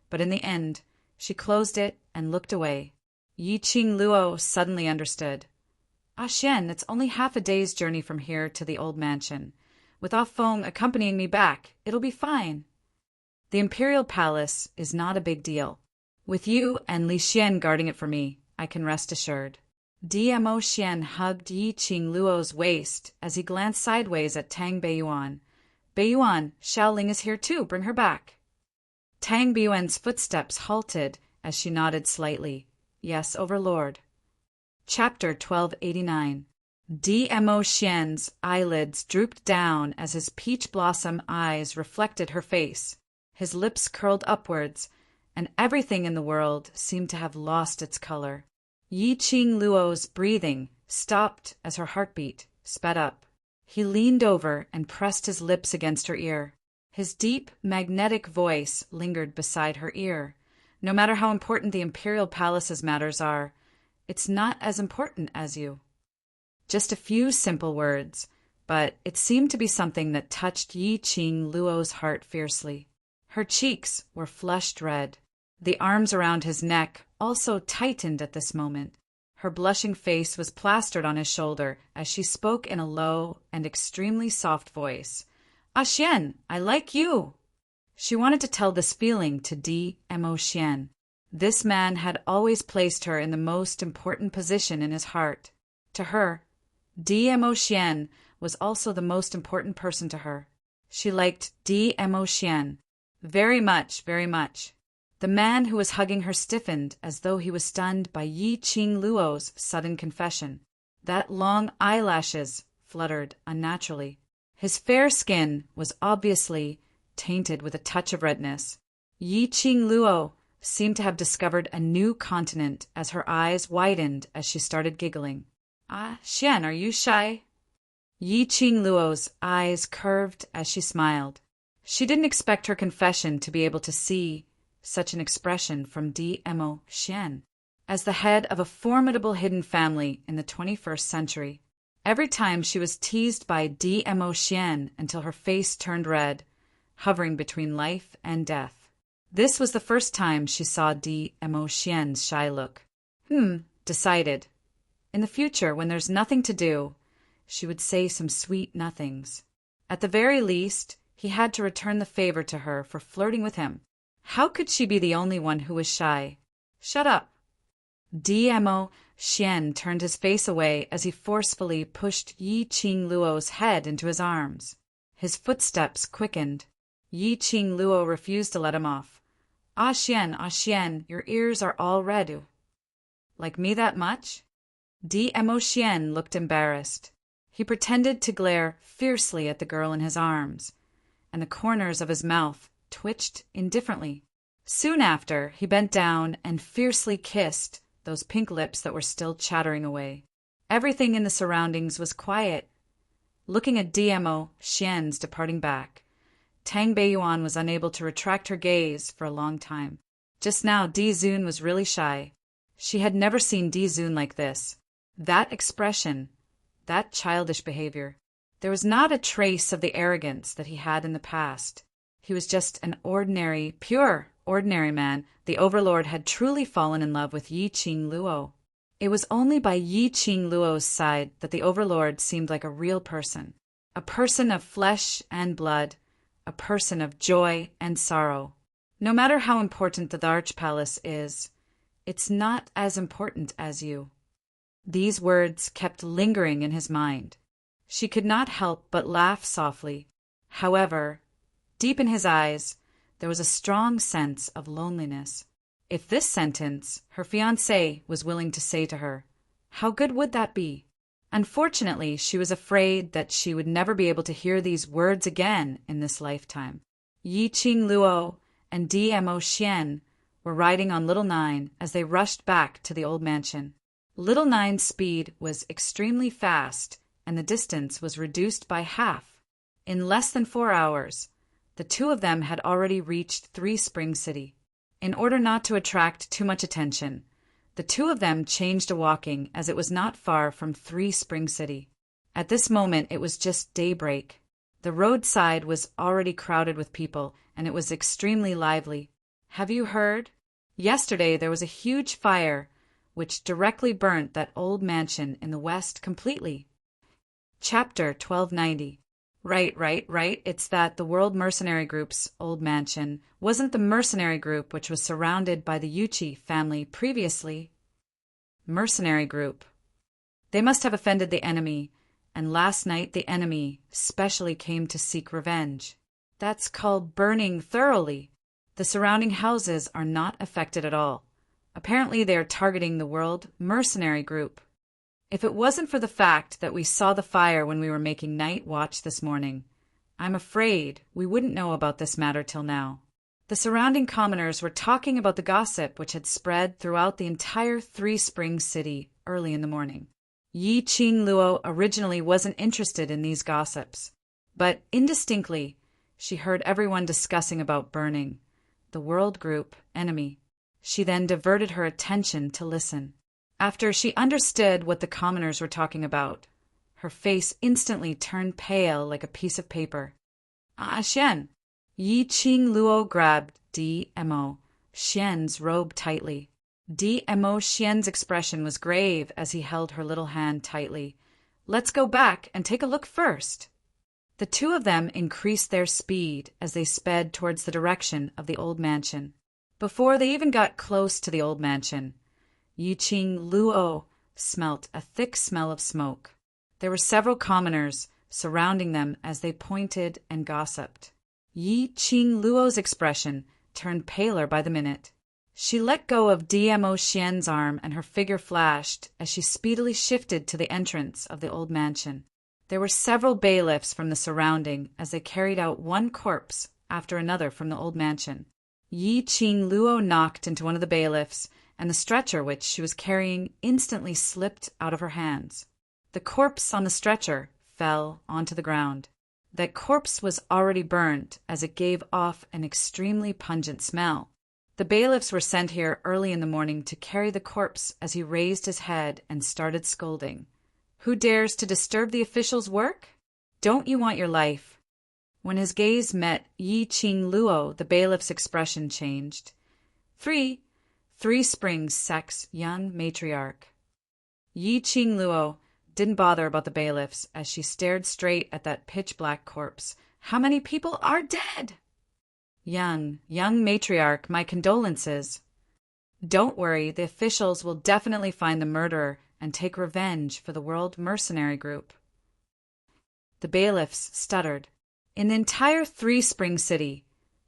but in the end, she closed it and looked away. Yi Qing Luo suddenly understood. Xian, it's only half a day's journey from here to the old mansion. with Ah Feng accompanying me back, it'll be fine. The Imperial Palace is not a big deal. With you and Li Xian guarding it for me, I can rest assured. Dmo Xian hugged Yi Qing Luo's waist as he glanced sideways at Tang Beiyuan. Beiyuan, Xiaoling is here too, bring her back. Tang Beiyuan's footsteps halted as she nodded slightly. Yes, Overlord. Chapter 1289. Dmo Xian's eyelids drooped down as his peach blossom eyes reflected her face. His lips curled upwards, and everything in the world seemed to have lost its color. Yi Qing Luo's breathing stopped as her heartbeat sped up. He leaned over and pressed his lips against her ear. His deep, magnetic voice lingered beside her ear. No matter how important the Imperial Palace's matters are, it's not as important as you. Just a few simple words, but it seemed to be something that touched Yi Qing Luo's heart fiercely. Her cheeks were flushed red. The arms around his neck also tightened at this moment. Her blushing face was plastered on his shoulder as she spoke in a low and extremely soft voice. Ah Xian, I like you. She wanted to tell this feeling to Dmo Xian. This man had always placed her in the most important position in his heart. To her, Dmo Xian was also the most important person to her. She liked Dmo Xian very much, very much. The man who was hugging her stiffened as though he was stunned by Yi Qing Luo's sudden confession. That long eyelashes fluttered unnaturally. His fair skin was obviously tainted with a touch of redness. Yi Qing Luo seemed to have discovered a new continent as her eyes widened as she started giggling. Ah, Xian, are you shy? Yi Qing Luo's eyes curved as she smiled. She didn't expect her confession to be able to see such an expression from Dmo Xian. As the head of a formidable hidden family in the 21st century, every time she was teased by Dmo Xian until her face turned red, hovering between life and death. This was the first time she saw Dmo Xian's shy look. Decided. In the future, when there's nothing to do, she would say some sweet nothings. At the very least, he had to return the favor to her for flirting with him. How could she be the only one who was shy? Shut up. Dmo Xian turned his face away as he forcefully pushed Yi Qing Luo's head into his arms. His footsteps quickened. Yi Qing Luo refused to let him off. Ah Xian, your ears are all red. Like me that much? Dmo Xian looked embarrassed. He pretended to glare fiercely at the girl in his arms, and the corners of his mouth twitched indifferently. Soon after, he bent down and fiercely kissed those pink lips that were still chattering away. Everything in the surroundings was quiet. Looking at Dmo Xian's departing back, Tang Beiyuan was unable to retract her gaze for a long time. Just now, Di Zun was really shy. She had never seen Di Zun like this. That expression, that childish behavior. There was not a trace of the arrogance that he had in the past. He was just an ordinary, pure, ordinary man. The Overlord had truly fallen in love with Yi Qing Luo. It was only by Yi Qing Luo's side that the Overlord seemed like a real person. A person of flesh and blood. A person of joy and sorrow. No matter how important the Arch Palace is, it's not as important as you. These words kept lingering in his mind. She could not help but laugh softly. However, deep in his eyes, there was a strong sense of loneliness. If this sentence her fiancé was willing to say to her, how good would that be? Unfortunately, she was afraid that she would never be able to hear these words again in this lifetime. Yi Qing Luo and Dmo Xian were riding on Little Nine as they rushed back to the old mansion. Little Nine's speed was extremely fast, and the distance was reduced by half. In less than 4 hours, the two of them had already reached Three Spring City. In order not to attract too much attention, the two of them changed to walking as it was not far from Three Spring City. At this moment, it was just daybreak. The roadside was already crowded with people, and it was extremely lively. Have you heard? Yesterday there was a huge fire which directly burnt that old mansion in the west completely. Chapter 1290. Right. It's that the World Mercenary Group's old mansion wasn't the mercenary group which was surrounded by the Yuchi family previously. Mercenary group. They must have offended the enemy, and last night the enemy specially came to seek revenge. That's called burning thoroughly. The surrounding houses are not affected at all. Apparently they are targeting the World Mercenary Group. If it wasn't for the fact that we saw the fire when we were making night watch this morning, I'm afraid we wouldn't know about this matter till now. The surrounding commoners were talking about the gossip which had spread throughout the entire Three Springs city early in the morning. Yi Qing Luo originally wasn't interested in these gossips, but indistinctly she heard everyone discussing about burning the World Group enemy. She then diverted her attention to listen. After she understood what the commoners were talking about, her face instantly turned pale like a piece of paper. Ah, Xian! Yi Qing Luo grabbed DMO Xian's robe tightly. DMO Xian's expression was grave as he held her little hand tightly. Let's go back and take a look first. The two of them increased their speed as they sped towards the direction of the old mansion. Before they even got close to the old mansion, Yi Qing Luo smelt a thick smell of smoke. There were several commoners surrounding them as they pointed and gossiped. Yi Qing Luo's expression turned paler by the minute. She let go of DMO Xian's arm and her figure flashed as she speedily shifted to the entrance of the old mansion. There were several bailiffs from the surrounding as they carried out one corpse after another from the old mansion. Yi Qing Luo knocked into one of the bailiffs, and the stretcher which she was carrying instantly slipped out of her hands. The corpse on the stretcher fell onto the ground. That corpse was already burned, as it gave off an extremely pungent smell. The bailiffs were sent here early in the morning to carry the corpse as he raised his head and started scolding. Who dares to disturb the officials' work? Don't you want your life? When his gaze met Yi Qing Luo, the bailiff's expression changed. Three Springs Sect's young matriarch. Yi Qing Luo didn't bother about the bailiffs as she stared straight at that pitch-black corpse. How many people are dead? Young matriarch, my condolences. Don't worry, the officials will definitely find the murderer and take revenge for the World Mercenary Group. The bailiffs stuttered. In the entire Three Spring City,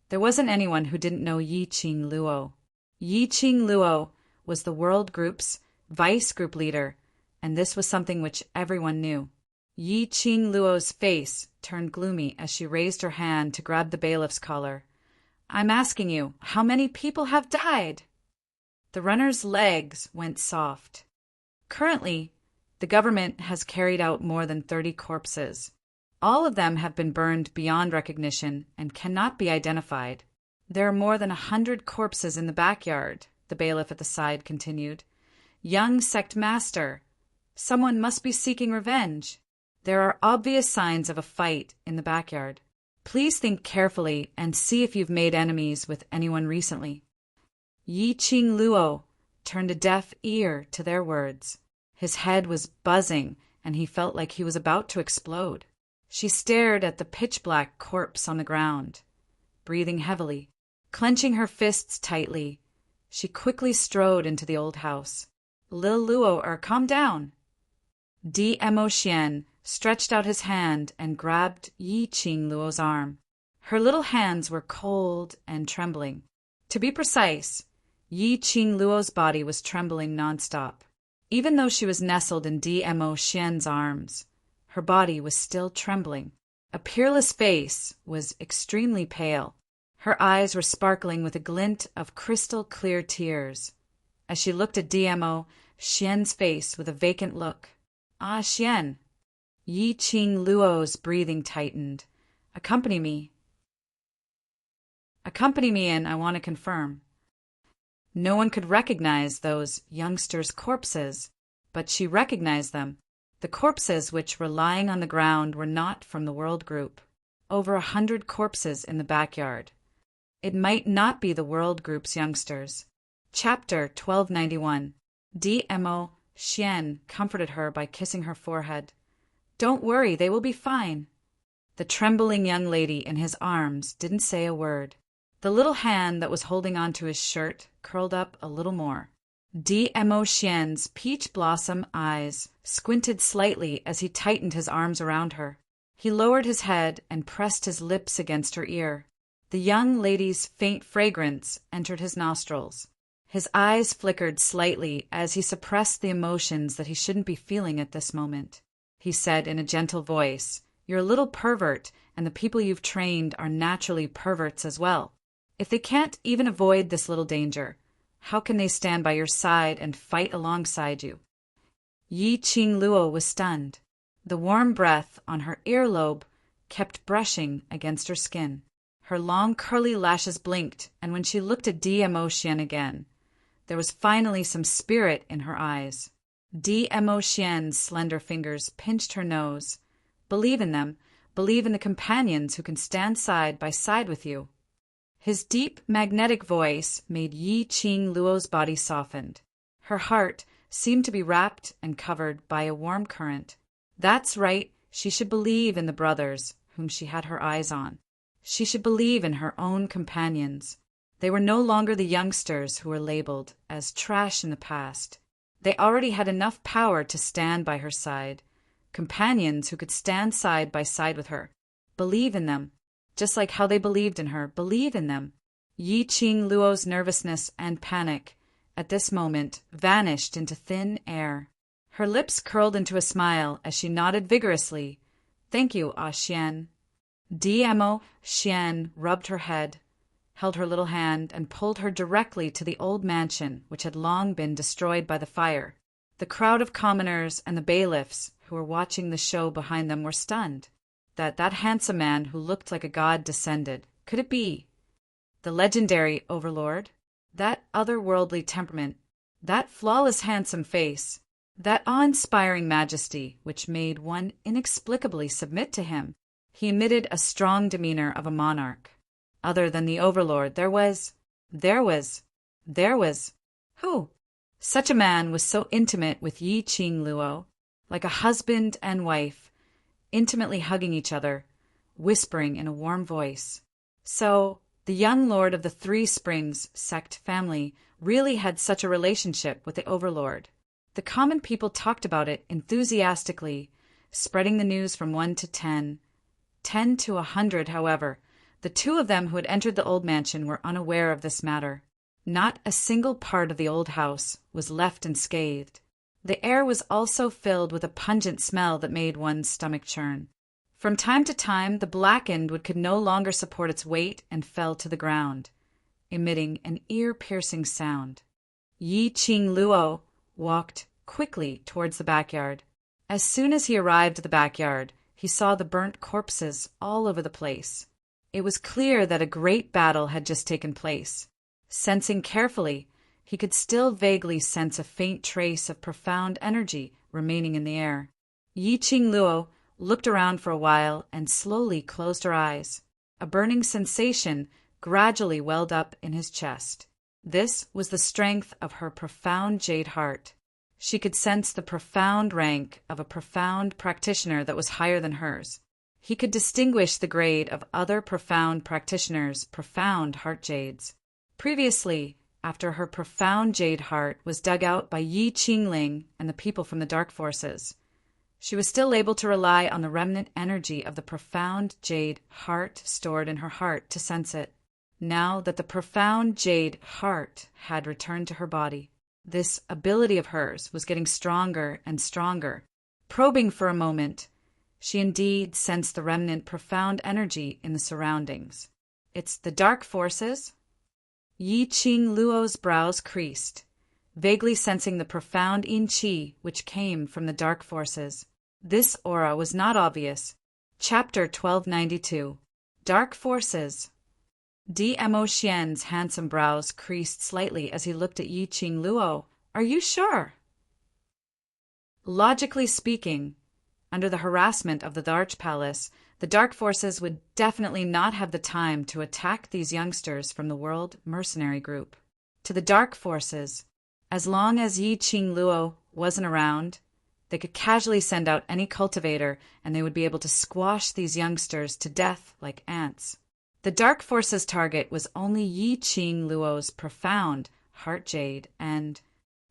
there wasn't anyone who didn't know Yi Qing Luo. Yi Qing Luo was the World Group's vice group leader, and this was something which everyone knew. Yi Qing Luo's face turned gloomy as she raised her hand to grab the bailiff's collar. I'm asking you, how many people have died? The runner's legs went soft. Currently, the government has carried out more than 30 corpses. All of them have been burned beyond recognition and cannot be identified. There are more than 100 corpses in the backyard, the bailiff at the side continued. Young sect master, someone must be seeking revenge. There are obvious signs of a fight in the backyard. Please think carefully and see if you've made enemies with anyone recently. Yi Qing Luo turned a deaf ear to their words. His head was buzzing, and he felt like he was about to explode. She stared at the pitch-black corpse on the ground, breathing heavily. Clenching her fists tightly, she quickly strode into the old house. Lil Luo, calm down. DMO Xian stretched out his hand and grabbed Yi Qing Luo's arm. Her little hands were cold and trembling. To be precise, Yi Qing Luo's body was trembling nonstop. Even though she was nestled in DMO Xian's arms, her body was still trembling. A peerless face was extremely pale. Her eyes were sparkling with a glint of crystal-clear tears. As she looked at DMO Xian's face with a vacant look. Ah, Xian. Yi Qing Luo's breathing tightened. Accompany me. Accompany me, and I want to confirm. No one could recognize those youngsters' corpses, but she recognized them. The corpses which were lying on the ground were not from the World Group. Over 100 corpses in the backyard. It might not be the World Group's youngsters. Chapter 1291. DMO Xian comforted her by kissing her forehead. Don't worry, they will be fine. The trembling young lady in his arms didn't say a word. The little hand that was holding onto his shirt curled up a little more. Dmo Xian's peach blossom eyes squinted slightly as he tightened his arms around her. He lowered his head and pressed his lips against her ear. The young lady's faint fragrance entered his nostrils. His eyes flickered slightly as he suppressed the emotions that he shouldn't be feeling at this moment. He said in a gentle voice, "You're a little pervert, and the people you've trained are naturally perverts as well. If they can't even avoid this little danger, how can they stand by your side and fight alongside you?" Yi Qing Luo was stunned. The warm breath on her earlobe kept brushing against her skin. Her long curly lashes blinked, and when she looked at Dmo Xian again, there was finally some spirit in her eyes. Dmo Xian's slender fingers pinched her nose. "Believe in them. Believe in the companions who can stand side by side with you." His deep, magnetic voice made Yi Qing Luo's body softened. Her heart seemed to be wrapped and covered by a warm current. That's right, she should believe in the brothers whom she had her eyes on. She should believe in her own companions. They were no longer the youngsters who were labeled as trash in the past. They already had enough power to stand by her side. Companions who could stand side by side with her. Believe in them. Just like how they believed in her, believe in them. Yi Qing Luo's nervousness and panic, at this moment, vanished into thin air. Her lips curled into a smile as she nodded vigorously. "Thank you, Ah Xian." Dmo Xian rubbed her head, held her little hand, and pulled her directly to the old mansion, which had long been destroyed by the fire. The crowd of commoners and the bailiffs who were watching the show behind them were stunned. That handsome man who looked like a god descended. Could it be? The legendary Overlord? That otherworldly temperament? That flawless handsome face? That awe-inspiring majesty which made one inexplicably submit to him? He emitted a strong demeanor of a monarch. Other than the Overlord, there was... Who? Such a man was so intimate with Yi Qing Luo, like a husband and wife, intimately hugging each other, whispering in a warm voice. So, the young lord of the Three Springs sect family really had such a relationship with the Overlord. The common people talked about it enthusiastically, spreading the news from 1 to 10. 10 to 100, however. The two of them who had entered the old mansion were unaware of this matter. Not a single part of the old house was left unscathed. The air was also filled with a pungent smell that made one's stomach churn. From time to time, the blackened wood could no longer support its weight and fell to the ground, emitting an ear-piercing sound. Yi Qing Luo walked quickly towards the backyard. As soon as he arrived at the backyard, he saw the burnt corpses all over the place. It was clear that a great battle had just taken place. Sensing carefully, he could still vaguely sense a faint trace of profound energy remaining in the air. Yi Qing Luo looked around for a while and slowly closed her eyes. A burning sensation gradually welled up in his chest. This was the strength of her profound jade heart. She could sense the profound rank of a profound practitioner that was higher than hers. He could distinguish the grade of other profound practitioners' profound heart jades. Previously, after her profound jade heart was dug out by Yi Qingling and the people from the dark forces, she was still able to rely on the remnant energy of the profound jade heart stored in her heart to sense it. Now that the profound jade heart had returned to her body, this ability of hers was getting stronger and stronger. Probing for a moment, she indeed sensed the remnant profound energy in the surroundings. It's the dark forces? Yi Qing Luo's brows creased, vaguely sensing the profound yin qi which came from the dark forces. This aura was not obvious. Chapter 1292. Dark Forces. Dmo Xian's handsome brows creased slightly as he looked at Yi Qing Luo. Are you sure? Logically speaking, under the harassment of the Arch Palace, the Dark Forces would definitely not have the time to attack these youngsters from the World Mercenary Group. To the Dark Forces, as long as Yi Qing Luo wasn't around, They could casually send out any cultivator, and they would be able to squash these youngsters to death like ants. The dark force's target was only Yi Qing Luo's profound heart jade, and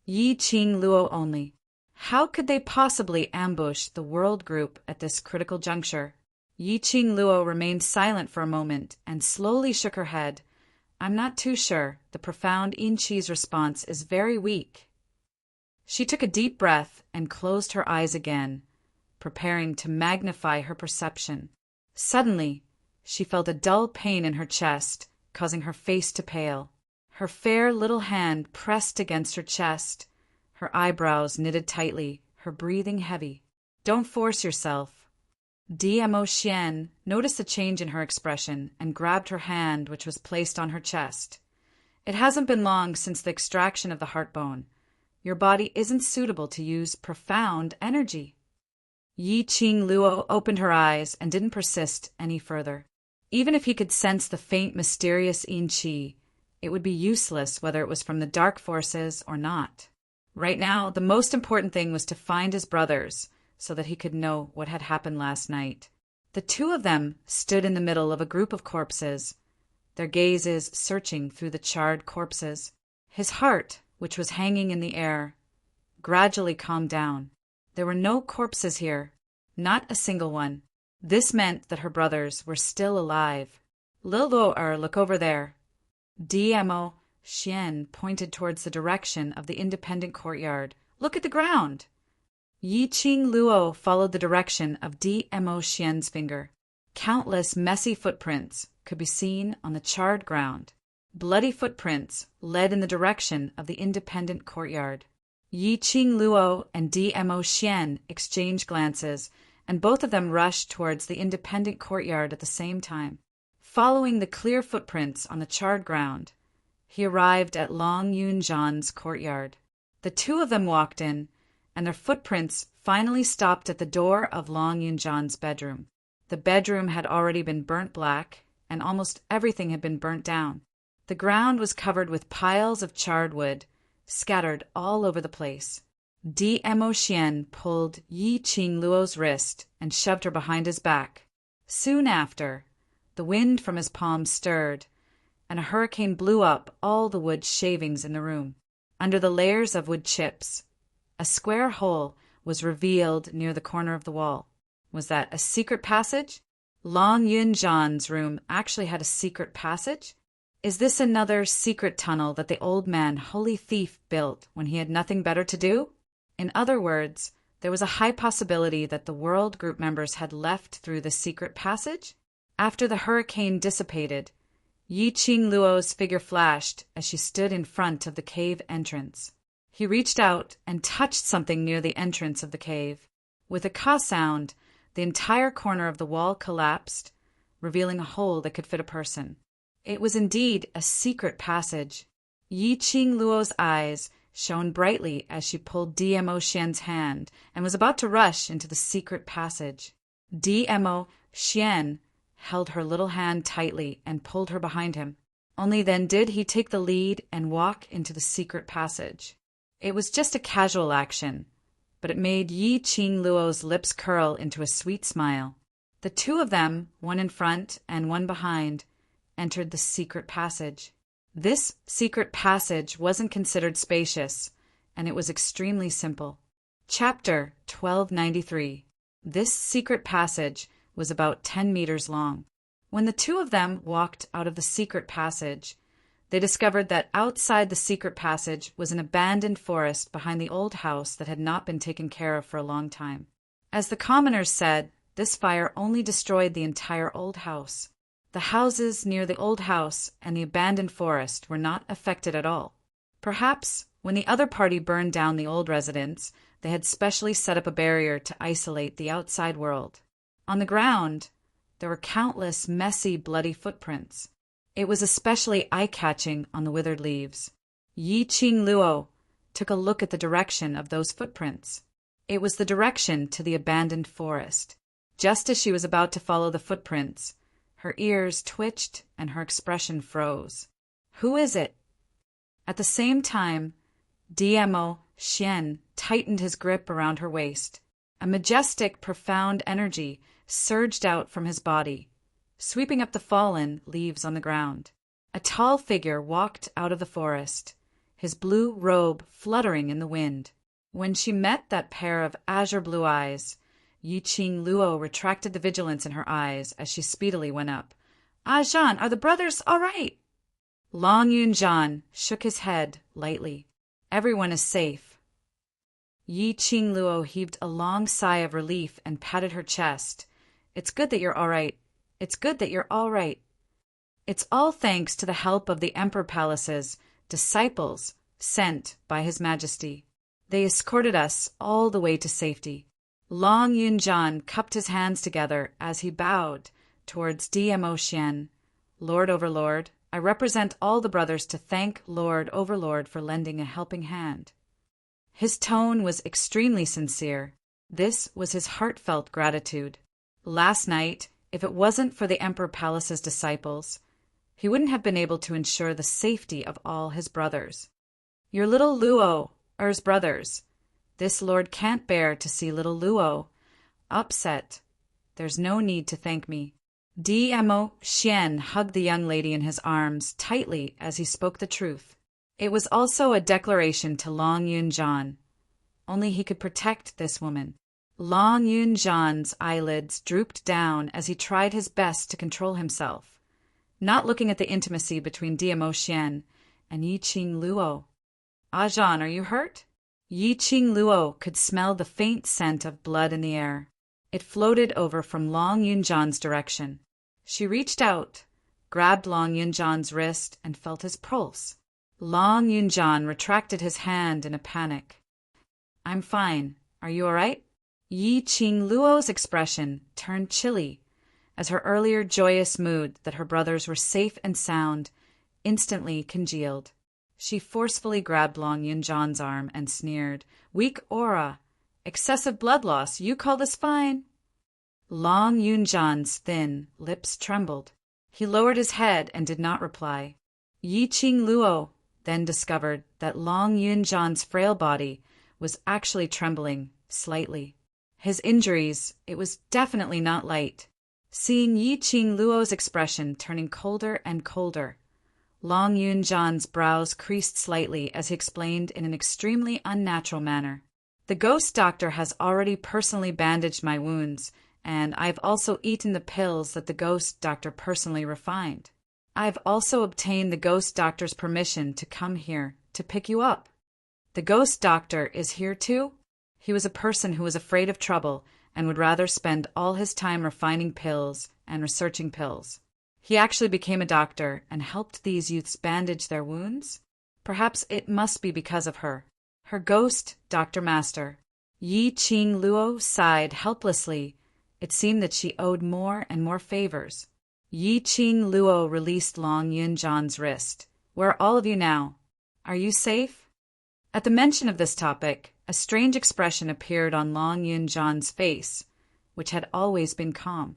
Yi Qing Luo only. How could they possibly ambush the world group at this critical juncture? Yi Qing Luo remained silent for a moment and slowly shook her head. I'm not too sure. The profound Yin Qi's response is very weak. She took a deep breath and closed her eyes again, preparing to magnify her perception. Suddenly, she felt a dull pain in her chest, causing her face to pale. Her fair little hand pressed against her chest, her eyebrows knitted tightly, her breathing heavy. Don't force yourself. DMO Xian noticed a change in her expression and grabbed her hand, which was placed on her chest. It hasn't been long since the extraction of the heart bone. Your body isn't suitable to use profound energy. Yi Qing Luo opened her eyes and didn't persist any further. Even if he could sense the faint, mysterious Yin Qi, it would be useless whether it was from the dark forces or not. Right now, the most important thing was to find his brothers so that he could know what had happened last night. The two of them stood in the middle of a group of corpses, their gazes searching through the charred corpses. His heart, which was hanging in the air, gradually calmed down. There were no corpses here, not a single one. This meant that her brothers were still alive. Lil Luo, look over there. DMO Xian pointed towards the direction of the independent courtyard. Look at the ground. Yi Qing Luo followed the direction of DMO Xian's finger. Countless messy footprints could be seen on the charred ground. Bloody footprints led in the direction of the independent courtyard. Yi Qing Luo and DMO Xian exchanged glances, and both of them rushed towards the independent courtyard at the same time. Following the clear footprints on the charred ground, he arrived at Long Yunzhan's courtyard. The two of them walked in, and their footprints finally stopped at the door of Long Yunzhan's bedroom. The bedroom had already been burnt black, and almost everything had been burnt down. The ground was covered with piles of charred wood, scattered all over the place. DMO Xian pulled Yi Qing Luo's wrist and shoved her behind his back. Soon after, the wind from his palm stirred, and a hurricane blew up all the wood shavings in the room. Under the layers of wood chips, a square hole was revealed near the corner of the wall. Was that a secret passage? Long Yunzhan's room actually had a secret passage? Is this another secret tunnel that the old man, holy thief, built when he had nothing better to do? In other words, there was a high possibility that the world group members had left through the secret passage? After the hurricane dissipated, Yi Qing Luo's figure flashed as she stood in front of the cave entrance. He reached out and touched something near the entrance of the cave. With a ka sound, the entire corner of the wall collapsed, revealing a hole that could fit a person. It was indeed a secret passage. Yi Qing Luo's eyes shone brightly as she pulled DMO Xian's hand and was about to rush into the secret passage. DMO Xian held her little hand tightly and pulled her behind him. Only then did he take the lead and walk into the secret passage. It was just a casual action, but it made Yi Qing Luo's lips curl into a sweet smile. The two of them, one in front and one behind, entered the secret passage. This secret passage wasn't considered spacious, and it was extremely simple. Chapter 1293. This secret passage was about 10 meters long. When the two of them walked out of the secret passage, they discovered that outside the secret passage was an abandoned forest behind the old house that had not been taken care of for a long time. As the commoners said, this fire only destroyed the entire old house. The houses near the old house and the abandoned forest were not affected at all. Perhaps when the other party burned down the old residence, they had specially set up a barrier to isolate the outside world. On the ground, there were countless messy, bloody footprints. It was especially eye-catching on the withered leaves. Yi Qing Luo took a look at the direction of those footprints. It was the direction to the abandoned forest. Just as she was about to follow the footprints, her ears twitched and her expression froze. Who is it? At the same time, DMO Xian tightened his grip around her waist. A majestic, profound energy surged out from his body, sweeping up the fallen leaves on the ground. A tall figure walked out of the forest, his blue robe fluttering in the wind. When she met that pair of azure blue eyes, Yiqing Luo retracted the vigilance in her eyes as she speedily went up. "Ah, Jean, are the brothers all right?" Long Yunjian shook his head lightly. "Everyone is safe." Yiqing Luo heaved a long sigh of relief and patted her chest. "It's good that you're all right. It's good that you're all right. It's all thanks to the help of the Emperor Palace's disciples sent by His Majesty. They escorted us all the way to safety." Long Yunjian cupped his hands together as he bowed towards DMO Xian. "Lord Overlord, I represent all the brothers to thank Lord Overlord for lending a helping hand." His tone was extremely sincere. This was his heartfelt gratitude. Last night, if it wasn't for the Emperor Palace's disciples, he wouldn't have been able to ensure the safety of all his brothers. "Your little Luo's brothers. This lord can't bear to see little Luo upset. There's no need to thank me." DMO Xian hugged the young lady in his arms tightly as he spoke the truth. It was also a declaration to Long Yunjian. Only he could protect this woman. Long Yunjian's eyelids drooped down as he tried his best to control himself, not looking at the intimacy between DMO Xian and Yiqing Luo. "Ah, Jean, are you hurt?" Yiqing Luo could smell the faint scent of blood in the air. It floated over from Long Yunjian's direction. She reached out, grabbed Long Yunjian's wrist, and felt his pulse. Long Yunjian retracted his hand in a panic. "I'm fine. Are you all right?" Yiqing Luo's expression turned chilly as her earlier joyous mood that her brothers were safe and sound instantly congealed. She forcefully grabbed Long Yunjian's arm and sneered. "Weak aura. Excessive blood loss. You call this fine?" Long Yunjian's thin lips trembled. He lowered his head and did not reply. Yiqing Luo then discovered that Long Yunjian's frail body was actually trembling slightly. His injuries, it was definitely not light. Seeing Yiqing Luo's expression turning colder and colder, Long Yunjian's brows creased slightly as he explained in an extremely unnatural manner. "The ghost doctor has already personally bandaged my wounds, and I've also eaten the pills that the ghost doctor personally refined. I've also obtained the ghost doctor's permission to come here to pick you up." "The ghost doctor is here too?" He was a person who was afraid of trouble and would rather spend all his time refining pills and researching pills. He actually became a doctor and helped these youths bandage their wounds? Perhaps it must be because of her. Her ghost, Dr. Master. Yiqing Luo sighed helplessly. It seemed that she owed more and more favors. Yiqing Luo released Long Yunjian's wrist. "Where are all of you now? Are you safe?" At the mention of this topic, a strange expression appeared on Long Yunjian's face, which had always been calm.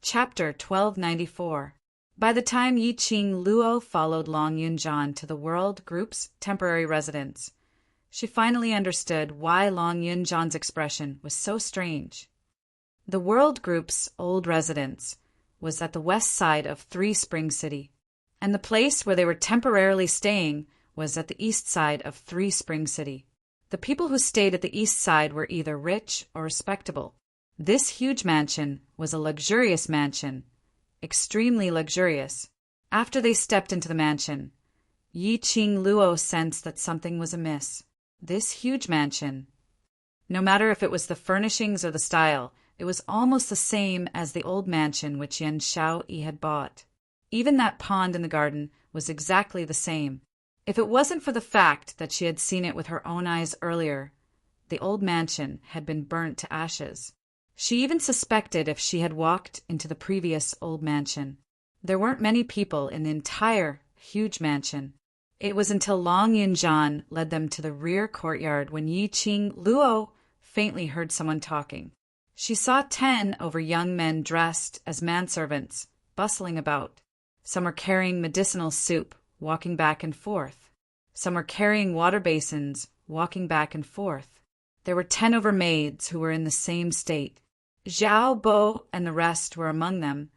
Chapter 1294. By the time Yiqing Luo followed Long Yunjian to the World Group's temporary residence, she finally understood why Long Yunjian's expression was so strange. The World Group's old residence was at the west side of Three Spring City, and the place where they were temporarily staying was at the east side of Three Spring City. The people who stayed at the east side were either rich or respectable. This huge mansion was a luxurious mansion, extremely luxurious. After they stepped into the mansion, Yiqing Luo sensed that something was amiss. This huge mansion, no matter if it was the furnishings or the style, it was almost the same as the old mansion which Yan Xiaoyi had bought. Even that pond in the garden was exactly the same. If it wasn't for the fact that she had seen it with her own eyes earlier, the old mansion had been burnt to ashes. She even suspected if she had walked into the previous old mansion. There weren't many people in the entire huge mansion. It was until Long Yunjian led them to the rear courtyard when Yiqing Luo faintly heard someone talking. She saw 10 over young men dressed as manservants, bustling about. Some were carrying medicinal soup, walking back and forth. Some were carrying water basins, walking back and forth. There were 10 of her maids who were in the same state. Xiao Bo and the rest were among them,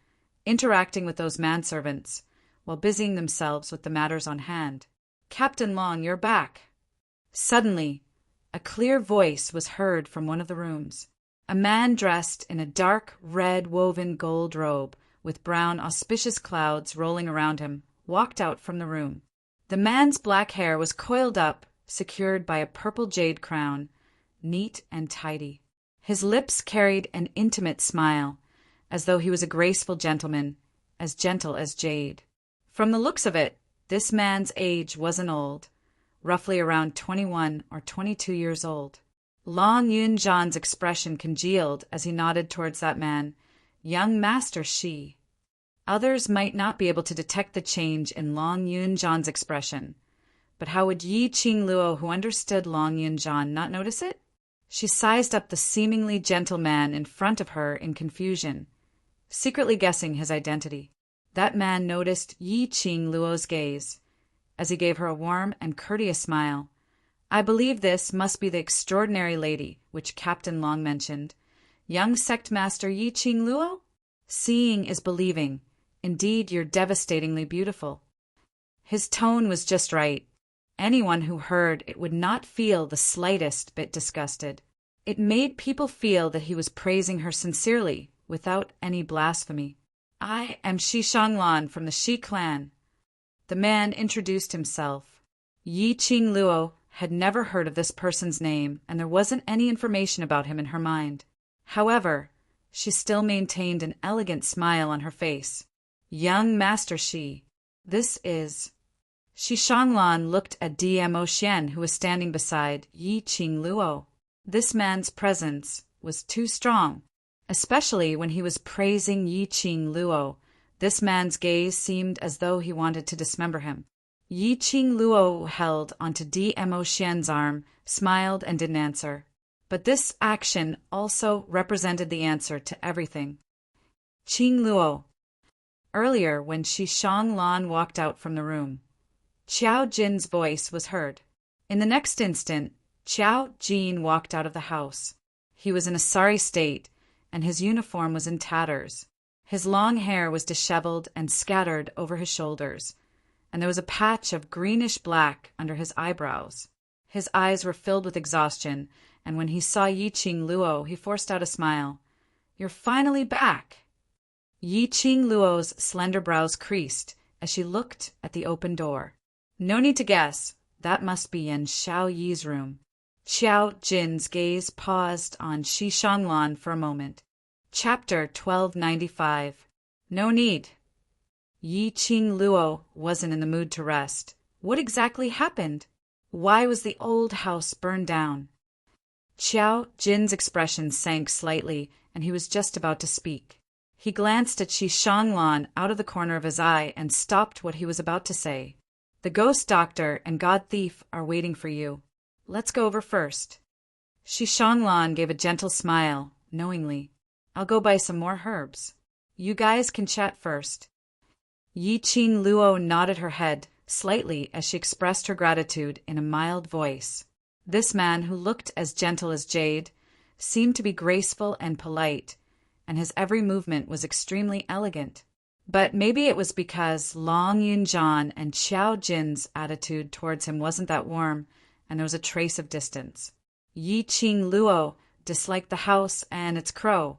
interacting with those manservants, while busying themselves with the matters on hand. "Captain Long, you're back." Suddenly, a clear voice was heard from one of the rooms. A man dressed in a dark red woven gold robe, with brown auspicious clouds rolling around him, walked out from the room. The man's black hair was coiled up, secured by a purple jade crown, neat and tidy. His lips carried an intimate smile, as though he was a graceful gentleman, as gentle as jade. From the looks of it, this man's age wasn't old, roughly around 21 or 22 years old. Long Yunjan's expression congealed as he nodded towards that man. Young Master Shi. Others might not be able to detect the change in Long Yunjan's expression, but how would Yi Qingluo, who understood Long Yunjan, not notice it? She sized up the seemingly gentle man in front of her in confusion, secretly guessing his identity. That man noticed Yi Qingluo's gaze, as he gave her a warm and courteous smile. "I believe this must be the extraordinary lady which Captain Long mentioned. Young sect master Yi Qingluo? Seeing is believing. Indeed, you're devastatingly beautiful." His tone was just right. Anyone who heard it would not feel the slightest bit disgusted. It made people feel that he was praising her sincerely, without any blasphemy. "I am Shi Shanglan from the Shi clan." The man introduced himself. Yi Qingluo had never heard of this person's name, and there wasn't any information about him in her mind. However, she still maintained an elegant smile on her face. "Young Master Shi, this is—" Shi Shanglan looked at Dmo Xian, who was standing beside Yi Qingluo. This man's presence was too strong, especially when he was praising Yi Qingluo. This man's gaze seemed as though he wanted to dismember him. Yi Qingluo held onto Dmo Xian's arm, smiled, and didn't answer. But this action also represented the answer to everything. "Qingluo." Earlier, when Shi Shanglan walked out from the room, Qiao Jin's voice was heard. In the next instant, Qiao Jin walked out of the house. He was in a sorry state, and his uniform was in tatters. His long hair was disheveled and scattered over his shoulders, and there was a patch of greenish-black under his eyebrows. His eyes were filled with exhaustion, and when he saw Yi Qingluo, he forced out a smile. "You're finally back." Yi Qingluo's slender brows creased as she looked at the open door. No need to guess, that must be in Xiao Yi's room. Qiao Jin's gaze paused on Shi Shanglan for a moment. Chapter 1295. No need. Yi Qingluo wasn't in the mood to rest. What exactly happened? Why was the old house burned down? Qiao Jin's expression sank slightly, and he was just about to speak. He glanced at Shi Shanglan out of the corner of his eye and stopped what he was about to say. "The ghost doctor and god thief are waiting for you. Let's go over first." Shi Shanglan gave a gentle smile, knowingly. "I'll go buy some more herbs. You guys can chat first." Yi Qingluo nodded her head slightly as she expressed her gratitude in a mild voice. This man, who looked as gentle as jade, seemed to be graceful and polite, and his every movement was extremely elegant. But maybe it was because Long Yunjan and Qiao Jin's attitude towards him wasn't that warm, and there was a trace of distance. Yi Qingluo disliked the house and its crow,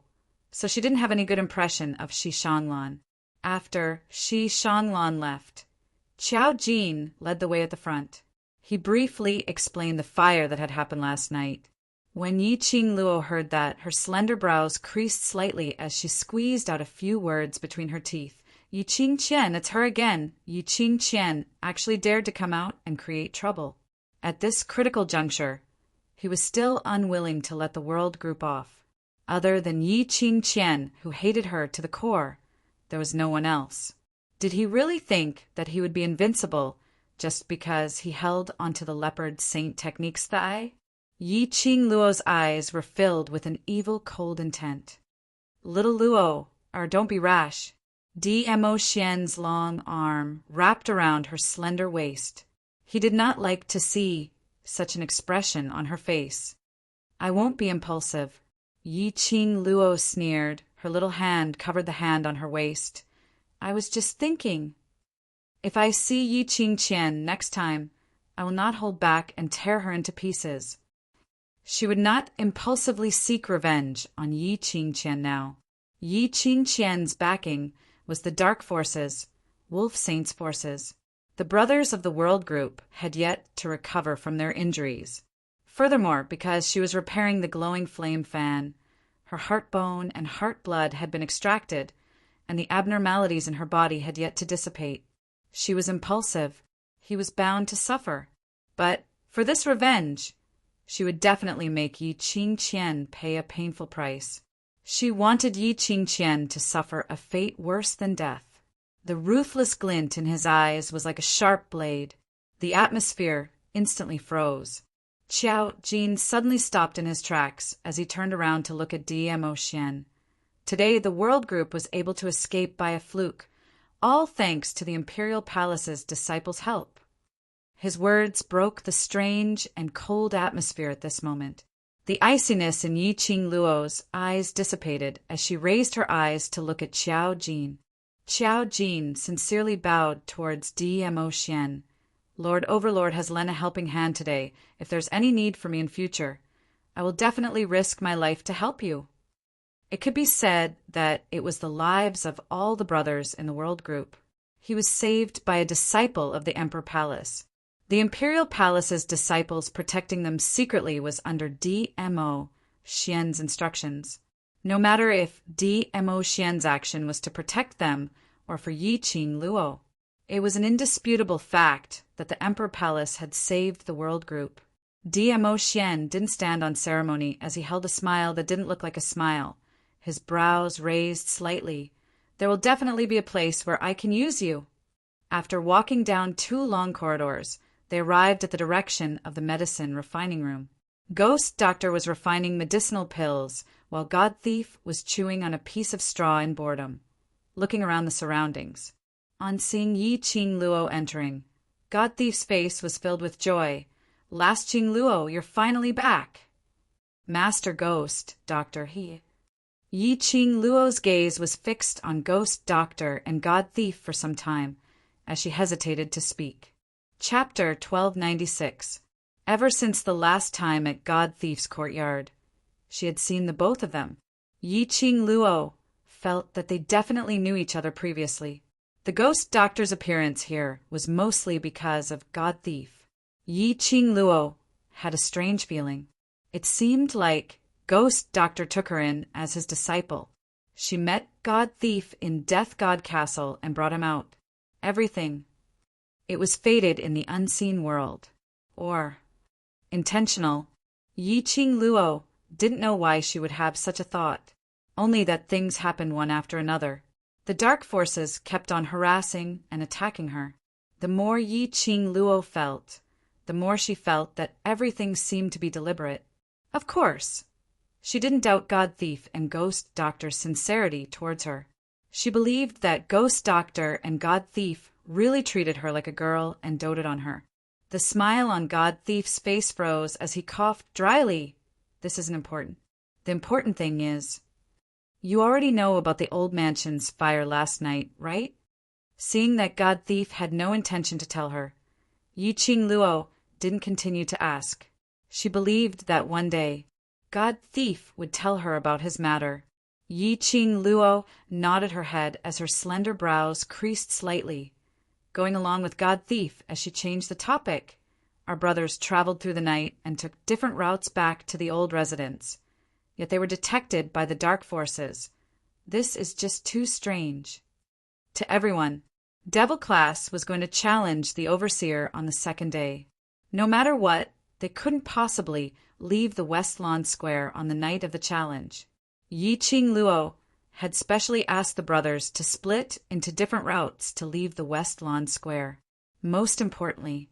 so she didn't have any good impression of Shi Shanglan. After Shi Shanglan left, Qiao Jin led the way at the front. He briefly explained the fire that had happened last night. When Yi Qingluo heard that, her slender brows creased slightly as she squeezed out a few words between her teeth. Yi Qingqian, it's her again. Yi Qingqian actually dared to come out and create trouble. At this critical juncture, he was still unwilling to let the world group off. Other than Yi Qingqian, who hated her to the core, there was no one else. Did he really think that he would be invincible just because he held onto the leopard saint technique's thigh? Yi Qingluo's eyes were filled with an evil, cold intent. "Little Luo, or don't be rash." Dmo Xian's long arm wrapped around her slender waist. He did not like to see such an expression on her face. "I won't be impulsive," Yi Qing Luo sneered. Her little hand covered the hand on her waist. "I was just thinking. If I see Yi Qing Qian next time, I will not hold back and tear her into pieces." She would not impulsively seek revenge on Yi Qing Qian now. Yi Qing Qian's backing was the Dark Forces, Wolf Saint's forces. The brothers of the World Group had yet to recover from their injuries. Furthermore, because she was repairing the glowing flame fan, her heart bone and heart blood had been extracted, and the abnormalities in her body had yet to dissipate. She was impulsive. He was bound to suffer. But for this revenge, she would definitely make Yi Qing Qian pay a painful price. She wanted Yi Qing Qian to suffer a fate worse than death. The ruthless glint in his eyes was like a sharp blade. The atmosphere instantly froze. Qiao Jin suddenly stopped in his tracks as he turned around to look at DMO Xian. Today, the World Group was able to escape by a fluke, all thanks to the Imperial Palace's disciples' help. His words broke the strange and cold atmosphere at this moment. The iciness in Yi Qing Luo's eyes dissipated as she raised her eyes to look at Qiao Jin. Qiao Jin sincerely bowed towards DMO Xian. "Lord Overlord has lent a helping hand today. If there's any need for me in future, I will definitely risk my life to help you." It could be said that it was the lives of all the brothers in the World Group. He was saved by a disciple of the Emperor Palace. The Imperial Palace's disciples protecting them secretly was under DMO Xian's instructions. No matter if DMO Xian's action was to protect them or for Yi Qing Luo, it was an indisputable fact that the Emperor Palace had saved the World Group. DMO Xian didn't stand on ceremony as he held a smile that didn't look like a smile, his brows raised slightly. "There will definitely be a place where I can use you." After walking down 2 long corridors, they arrived at the direction of the medicine refining room. Ghost Doctor was refining medicinal pills, while God Thief was chewing on a piece of straw in boredom, looking around the surroundings. On seeing Yi Qing Luo entering, God Thief's face was filled with joy. "Last Qing Luo, you're finally back." "Master Ghost Doctor, he..." Yi Qing Luo's gaze was fixed on Ghost Doctor and God Thief for some time, as she hesitated to speak. Chapter 1296. Ever since the last time at God Thief's courtyard, she had seen the both of them. Yi Qing Luo felt that they definitely knew each other previously. The Ghost Doctor's appearance here was mostly because of God Thief. Yi Qing Luo had a strange feeling. It seemed like Ghost Doctor took her in as his disciple. She met God Thief in Death God Castle and brought him out. Everything. It was fated in the unseen world. Or intentional. Yi Qing Luo didn't know why she would have such a thought, only that things happened one after another. The dark forces kept on harassing and attacking her. The more Yi Qing Luo felt, the more she felt that everything seemed to be deliberate. Of course, she didn't doubt God Thief and Ghost Doctor's sincerity towards her. She believed that Ghost Doctor and God Thief really treated her like a girl and doted on her. The smile on God Thief's face froze as he coughed dryly. "This isn't important. The important thing is, you already know about the old mansion's fire last night, right?" Seeing that God Thief had no intention to tell her, Yi Qing Luo didn't continue to ask. She believed that one day, God Thief would tell her about his matter. Yi Qing Luo nodded her head as her slender brows creased slightly. Going along with God Thief as she changed the topic, our brothers traveled through the night and took different routes back to the old residence. Yet they were detected by the dark forces. This is just too strange. To everyone, Devil Class was going to challenge the Overseer on the second day. No matter what, they couldn't possibly leave the West Lawn Square on the night of the challenge. Yi Qing Luo had specially asked the brothers to split into different routes to leave the West Lawn Square. Most importantly,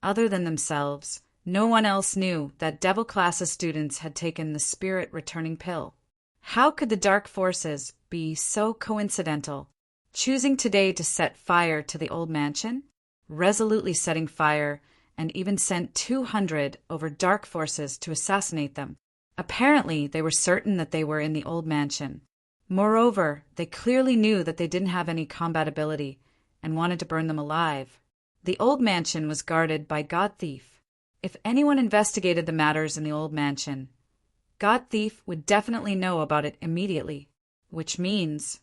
other than themselves, no one else knew that Devil Class's students had taken the spirit returning pill. How could the dark forces be so coincidental, choosing today to set fire to the old mansion, resolutely setting fire and even sent 200 over dark forces to assassinate them. Apparently, they were certain that they were in the old mansion. Moreover, they clearly knew that they didn't have any combat ability and wanted to burn them alive. The old mansion was guarded by God Thief. If anyone investigated the matters in the old mansion, God Thief would definitely know about it immediately, which means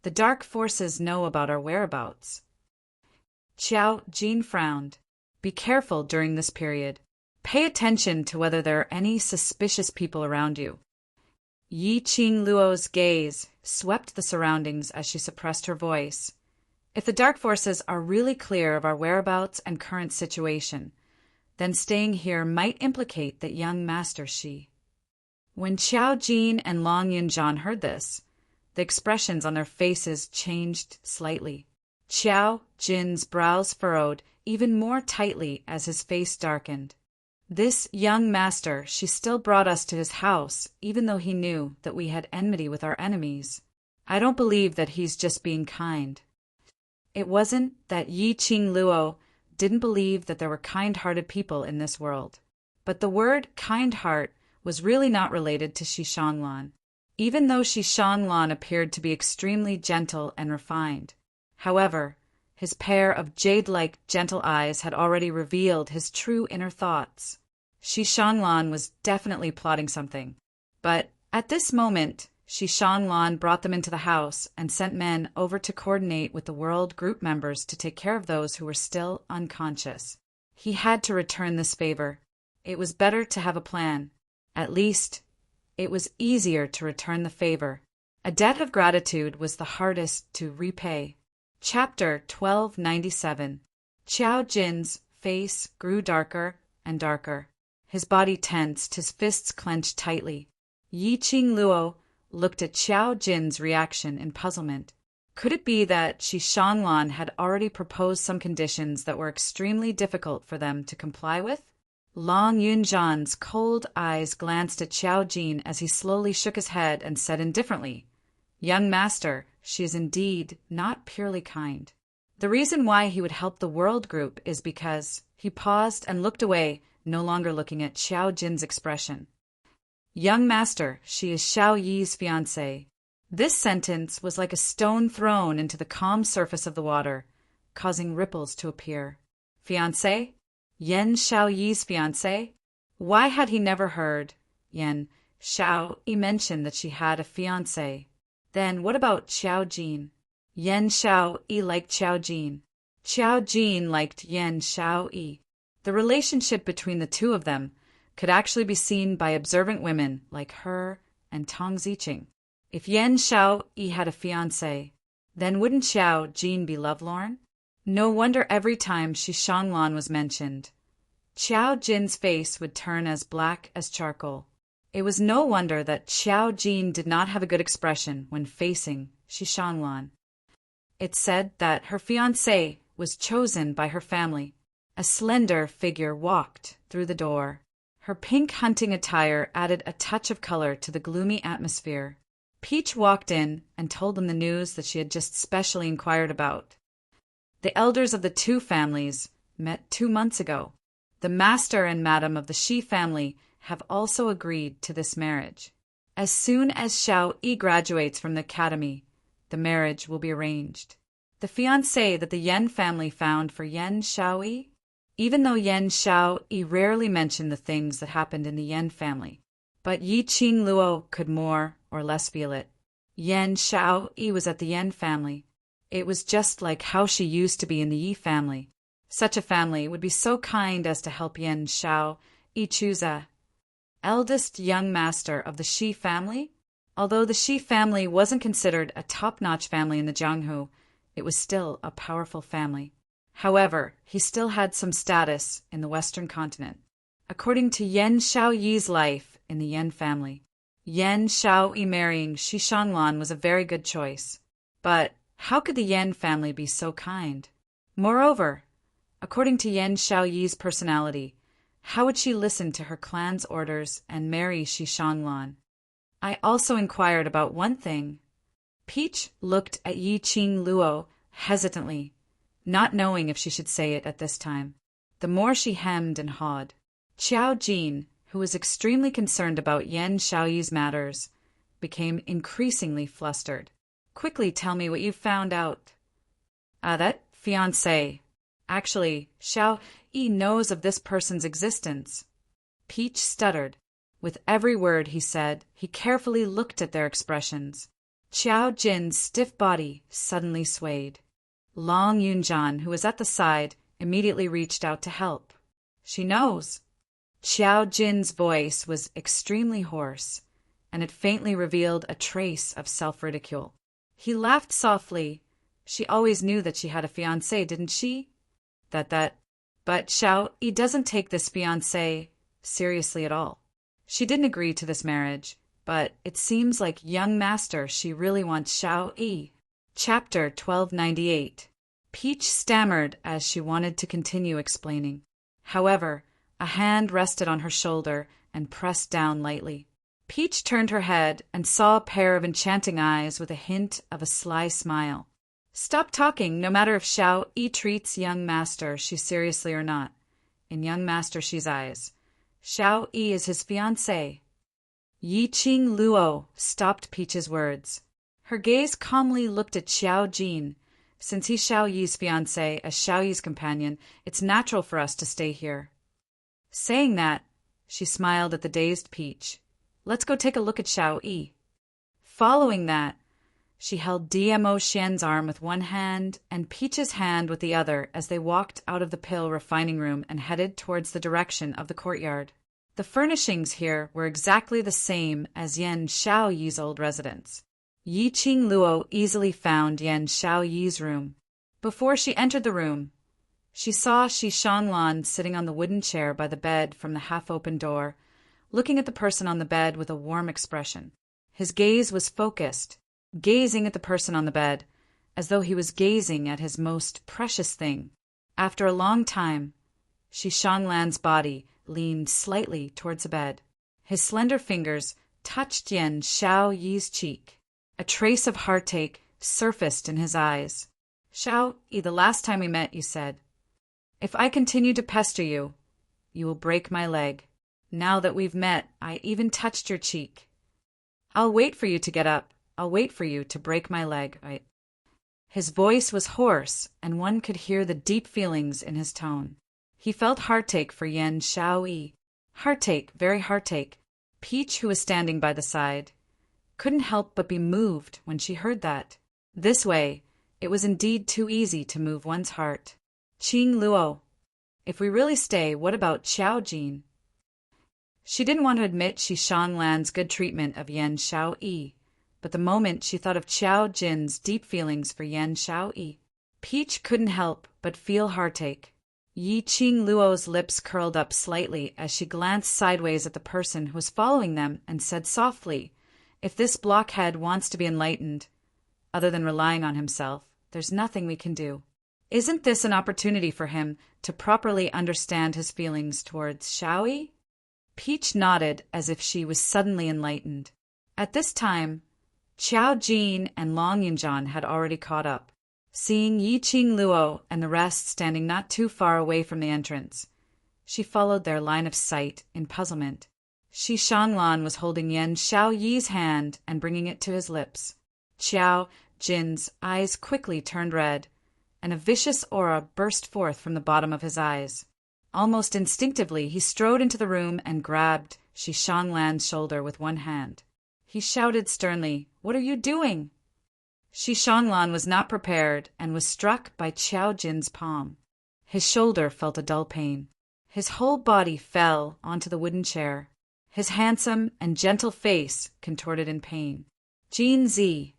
the dark forces know about our whereabouts. Xiao Jin frowned. Be careful during this period. Pay attention to whether there are any suspicious people around you. Yi Qing Luo's gaze swept the surroundings as she suppressed her voice. If the dark forces are really clear of our whereabouts and current situation, then staying here might implicate that young master Shi. When Xiao Jin and Long Yunjian heard this, the expressions on their faces changed slightly. Xiao Jin's brows furrowed even more tightly as his face darkened. This young master, she still brought us to his house, even though he knew that we had enmity with our enemies. I don't believe that he's just being kind. It wasn't that Yi Qing Luo didn't believe that there were kind-hearted people in this world, but the word kind heart was really not related to Shi Shanglan, even though Shi Shanglan appeared to be extremely gentle and refined. However, his pair of jade-like gentle eyes had already revealed his true inner thoughts. Shi Shanglan was definitely plotting something. But at this moment, Shi Shanglan brought them into the house and sent men over to coordinate with the world group members to take care of those who were still unconscious. He had to return this favor. It was better to have a plan. At least, it was easier to return the favor. A debt of gratitude was the hardest to repay. Chapter 1297. Xiao Jin's face grew darker and darker. His body tensed, his fists clenched tightly. Yi Qing Luo looked at Xiao Jin's reaction in puzzlement. Could it be that Shi Shanglan had already proposed some conditions that were extremely difficult for them to comply with? Long Yunjian's cold eyes glanced at Xiao Jin as he slowly shook his head and said indifferently, "Young master, she is indeed not purely kind. The reason why he would help the world group is because—" He paused and looked away, no longer looking at Xiao Jin's expression. "Young master, she is Xiao Yi's fiancée." This sentence was like a stone thrown into the calm surface of the water, causing ripples to appear. Fiancée? Yan Xiao Yi's fiancée? Why had he never heard Yan Xiao Yi mention that she had a fiancé? Then what about Xiao Jin? Yan Xiao Yi liked Xiao Jin. Xiao Jin liked Yan Xiao Yi. The relationship between the two of them could actually be seen by observant women like her and Tong Ziqing. If Yan Xiao Yi had a fiancé, then wouldn't Xiao Jin be lovelorn? No wonder every time Shi Shanglan was mentioned, Xiao Jin's face would turn as black as charcoal. It was no wonder that Xiao Jin did not have a good expression when facing Shi Shanglan. It said that her fiancé was chosen by her family. A slender figure walked through the door. Her pink hunting attire added a touch of color to the gloomy atmosphere. Peach walked in and told them the news that she had just specially inquired about. The elders of the two families met 2 months ago. The master and madam of the Shi family have also agreed to this marriage. As soon as Xiao Yi graduates from the academy, the marriage will be arranged. The fiancé that the Yan family found for Yan Xiao Yi? Even though Yan Xiao Yi rarely mentioned the things that happened in the Yan family, but Yi Qing Luo could more or less feel it. Yan Xiao Yi was at the Yan family. It was just like how she used to be in the Yi family. Such a family would be so kind as to help Yan Xiao Yi choose a eldest young master of the Shi family. Although the Shi family wasn't considered a top-notch family in the Jianghu, it was still a powerful family. However, he still had some status in the Western continent. According to Yan Xiao Yi's life in the Yan family, Yan Xiao Yi marrying Shi Shanglan was a very good choice. But how could the Yan family be so kind? Moreover, according to Yan Xiao Yi's personality, how would she listen to her clan's orders and marry Shi Shanglan? I also inquired about one thing. Peach looked at Yi Qing Luo hesitantly, not knowing if she should say it at this time. the more she hemmed and hawed. Qiao Jin, who was extremely concerned about Yan Xiaoyi's matters, became increasingly flustered. Quickly tell me what you've found out. That fiancé. Actually, Xiao Yi knows of this person's existence. Peach stuttered. With every word he said, he carefully looked at their expressions. Qiao Jin's stiff body suddenly swayed. Long Yunjan, who was at the side, immediately reached out to help. She knows. Qiao Jin's voice was extremely hoarse, and it faintly revealed a trace of self-ridicule. He laughed softly. She always knew that she had a fiancé, didn't she? But Xiao Yi doesn't take this fiancé seriously at all. She didn't agree to this marriage, but it seems like young master she really wants Xiao Yi. Chapter 1298. Peach stammered as she wanted to continue explaining. However, a hand rested on her shoulder and pressed down lightly. Peach turned her head and saw a pair of enchanting eyes with a hint of a sly smile. Stop talking, no matter if Xiao Yi treats young master she seriously or not. In young master she's eyes. Xiao Yi is his fiancé. Yi Qing Luo stopped Peach's words. Her gaze calmly looked at Qiao Jin. Since he's Xiao Yi's fiancé, as Xiao Yi's companion, it's natural for us to stay here. Saying that, she smiled at the dazed Peach. Let's go take a look at Xiao Yi. Following that, she held DMO Xian's arm with one hand and Peach's hand with the other as they walked out of the pill refining room and headed towards the direction of the courtyard. The furnishings here were exactly the same as Yan Xiaoyi's old residence. Yi Qing Luo easily found Yan Xiaoyi's room. Before she entered the room, she saw Shi Shanglan sitting on the wooden chair by the bed from the half-open door, looking at the person on the bed with a warm expression. His gaze was focused, gazing at the person on the bed, as though he was gazing at his most precious thing. After a long time, Shi Shanglan's body leaned slightly towards the bed. His slender fingers touched Yan Xiaoyi's cheek. A trace of heartache surfaced in his eyes. Xiao Yi, the last time we met, you said, if I continue to pester you, you will break my leg. Now that we've met, I even touched your cheek. I'll wait for you to get up. I'll wait for you to break my leg. His voice was hoarse, and one could hear the deep feelings in his tone. He felt heartache for Yan Xiaoyi. Heartache, very heartache. Peach, who was standing by the side, couldn't help but be moved when she heard that. This way, it was indeed too easy to move one's heart. Qing Luo, if we really stay, what about Qiao Jin? She didn't want to admit Shi Shanglan's good treatment of Yan Xiaoyi, but the moment she thought of Qiao Jin's deep feelings for Yan Xiaoyi, Peach couldn't help but feel heartache. Yi Qing Luo's lips curled up slightly as she glanced sideways at the person who was following them and said softly, if this blockhead wants to be enlightened, other than relying on himself, there's nothing we can do. Isn't this an opportunity for him to properly understand his feelings towards Xiaoyi? Peach nodded as if she was suddenly enlightened. At this time, Qiao Jin and Long Yunjan had already caught up. Seeing Yi Qing Luo and the rest standing not too far away from the entrance, she followed their line of sight in puzzlement. Shi Shanglan was holding Yan Xiaoyi's hand and bringing it to his lips. Qiao Jin's eyes quickly turned red, and a vicious aura burst forth from the bottom of his eyes. Almost instinctively, he strode into the room and grabbed Shi Shanglan's shoulder with one hand. He shouted sternly, "What are you doing?" Shi Shanglan was not prepared and was struck by Qiao Jin's palm. His shoulder felt a dull pain. His whole body fell onto the wooden chair, his handsome and gentle face contorted in pain. Jin Zi.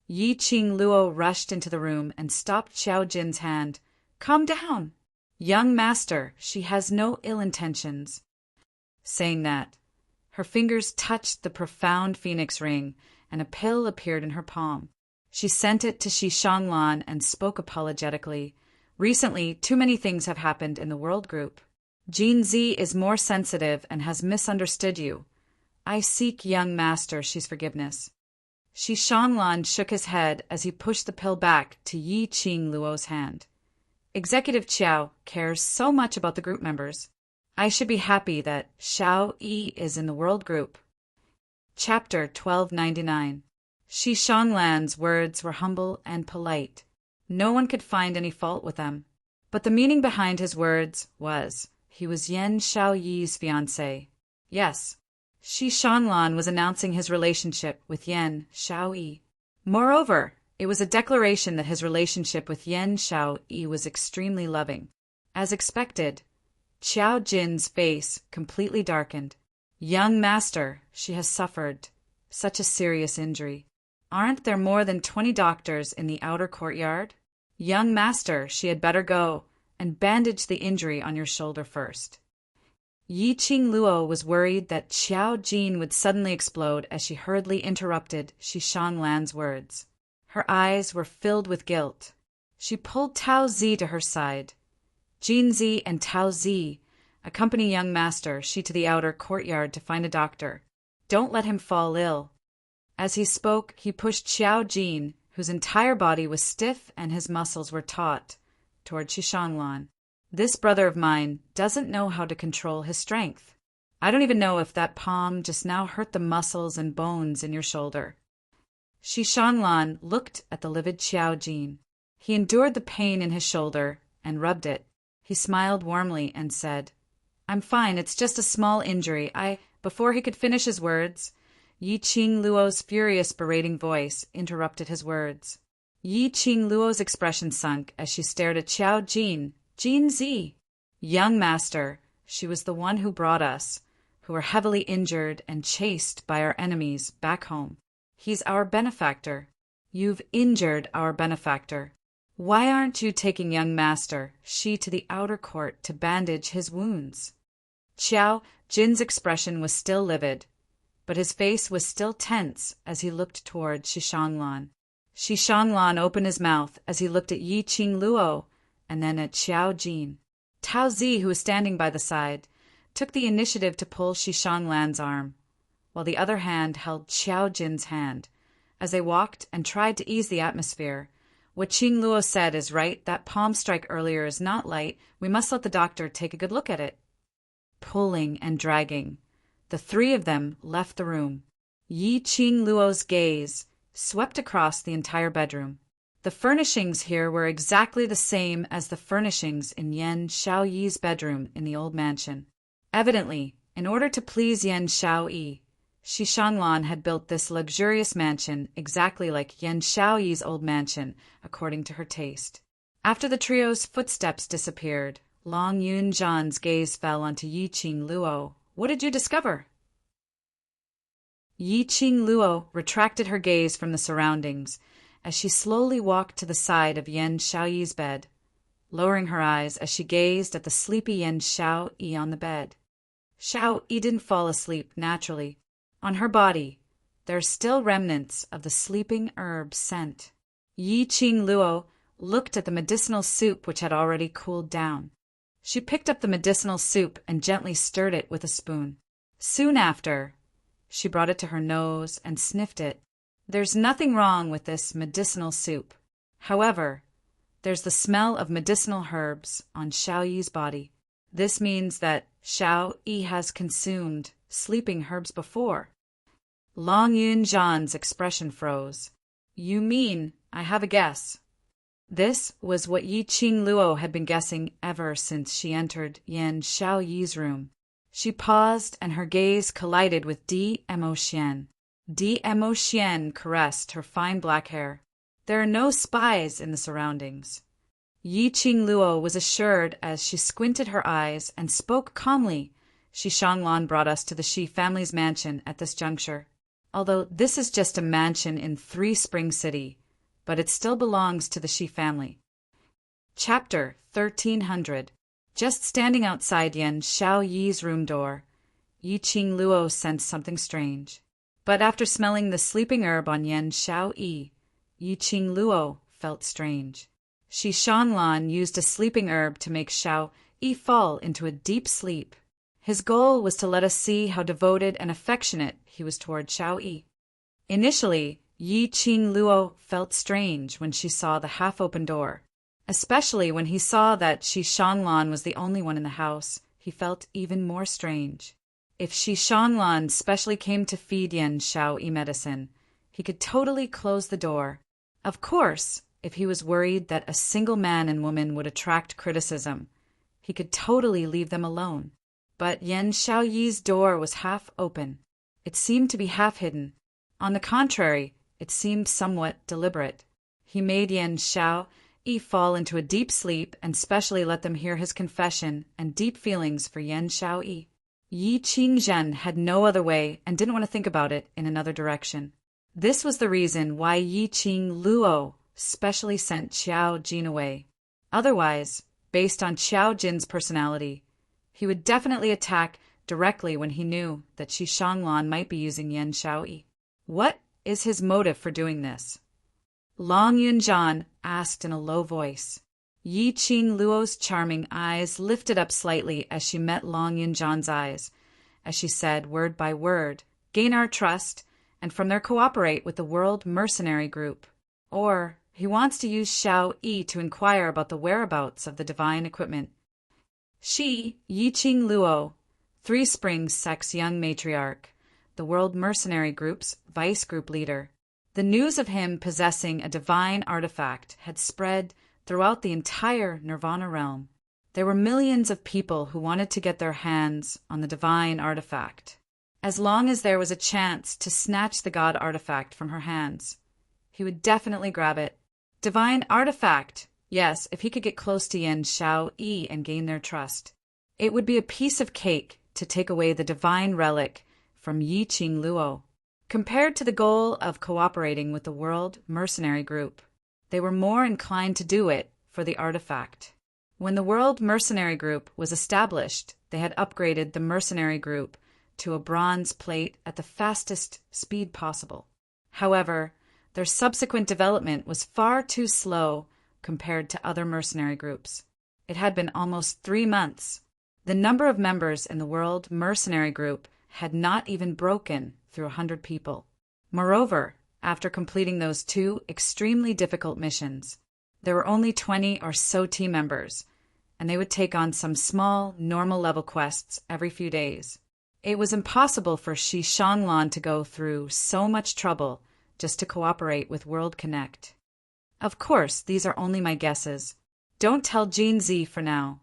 Yi Qing Luo rushed into the room and stopped Qiao Jin's hand. "Calm down. Young master, she has no ill intentions." Saying that, her fingers touched the profound phoenix ring, and a pill appeared in her palm. She sent it to Shi Shanglan and spoke apologetically. "Recently, too many things have happened in the world group. Jin Zi is more sensitive and has misunderstood you. I seek young master she's forgiveness." Shi Shanglan shook his head as he pushed the pill back to Yi Qing Luo's hand. Executive Qiao cares so much about the group members. I should be happy that Xiao Yi is in the world group. Chapter 1299. Shi Shanlan's words were humble and polite. No one could find any fault with them. But the meaning behind his words was, he was Yan Xiaoyi's fiancé. Yes, Shi Shanlan was announcing his relationship with Yan Xiaoyi. Moreover, it was a declaration that his relationship with Yan Xiaoyi was extremely loving. As expected, Qiao Jin's face completely darkened. Young master, she has suffered such a serious injury. Aren't there more than 20 doctors in the outer courtyard? Young master, she had better go and bandage the injury on your shoulder first. Yi Qingluo was worried that Qiao Jin would suddenly explode as she hurriedly interrupted Shi Shanlan's words. Her eyes were filled with guilt. She pulled Tao Zi to her side. Jin Zi and Tao Zi, accompany young master Shi to the outer courtyard to find a doctor. Don't let him fall ill. As he spoke, he pushed Qiao Jin, whose entire body was stiff and his muscles were taut, toward Shi Shanlan. This brother of mine doesn't know how to control his strength. I don't even know if that palm just now hurt the muscles and bones in your shoulder. Shi Shanlan looked at the livid Qiao Jin. He endured the pain in his shoulder and rubbed it. He smiled warmly and said, I'm fine, it's just a small injury. Before he could finish his words, Yi Qingluo's furious berating voice interrupted his words. Yi Qingluo's expression sunk as she stared at Qiao Jin. Jin Zi. Young master, she was the one who brought us, who were heavily injured and chased by our enemies back home. He's our benefactor. You've injured our benefactor. Why aren't you taking young master, Shi, to the outer court to bandage his wounds? Qiao Jin's expression was still livid, but his face was still tense as he looked toward Shi Shanlan. Shi Shanlan opened his mouth as he looked at Yi Qingluo and then at Qiao Jin. Tao Zi, who was standing by the side, took the initiative to pull Shi Shanlan's arm, while the other hand held Qiao Jin's hand. As they walked and tried to ease the atmosphere, what Qingluo said is right, that palm strike earlier is not light, we must let the doctor take a good look at it. Pulling and dragging, the three of them left the room. Yi Qingluo's gaze swept across the entire bedroom. The furnishings here were exactly the same as the furnishings in Yan Xiaoyi's bedroom in the old mansion. Evidently, in order to please Yan Xiaoyi, Shi Shanlan had built this luxurious mansion exactly like Yan Xiaoyi's old mansion, according to her taste. After the trio's footsteps disappeared, Long Yunzhan's gaze fell onto Yi Qingluo. What did you discover? Yi Qingluo retracted her gaze from the surroundings as she slowly walked to the side of Yan Xiaoyi's bed, lowering her eyes as she gazed at the sleepy Yan Xiaoyi on the bed. Xiaoyi didn't fall asleep naturally. On her body, there are still remnants of the sleeping herb scent. Yi Qingluo looked at the medicinal soup which had already cooled down. She picked up the medicinal soup and gently stirred it with a spoon. Soon after, she brought it to her nose and sniffed it. There's nothing wrong with this medicinal soup. However, there's the smell of medicinal herbs on Xiaoyi's body. This means that Xiaoyi has consumed sleeping herbs before. Long Yunzhan's expression froze. You mean, I have a guess. This was what Yi Qingluo had been guessing ever since she entered Yan Xiaoyi's room. She paused and her gaze collided with Di-Mo Xian. Di-Mo Xian caressed her fine black hair. There are no spies in the surroundings. Yi Qingluo was assured as she squinted her eyes and spoke calmly. Shi Shanlan brought us to the Shi family's mansion at this juncture. Although this is just a mansion in Three Spring City, but it still belongs to the Shi family. Chapter 1300. Just standing outside Yan Xiaoyi's room door, Yi Qingluo sensed something strange. But after smelling the sleeping herb on Yan Xiaoyi, Yi Qingluo felt strange. Shi Shanlan used a sleeping herb to make Xiaoyi fall into a deep sleep. His goal was to let us see how devoted and affectionate he was toward Xiaoyi. Initially, Yi Qingluo felt strange when she saw the half-open door. Especially when he saw that Shi Shanglan was the only one in the house, he felt even more strange. If Shi Shanglan specially came to feed Yan Xiaoyi medicine, he could totally close the door. Of course, if he was worried that a single man and woman would attract criticism, he could totally leave them alone. But Yan Xiaoyi's door was half open. It seemed to be half hidden. On the contrary, it seemed somewhat deliberate. He made Yan Xiaoyi fall into a deep sleep and specially let them hear his confession and deep feelings for Yan Xiaoyi. Yi Qingzhen had no other way and didn't want to think about it in another direction. This was the reason why Yi Qing Luo specially sent Qiao Jin away. Otherwise, based on Qiao Jin's personality, he would definitely attack directly when he knew that Shi Shanglan might be using Yan Xiaoyi. What is his motive for doing this? Long Yunzhan asked in a low voice. Yi Qing Luo's charming eyes lifted up slightly as she met Long Yunzhan's eyes, as she said word by word, "Gain our trust, and from there cooperate with the World Mercenary Group." Or, he wants to use Xiao Yi to inquire about the whereabouts of the divine equipment. She, Yi Qing Luo, Three Springs Sect's young matriarch, the World Mercenary Group's vice group leader. The news of him possessing a divine artifact had spread throughout the entire Nirvana realm. There were millions of people who wanted to get their hands on the divine artifact. As long as there was a chance to snatch the god artifact from her hands, he would definitely grab it. Divine artifact! Yes, if he could get close to Yan Xiaoyi and gain their trust. It would be a piece of cake to take away the divine relic from Yi Qing Luo. Compared to the goal of cooperating with the World Mercenary Group, they were more inclined to do it for the artifact. When the World Mercenary Group was established, they had upgraded the Mercenary Group to a bronze plate at the fastest speed possible. However, their subsequent development was far too slow compared to other mercenary groups. It had been almost 3 months. The number of members in the World Mercenary Group had not even broken through 100 people. Moreover, after completing those 2 extremely difficult missions, there were only 20 or so team members, and they would take on some small, normal-level quests every few days. It was impossible for Shi Shanglan to go through so much trouble just to cooperate with World Connect. Of course, these are only my guesses. Don't tell Jin Zi for now.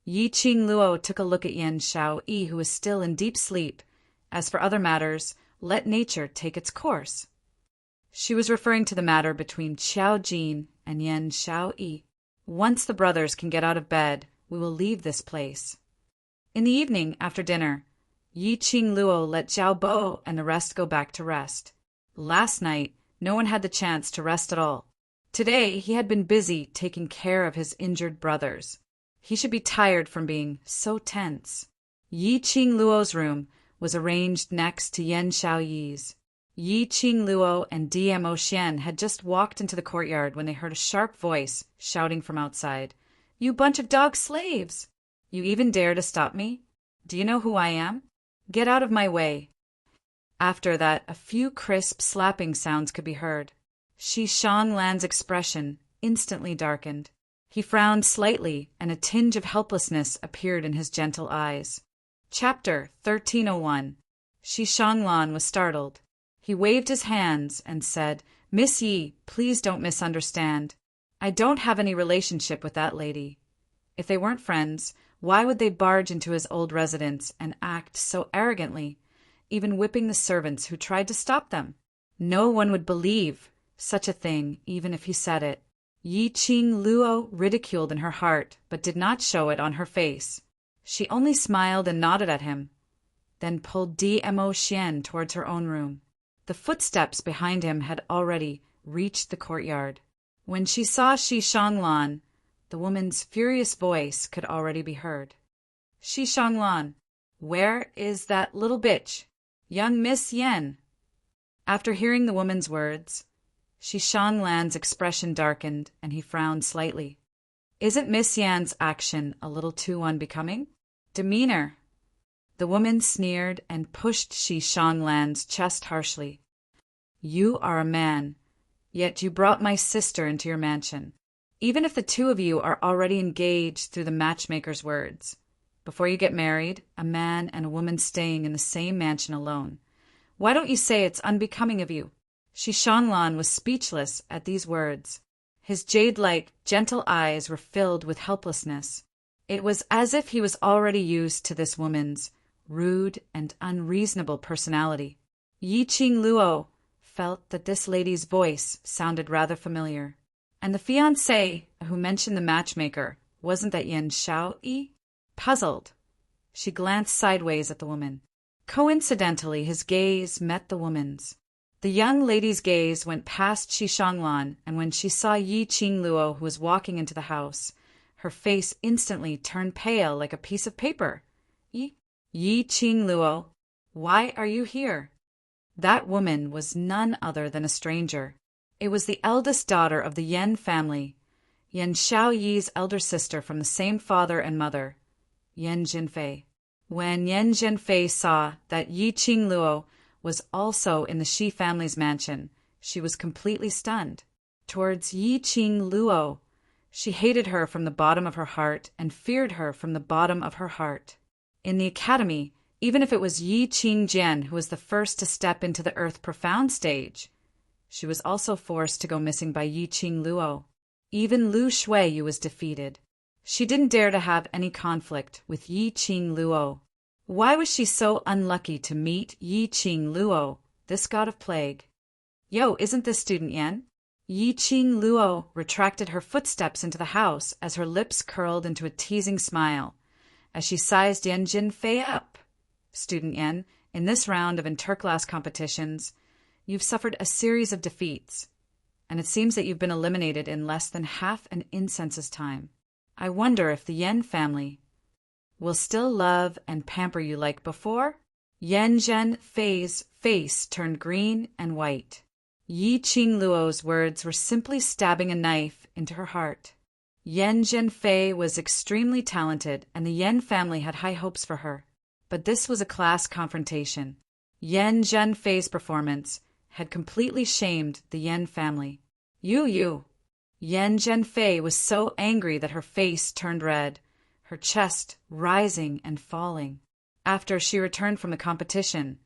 Yi Qing Luo took a look at Yan Xiaoyi, who was still in deep sleep. As for other matters, let nature take its course. She was referring to the matter between Qiao Jin and Yan Xiaoyi. Once the brothers can get out of bed, we will leave this place. In the evening, after dinner, Yi Qing Luo let Zhao Bo and the rest go back to rest. Last night, no one had the chance to rest at all. Today, he had been busy taking care of his injured brothers. He should be tired from being so tense. Yi Qing Luo's room was arranged next to Yan Xiaoyi's. Yi Qing Luo and DMO Xian had just walked into the courtyard when they heard a sharp voice shouting from outside, "You bunch of dog slaves! You even dare to stop me? Do you know who I am? Get out of my way!" After that, a few crisp slapping sounds could be heard. Shi Shanglan's expression instantly darkened. He frowned slightly, and a tinge of helplessness appeared in his gentle eyes. Chapter 1301. Shi Shanglan was startled. He waved his hands and said, "Miss Yi, please don't misunderstand. I don't have any relationship with that lady. If they weren't friends, why would they barge into his old residence and act so arrogantly, even whipping the servants who tried to stop them? No one would believe such a thing even if he said it." Yi Qing Luo ridiculed in her heart, but did not show it on her face. She only smiled and nodded at him, then pulled DMO Xian towards her own room. The footsteps behind him had already reached the courtyard. When she saw Shi Shanglan, the woman's furious voice could already be heard. "Shi Shanglan, where is that little bitch, young Miss Yen?" After hearing the woman's words, Shi Shanglan's expression darkened, and he frowned slightly. Isn't Miss Yan's action a little too unbecoming? Demeanor. The woman sneered and pushed Shi Shanglan's chest harshly. "You are a man, yet you brought my sister into your mansion. even if the two of you are already engaged through the matchmaker's words. Before you get married, a man and a woman staying in the same mansion alone. Why don't you say it's unbecoming of you?" Shi Shanglan was speechless at these words. His jade-like, gentle eyes were filled with helplessness. It was as if he was already used to this woman's rude and unreasonable personality. Yi Qing Luo felt that this lady's voice sounded rather familiar. And the fiancé who mentioned the matchmaker, wasn't that Yan Xiaoyi? Puzzled, she glanced sideways at the woman. Coincidentally, his gaze met the woman's. The young lady's gaze went past Shi Shanglan, and when she saw Yi Qing Luo, who was walking into the house, her face instantly turned pale like a piece of paper. Yi Qing Luo, why are you here?" That woman was none other than a stranger. It was the eldest daughter of the Yan family, Yan Xiaoyi's elder sister from the same father and mother, Yan Jinfei. When Yan Jinfei saw that Yi Qing Luo was also in the Shi family's mansion, she was completely stunned. Towards Yi Qing Luo, she hated her from the bottom of her heart and feared her from the bottom of her heart. In the academy, even if it was Yi Qing Jian who was the first to step into the Earth Profound stage, she was also forced to go missing by Yi Qing Luo. Even Lu Shuiyu was defeated. She didn't dare to have any conflict with Yi Qing Luo. Why was she so unlucky to meet Yi Qing Luo, this god of plague? "Yo, isn't this student Yan?" Yi Qing Luo retracted her footsteps into the house as her lips curled into a teasing smile, as she sized Yan Jinfei up. "Student Yan, in this round of interclass competitions, you've suffered a series of defeats, and it seems that you've been eliminated in less than half an incense's time. I wonder if the Yan family will still love and pamper you like before?" Yan Jinfei's face turned green and white. Yi Qing Luo's words were simply stabbing a knife into her heart. Yan Jinfei was extremely talented, and the Yan family had high hopes for her. But this was a class confrontation. Yan Jinfei's performance had completely shamed the Yan family. You. Yan Jinfei was so angry that her face turned red, her chest rising and falling. After she returned from the competition,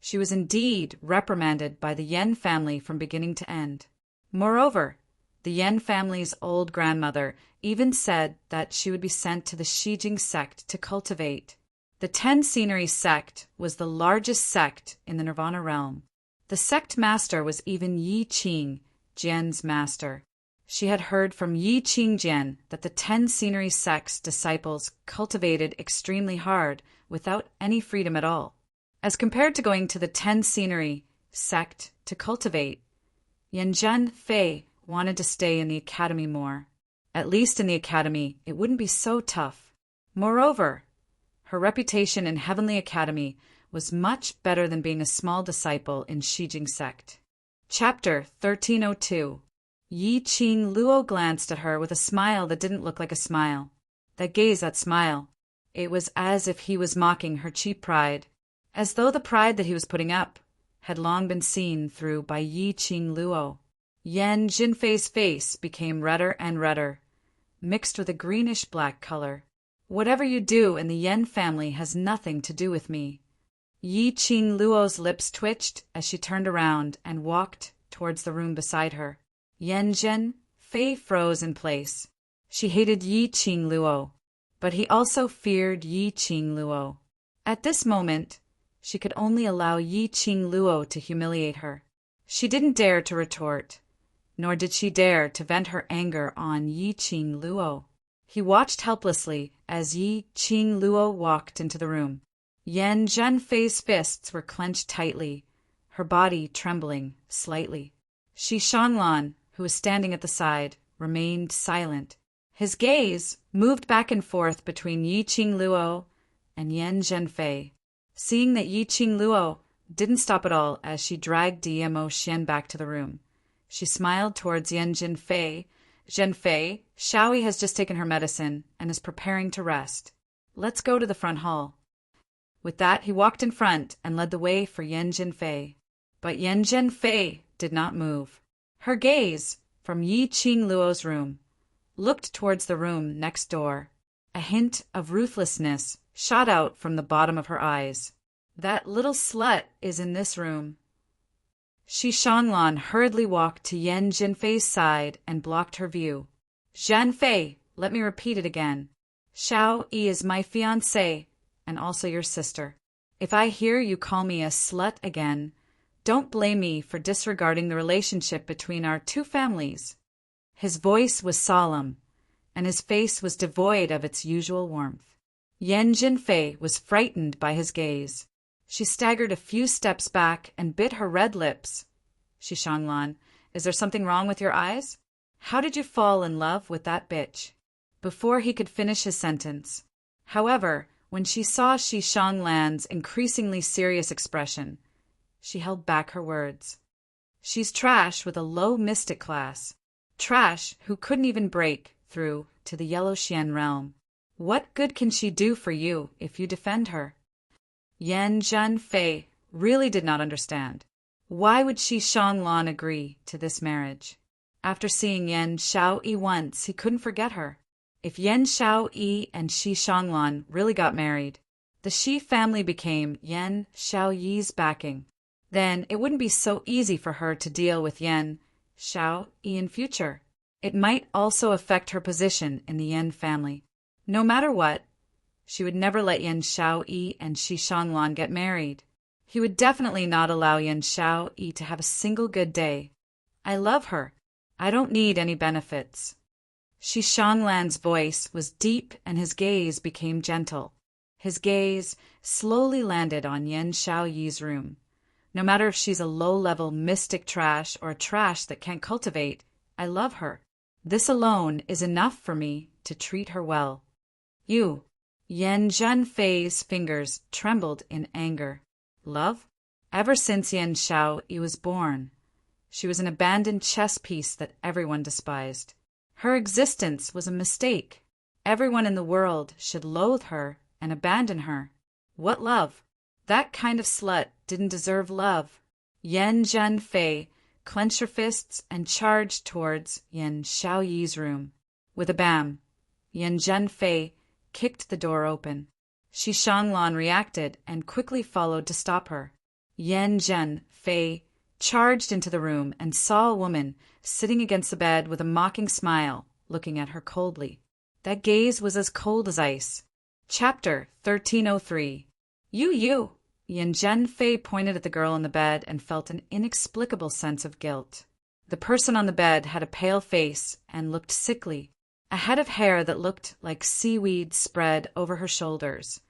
she was indeed reprimanded by the Yan family from beginning to end. Moreover, the Yan family's old grandmother even said that she would be sent to the Shijing sect to cultivate. The 10 Scenery sect was the largest sect in the Nirvana realm. The sect master was even Yi Qing Jian's master. She had heard from Yi Qing Jian that the 10 Scenery sect's disciples cultivated extremely hard without any freedom at all. As compared to going to the 10 Scenery sect to cultivate, Yan Jinfei wanted to stay in the academy more. At least in the academy, it wouldn't be so tough. Moreover, her reputation in Heavenly Academy was much better than being a small disciple in Shijing sect. Chapter 1302. Yi Qing Luo glanced at her with a smile that didn't look like a smile. That gaze, that smile. It was as if he was mocking her cheap pride, as though the pride that he was putting up had long been seen through by Yi Qing Luo. Yan Jinfei's face became redder and redder, mixed with a greenish-black color. "Whatever you do in the Yan family has nothing to do with me." Yi Qing Luo's lips twitched as she turned around and walked towards the room beside her. Yan Jinfei froze in place. She hated Yi Qing Luo, but he also feared Yi Qing Luo. At this moment, she could only allow Yi Qing Luo to humiliate her. She didn't dare to retort, nor did she dare to vent her anger on Yi Qing Luo. He watched helplessly as Yi Qing Luo walked into the room. Yan Jinfei's fists were clenched tightly, her body trembling slightly. Shi Shanglan, who was standing at the side, remained silent. His gaze moved back and forth between Yi Qing Luo and Yan Jinfei. Seeing that Yi Qing Luo didn't stop at all as she dragged DMO Xian back to the room, she smiled towards Yan Jinfei. "Jinfei, Xiaoyi has just taken her medicine and is preparing to rest. Let's go to the front hall." With that, he walked in front and led the way for Yan Jinfei. But Yan Jinfei did not move. Her gaze, from Yi Qing Luo's room, looked towards the room next door. A hint of ruthlessness shot out from the bottom of her eyes. That little slut is in this room. Shi Shanglan hurriedly walked to Yan Jinfei's side and blocked her view. Jianfei, let me repeat it again. Xiao Yi is my fiancée, and also your sister. If I hear you call me a slut again, don't blame me for disregarding the relationship between our two families. His voice was solemn, and his face was devoid of its usual warmth. Yan Jinfei was frightened by his gaze. She staggered a few steps back and bit her red lips. Shi Shanglan, is there something wrong with your eyes? How did you fall in love with that bitch? Before he could finish his sentence. However, when she saw Shi Shanglan's increasingly serious expression, she held back her words. She's trash with a low mystic class. Trash who couldn't even break through to the Yellow Xian realm. What good can she do for you if you defend her? Yan Zhenfei really did not understand. Why would Shi Shanglan agree to this marriage? After seeing Yan Xiaoyi once, he couldn't forget her. If Yan Xiaoyi and Shi Shanglan really got married, the Shi family became Yan Xiaoyi's backing. Then it wouldn't be so easy for her to deal with Yan Xiaoyi in future. It might also affect her position in the Yan family. No matter what, she would never let Yan Xiaoyi and Shi Shanglan get married. He would definitely not allow Yan Xiaoyi to have a single good day. I love her. I don't need any benefits. Shi Shanglan's voice was deep and his gaze became gentle. His gaze slowly landed on Yan Xiaoyi's room. No matter if she's a low-level mystic trash or a trash that can't cultivate, I love her. This alone is enough for me to treat her well. You. Yan Zhenfei's fingers trembled in anger. Love? Ever since Yan Xiaoyi was born, she was an abandoned chess piece that everyone despised. Her existence was a mistake. Everyone in the world should loathe her and abandon her. What love? That kind of slut didn't deserve love. Yan Zhenfei clenched her fists and charged towards Yan Xiaoyi's room. With a bam, Yan Zhenfei kicked the door open. Shi Shanglan reacted and quickly followed to stop her. Yan Zhenfei charged into the room and saw a woman sitting against the bed with a mocking smile, looking at her coldly. That gaze was as cold as ice. Chapter 1303. You. Yan Zhenfei pointed at the girl on the bed and felt an inexplicable sense of guilt. The person on the bed had a pale face and looked sickly. A head of hair that looked like seaweed spread over her shoulders,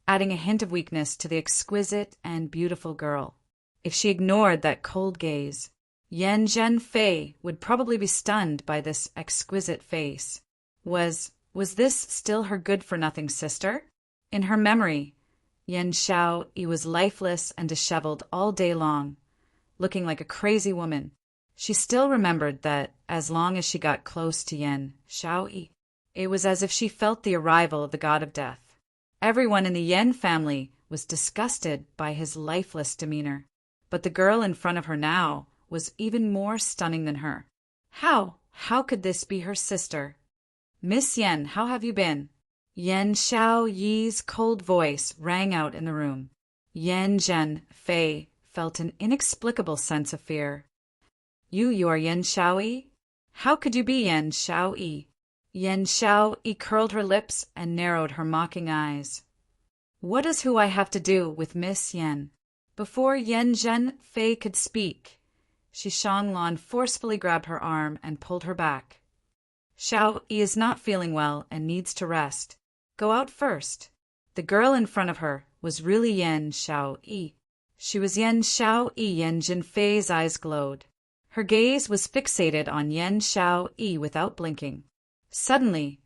adding a hint of weakness to the exquisite and beautiful girl. If she ignored that cold gaze, Yan Zhenfei would probably be stunned by this exquisite face. Was this still her good-for-nothing sister? In her memory, Yan Xiaoyi was lifeless and disheveled all day long, looking like a crazy woman. She still remembered that as long as she got close to Yan Xiaoyi, it was as if she felt the arrival of the god of death. Everyone in the Yan family was disgusted by his lifeless demeanor, but the girl in front of her now was even more stunning than her. How could this be her sister? Miss Yan, how have you been? Yan Xiaoyi's cold voice rang out in the room. Yan Zhenfei felt an inexplicable sense of fear. You are Yan Xiaoyi? How could you be Yan Xiaoyi? Yan Xiaoyi curled her lips and narrowed her mocking eyes. What does who I have to do with Miss Yan? Before Yan Zhenfei could speak, Shi Shanglan forcefully grabbed her arm and pulled her back. Xiaoyi is not feeling well and needs to rest. Go out first. The girl in front of her was really Yan Xiaoyi. She was Yan Xiaoyi. Yan Zhenfei's eyes glowed. Her gaze was fixated on Yan Xiaoyi without blinking. Suddenly,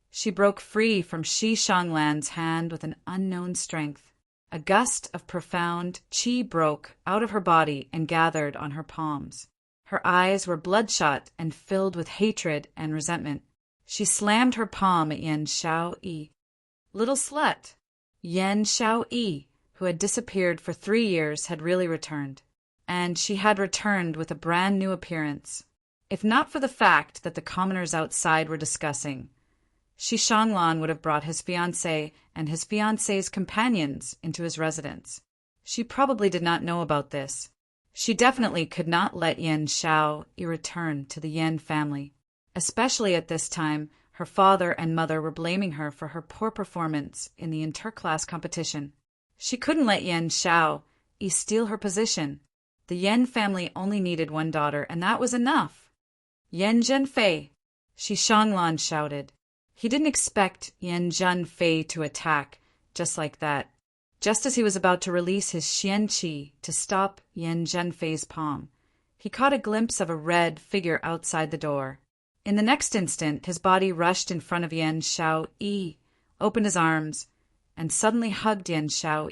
she broke free from Shi Shanglan's hand with an unknown strength. A gust of profound qi broke out of her body and gathered on her palms. Her eyes were bloodshot and filled with hatred and resentment. She slammed her palm at Yan Xiaoyi. Little slut! Yan Xiaoyi, who had disappeared for 3 years, had really returned. And she had returned with a brand new appearance. If not for the fact that the commoners outside were discussing, Shi Shanglan would have brought his fiancé and his fiancé's companions into his residence. She probably did not know about this. She definitely could not let Yan Shao return to the Yan family. Especially at this time, her father and mother were blaming her for her poor performance in the interclass competition. She couldn't let Yan Shao steal her position. The Yan family only needed one daughter, and that was enough. Yan Zhenfei, Shi Shanglan shouted. He didn't expect Yan Zhenfei to attack just like that. Just as he was about to release his xianqi to stop Yan Zhenfei's palm, he caught a glimpse of a red figure outside the door. In the next instant, his body rushed in front of Yan Shao, opened his arms, and suddenly hugged Yan Shao.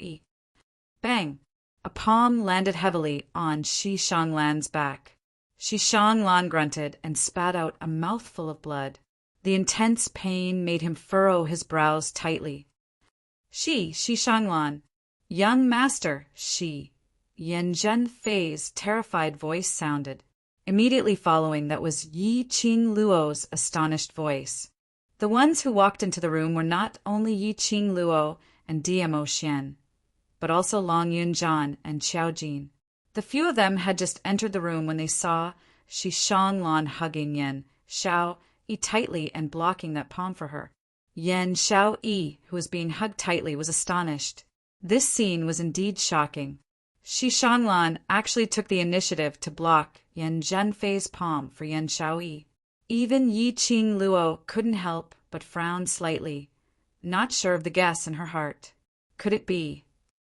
Bang! A palm landed heavily on Shi Shanglan's back. Shi Shanglan grunted and spat out a mouthful of blood. The intense pain made him furrow his brows tightly. Shi Shanglan, young master, Yan Zhenfei's terrified voice sounded. Immediately following that was Yi Qing Luo's astonished voice. The ones who walked into the room were not only Yi Qing Luo and DMO Xian, but also Long Yunzhan and Qiao Jin. The few of them had just entered the room when they saw Shi Shanglan hugging Yan Shao tightly and blocking that palm for her. Yan Shao, who was being hugged tightly, was astonished. This scene was indeed shocking. Shi Shanglan actually took the initiative to block Yan Zhenfei's palm for Yan Shao. Even Yi Qing Luo couldn't help but frown slightly, not sure of the guess in her heart. Could it be?